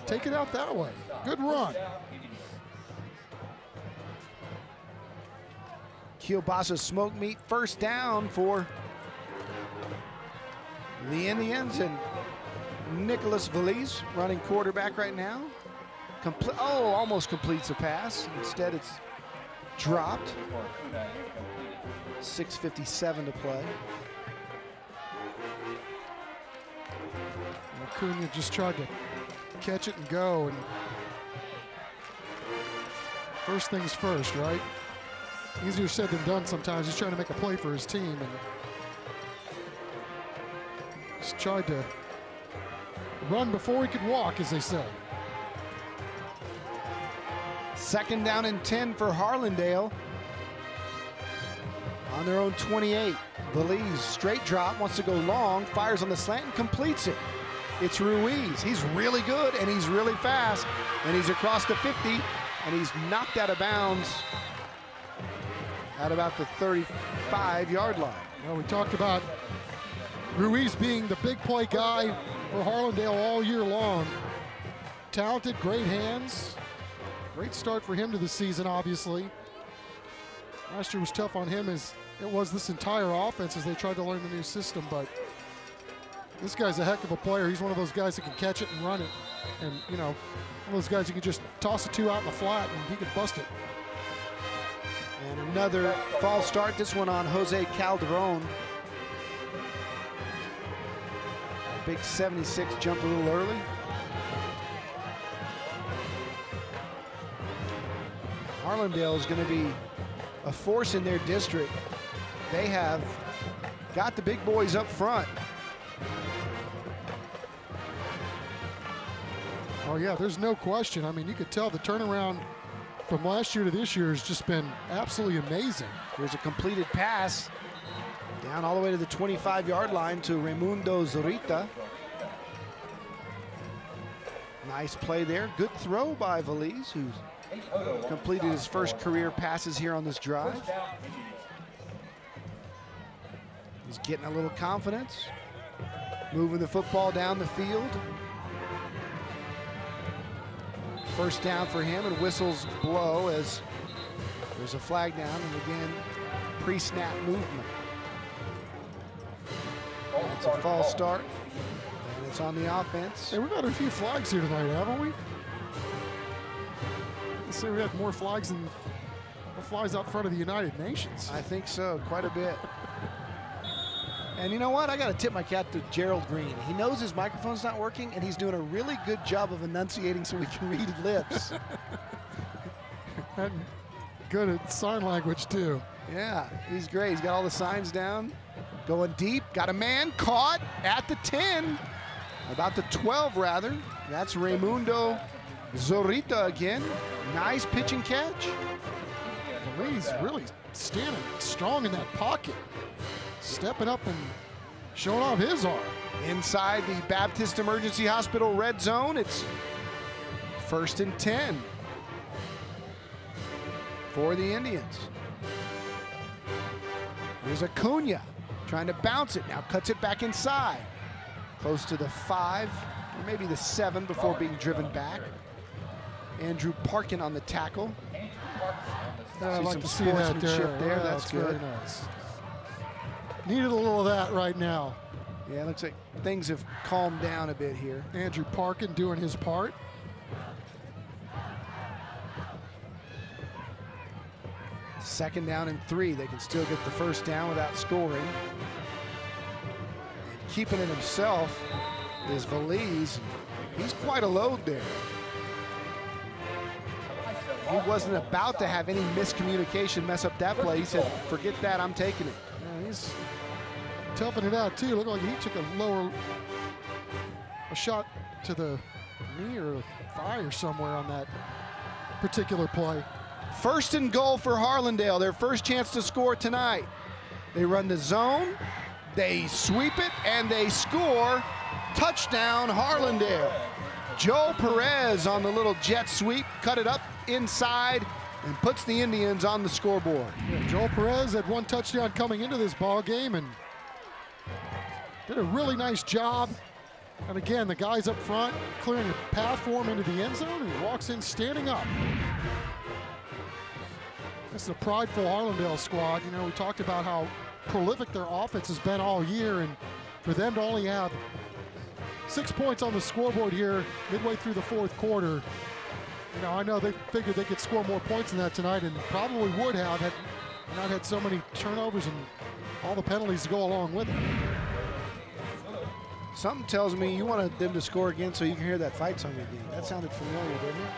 take it out that way. Good run. Kielbasa smoke meat first down for the Indians, and Nicholas Valise running quarterback right now. Almost completes a pass. Instead, it's dropped. 6:57 to play. Acuna just tried to catch it and go. And first things first, right? Easier said than done sometimes. He's trying to make a play for his team and just tried to run before he could walk, as they say. Second down and 10 for Harlandale. On their own 28. Veliz, straight drop, wants to go long, fires on the slant and completes it. It's Ruiz. He's really good and he's really fast. And he's across the 50 and he's knocked out of bounds at about the 35-yard line. Well, we talked about Ruiz being the big play guy for Harlandale all year long. Talented, great hands. Great start for him to the season, obviously. Last year was tough on him as it was this entire offense as they tried to learn the new system, but this guy's a heck of a player. He's one of those guys that can catch it and run it. And, you know, one of those guys you can just toss it to out in the flat and he can bust it. And another false start, this one on Jose Calderon. Big 76 jumped a little early. Harlandale is going to be a force in their district. They have got the big boys up front. Oh yeah, there's no question. I mean, you could tell the turnaround from last year to this year has just been absolutely amazing. Here's a completed pass down all the way to the 25-yard line to Raimundo Zorita. Nice play there. Good throw by Veliz, who's completed his first career passes here on this drive. He's getting a little confidence, moving the football down the field. First down for him, and whistles blow as there's a flag down, and again, pre-snap movement. It's a false start, and it's on the offense. Hey, we've had a few flags here tonight, haven't we? Let's say we had more flags than flies out front of the United Nations. I think so, quite a bit. And you know what? I got to tip my cap to Gerald Green. He knows his microphone's not working, and he's doing a really good job of enunciating so we can read lips. And good at sign language, too. Yeah, he's great. He's got all the signs down. Going deep, got a man caught at the 10. About the 12, rather. That's Raimundo Zorita again. Nice pitch and catch. He's really standing strong in that pocket. Stepping up and showing off his arm. Inside the Baptist Emergency Hospital red zone, it's 1st and 10 for the Indians. Here's Acuna trying to bounce it. Now cuts it back inside. Close to the 5, or maybe the 7 before being driven back. Andrew Parkin on the tackle. I'd like to see that there. That's good. Very nice. Needed a little of that right now. Yeah, it looks like things have calmed down a bit here. Andrew Parkin doing his part. Second down and 3. They can still get the first down without scoring. And keeping it himself is Veliz. He's quite a load there. He wasn't about to have any miscommunication mess up that play. He said, forget that, I'm taking it. Yeah, he's toughing it out too. Looked like he took a shot to the knee or thigh or somewhere on that particular play. 1st and goal for Harlandale, their first chance to score tonight. They run the zone, they sweep it, and they score. Touchdown, Harlandale. Joe Perez on the little jet sweep, cut it up inside, and puts the Indians on the scoreboard. Yeah, Joel Perez had one touchdown coming into this ball game and did a really nice job. And again, the guys up front clearing a path for him into the end zone, and he walks in standing up. This is a prideful Harlandale squad. You know, we talked about how prolific their offense has been all year, and for them to only have 6 points on the scoreboard here midway through the 4th quarter, you know, I know they figured they could score more points than that tonight, and probably would have had not had so many turnovers and all the penalties to go along with it. Something tells me you wanted them to score again so you can hear that fight song again. That sounded familiar, didn't it?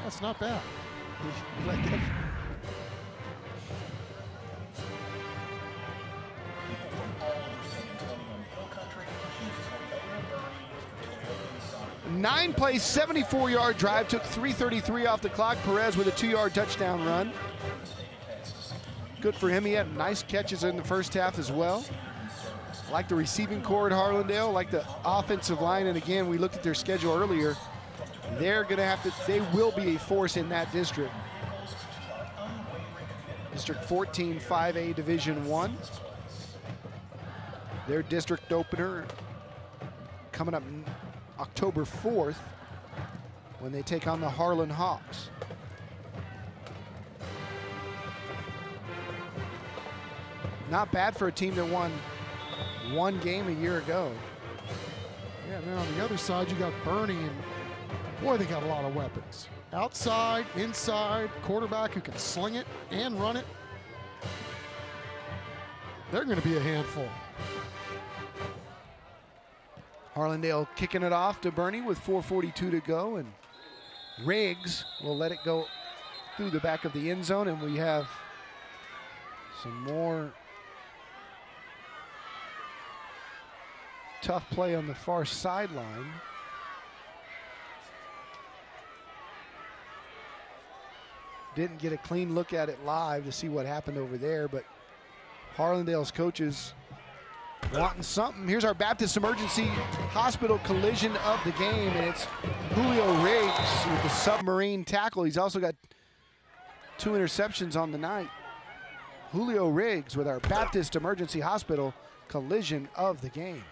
That's not bad. 9-play, 74-yard drive, took 3:33 off the clock. Perez with a 2-yard touchdown run. Good for him. He had nice catches in the first half as well. Like the receiving core at Harlandale, like the offensive line. And again, we looked at their schedule earlier. They're going to have to, they will be a force in that district. District 14, 5A Division I. Their district opener coming up October 4th when they take on the Harlan Hawks. Not bad for a team that won one game a year ago. Yeah, and then on the other side, you got Boerne, and boy, they got a lot of weapons. Outside, inside, quarterback who can sling it and run it. They're going to be a handful. Harlandale kicking it off to Boerne with 4:42 to go, and Riggs will let it go through the back of the end zone, and we have some more tough play on the far sideline. Didn't get a clean look at it live to see what happened over there, but Harlandale's coaches wanting something. Here's our Baptist Emergency Hospital collision of the game, and it's Julio Riggs with the submarine tackle. He's also got 2 interceptions on the night. Julio Riggs with our Baptist Emergency Hospital collision of the game.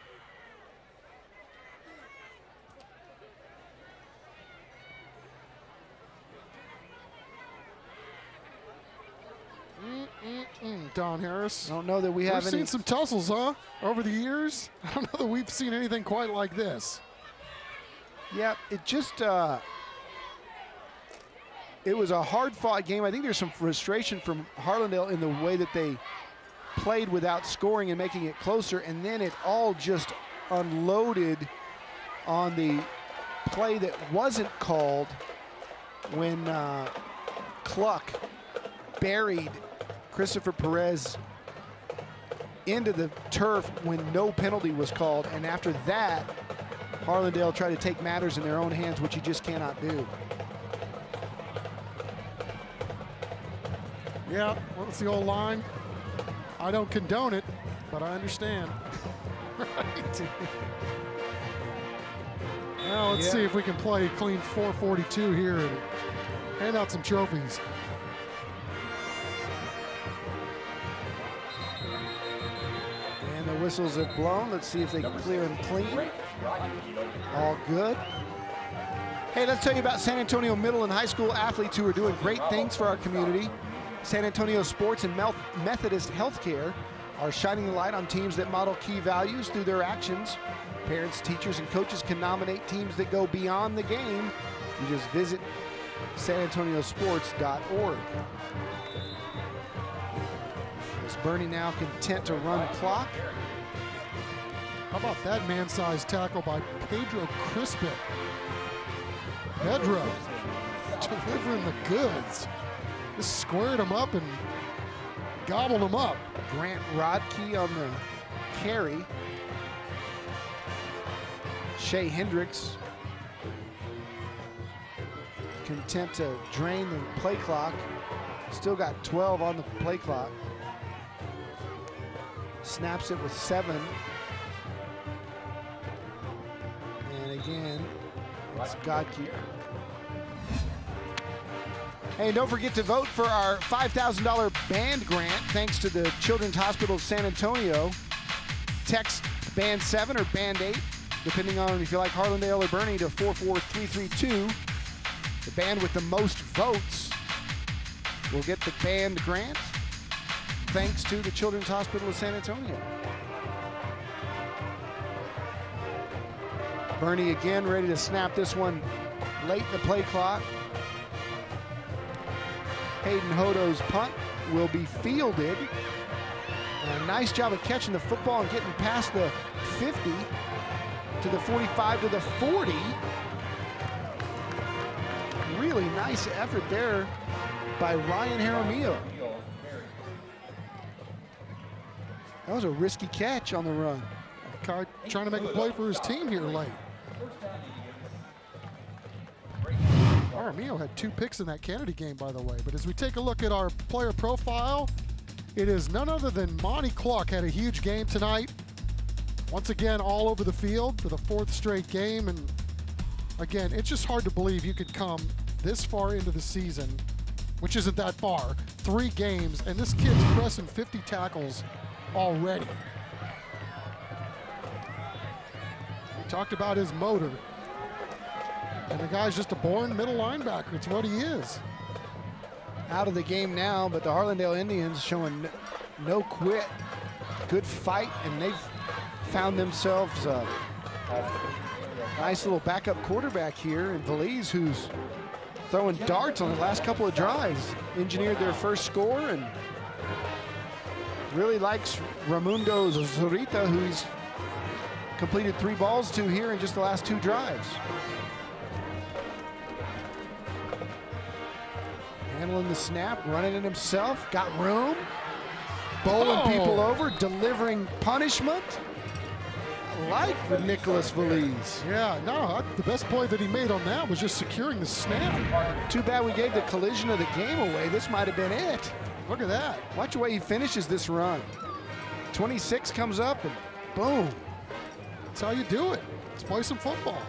Don Harris. I don't know that we have We've seen some tussles, huh? Over the years. I don't know that we've seen anything quite like this. Yeah, it just, it was a hard-fought game. I think there's some frustration from Harlandale in the way that they played without scoring and making it closer, and then it all just unloaded on the play that wasn't called when Cluck buried Christopher Perez into the turf when no penalty was called, and after that, Harlandale tried to take matters in their own hands, which you just cannot do. Yeah, well, it's the old line. I don't condone it, but I understand. Right. Now let's see if we can play clean 4:42 here and hand out some trophies. And the whistles have blown. Let's see if they can clear them clean. All good. Hey, let's tell you about San Antonio middle and high school athletes who are doing great things for our community. San Antonio Sports and Methodist Healthcare are shining the light on teams that model key values through their actions. Parents, teachers, and coaches can nominate teams that go beyond the game. You just visit sanantoniosports.org. Is Boerne now content to run clock? How about that man-sized tackle by Pedro Crispin? Pedro delivering the goods. Just squared him up and gobbled him up. Grant Rodkey on the carry. Shay Hendrix content to drain the play clock. Still got 12 on the play clock. Snaps it with 7. And again, it's Godke. Hey, don't forget to vote for our $5,000 band grant thanks to the Children's Hospital of San Antonio. Text Band 7 or Band 8, depending on if you like Harlandale or Boerne, to 44332. The band with the most votes will get the band grant thanks to the Children's Hospital of San Antonio. Boerne again ready to snap this one late in the play clock. Hayden Hodo's punt will be fielded. A nice job of catching the football and getting past the 50 to the 45 to the 40. Really nice effort there by Ryan Jaramillo. That was a risky catch on the run. Trying to make a play for his team here late. Armio had 2 picks in that Kennedy game, by the way. But as we take a look at our player profile, it is none other than Monty Clark. Had a huge game tonight. Once again, all over the field for the 4th straight game. And again, it's just hard to believe you could come this far into the season, which isn't that far, 3 games, and this kid's pressing 50 tackles already. We talked about his motor. And the guy's just a born middle linebacker. It's what he is. Out of the game now, but the Harlandale Indians showing no quit. Good fight, and they've found themselves a nice little backup quarterback here in Valise, who's throwing darts on the last couple of drives. Engineered their first score and really likes Raimundo Zurita, who he's completed 3 balls to here in just the last 2 drives. Handling the snap, running it himself, got room, bowling people over, delivering punishment. Like with Nicholas Valise. Yeah, no, the best play that he made on that was just securing the snap. Too bad we gave the collision of the game away. This might have been it. Look at that. Watch the way he finishes this run. 26 comes up and boom. That's how you do it. Let's play some football.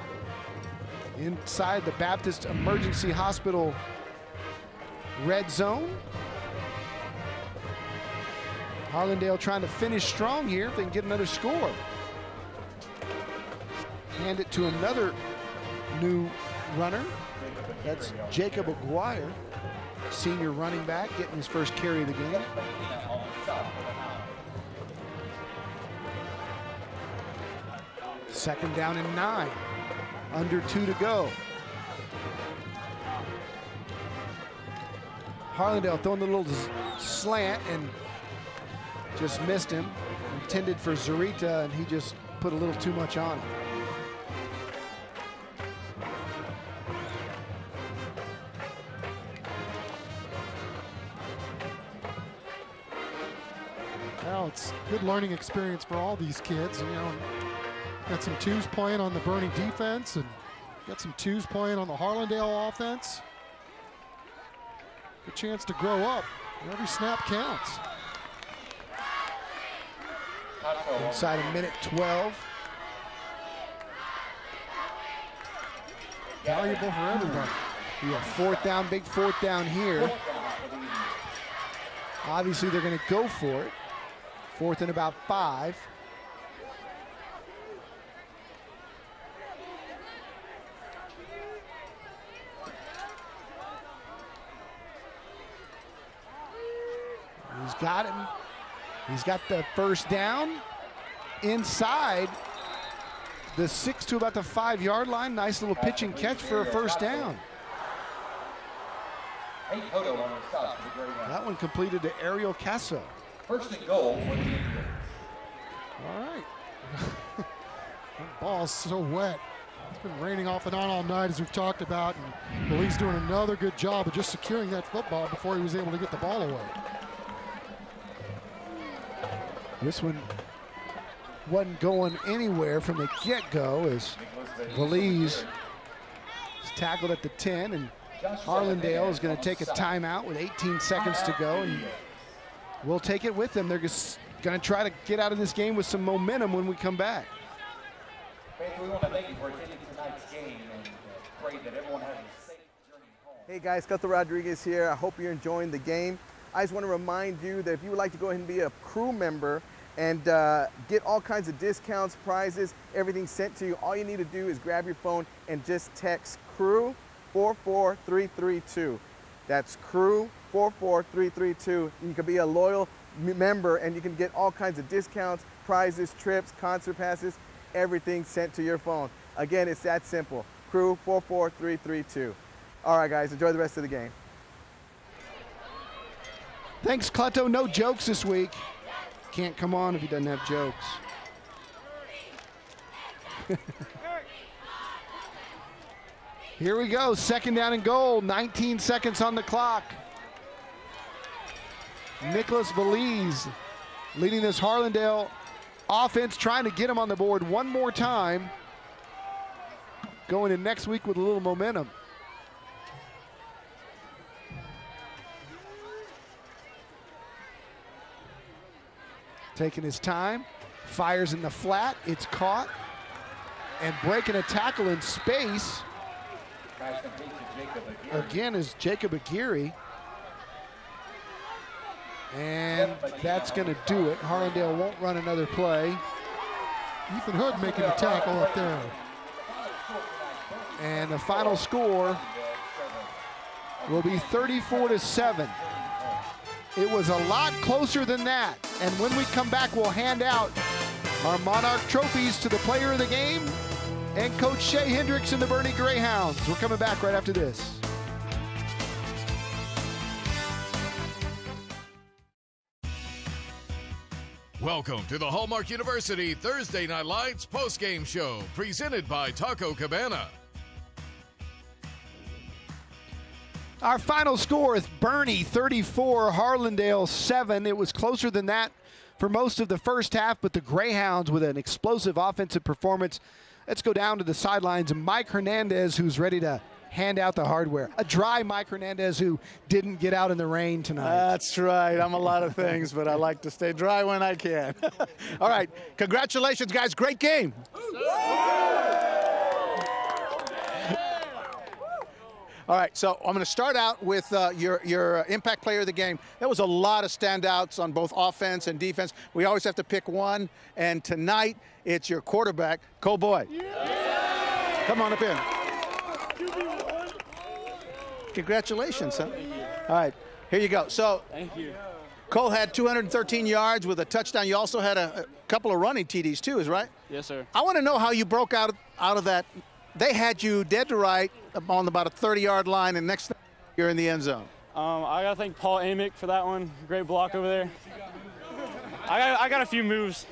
Inside the Baptist Emergency Hospital red zone. Harlandale trying to finish strong here if they can get another score. Hand it to another new runner. That's Jacob Aguirre, senior running back, getting his first carry of the game. Second down and 9. Under 2 to go. Harlandale throwing a little slant and just missed him. Intended for Zurita, and he just put a little too much on him. Well, it's a good learning experience for all these kids. You know, got some 2s playing on the Boerne defense, and got some 2s playing on the Harlandale offense. Good chance to grow up. Every snap counts. Inside a minute 12. Valuable for everybody. We have 4th down, big 4th down here. Obviously, they're going to go for it. 4th and about 5. He's got him. He's got the first down inside the 6 to about the 5-yard line. Nice little pitch and catch for a first down. That one completed to Ariel Casso. First and goal for the Indians. All right. That ball's so wet. It's been raining off and on all night, as we've talked about, and Billy's doing another good job of just securing that football before he was able to get the ball away. This one wasn't going anywhere from the get-go as Valise is tackled at the 10, and Harlandale is going to take a timeout with 18 seconds to go, and we'll take it with them. They're just going to try to get out of this game with some momentum when we come back. We want to thank you for attending tonight's game and pray that everyone has a safe journey home. Hey guys, Cato Rodriguez here. I hope you're enjoying the game. I just want to remind you that if you would like to go ahead and be a crew member and get all kinds of discounts, prizes, everything sent to you, all you need to do is grab your phone and just text CREW 44332. That's CREW 44332. You can be a loyal member and you can get all kinds of discounts, prizes, trips, concert passes, everything sent to your phone. Again, it's that simple. CREW 44332. All right, guys, enjoy the rest of the game. Thanks, Cleto. No jokes this week. Can't come on if he doesn't have jokes. Here we go, second down and goal, 19 seconds on the clock. Nicholas Valise leading this Harlandale offense, trying to get him on the board one more time. Going in next week with a little momentum. taking his time, fires in the flat, it's caught, and breaking a tackle in space, again, is Jacob Aguirre. And that's going to do it. Harlandale won't run another play. Ethan Hood making the tackle up there. And the final score will be 34-7. It was a lot closer than that. And when we come back, we'll hand out our Monarch Trophies to the player of the game and Coach Shay Hendrix and the Boerne Greyhounds. We're coming back right after this. Welcome to the Hallmark University Thursday Night Lights postgame show, presented by Taco Cabana. Our final score is Boerne 34, Harlandale 7. It was closer than that for most of the first half, but the Greyhounds with an explosive offensive performance. Let's go down to the sidelines. Mike Hernandez, who's ready to hand out the hardware. A dry Mike Hernandez who didn't get out in the rain tonight. That's right. I'm a lot of things, but I like to stay dry when I can. All right. Congratulations, guys. Great game. All right, so I'm going to start out with your impact player of the game. There was a lot of standouts on both offense and defense. We always have to pick one, and tonight it's your quarterback, Cole Boyd. Yeah. Come on up in. Congratulations, son. All right, here you go. So, thank you. Cole had 213 yards with a touchdown. You also had a couple of running TDs too, is right? Yes, sir. I want to know how you broke out of that. They had you dead to right on about a 30-yard line, and next thing you're in the end zone. I got to thank Paul Amick for that one. Great block over there. I got a few moves.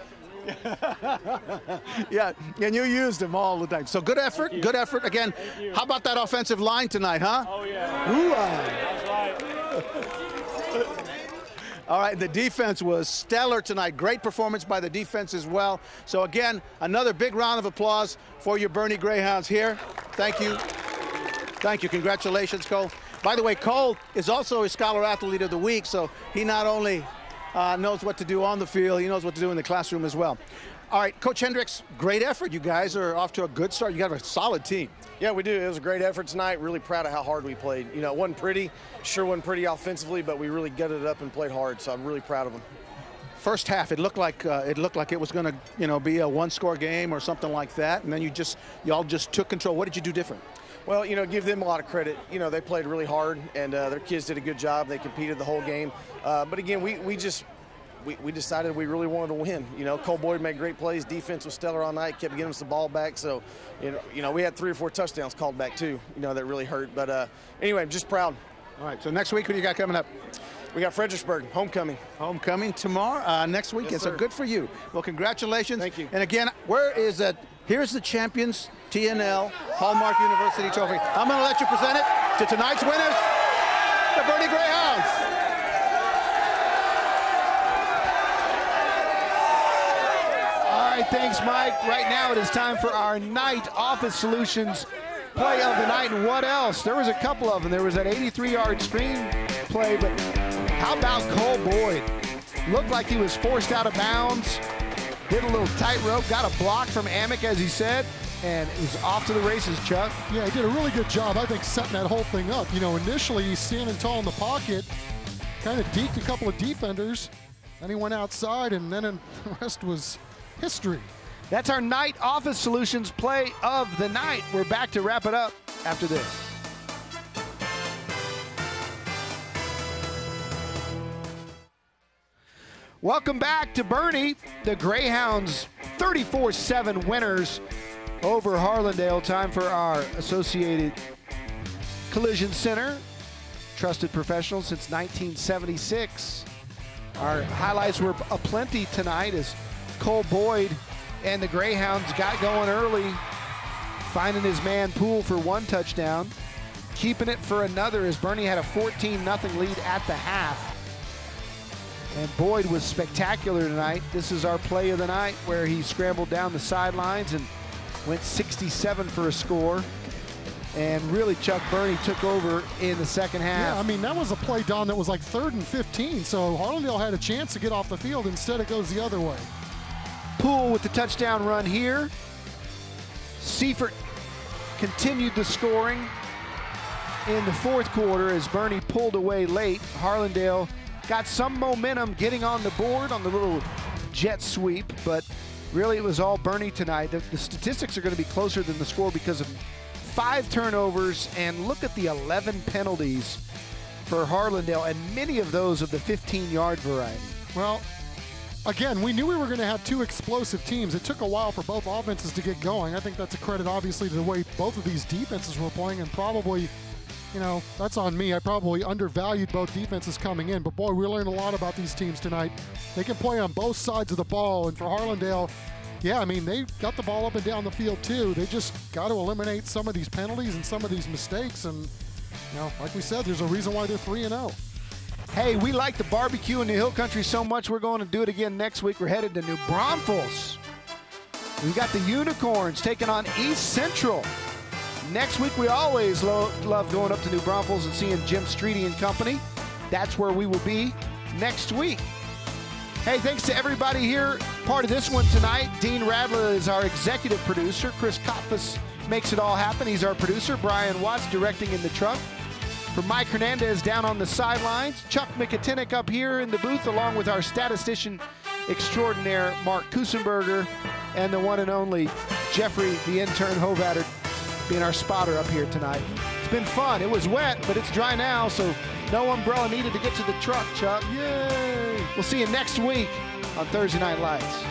Yeah, and you used them all the time. So good effort, good effort. Again, how about that offensive line tonight, huh? Oh, yeah. That's right. All right, the defense was stellar tonight. Great performance by the defense as well. So again, another big round of applause for your Boerne Greyhounds here. Thank you. Thank you. Congratulations, Cole. By the way, Cole is also a Scholar Athlete of the Week, so he not only knows what to do on the field, he knows what to do in the classroom as well. All right, Coach Hendrix, great effort. You guys are off to a good start. You got a solid team. Yeah, we do. It was a great effort tonight. Really proud of how hard we played. You know, it wasn't pretty. Sure wasn't pretty offensively, but we really gutted it up and played hard, so I'm really proud of them. First half, it looked like it was going to, be a one-score game or something like that, and then y'all just took control. What did you do different? Well, give them a lot of credit. They played really hard, and their kids did a good job. They competed the whole game. But again, we decided we really wanted to win. Cole Boyd made great plays. Defense was stellar all night, kept getting us the ball back. So, we had 3 or 4 touchdowns called back too, that really hurt. But anyway, I'm just proud. All right, so next week, what do you got coming up? We got Fredericksburg, homecoming. Homecoming tomorrow, next week. Yes, so sir. good for you. Well, congratulations. Thank you. And again, where is that? Here's the champions TNL Hallmark University Trophy. I'm going to let you present it to tonight's winners, the Boerne Greyhounds. All right, thanks, Mike. Right now it is time for our Night Office Solutions play of the night. And what else? There was a couple of them. There was that 83-yard screen play, but how about Cole Boyd? Looked like he was forced out of bounds, did a little tightrope, got a block from Amick, as he said, and is off to the races, Chuck. Yeah, he did a really good job, I think, setting that whole thing up. Initially he's standing tall in the pocket, kind of deked a couple of defenders, then he went outside, and then the rest was history. That's our Night Office Solutions play of the night. We're back to wrap it up after this. Welcome back to Boerne. The Greyhounds 34-7 winners over Harlandale. Time for our Associated Collision Center. Trusted professional since 1976. Our highlights were aplenty tonight as Cole Boyd and the Greyhounds got going early, finding his man Poole for 1 touchdown, keeping it for another as Boerne had a 14-0 lead at the half. And Boyd was spectacular tonight. This is our play of the night where he scrambled down the sidelines and went 67 for a score. And really, Chuck, Boerne took over in the second half. Yeah, I mean, that was a play, Don, that was like 3rd and 15. So Harlandale had a chance to get off the field. Instead, it goes the other way. Poole with the touchdown run here. Seifert continued the scoring in the 4th quarter as Boerne pulled away late. Harlandale got some momentum getting on the board on the little jet sweep, but really it was all Boerne tonight. The statistics are going to be closer than the score because of 5 turnovers, and look at the 11 penalties for Harlandale, and many of those of the 15-yard variety. Well, again, we knew we were going to have 2 explosive teams. It took a while for both offenses to get going. I think that's a credit, obviously, to the way both of these defenses were playing, and probably, you know, that's on me. I probably undervalued both defenses coming in, but boy, we learned a lot about these teams tonight. They can play on both sides of the ball, and for Harlandale, yeah, I mean, they got the ball up and down the field too. They just got to eliminate some of these penalties and some of these mistakes, and, you know, like we said, there's a reason why they're 3-0. Hey, we like the barbecue in the Hill Country so much, we're going to do it again next week. We're headed to New Braunfels. We've got the Unicorns taking on East Central. Next week, we always love going up to New Braunfels and seeing Jim Streety and company. That's where we will be next week. Hey, thanks to everybody here, part of this one tonight. Dean Radler is our executive producer. Chris Kopfus makes it all happen. He's our producer. Brian Watts directing in the truck. For Mike Hernandez down on the sidelines, Chuck McAtinnick up here in the booth, along with our statistician extraordinaire, Mark Kusenberger, and the one and only Jeffrey, the intern Hovatter, being our spotter up here tonight. It's been fun. It was wet, but it's dry now, so no umbrella needed to get to the truck, Chuck. Yay! We'll see you next week on Thursday Night Lights.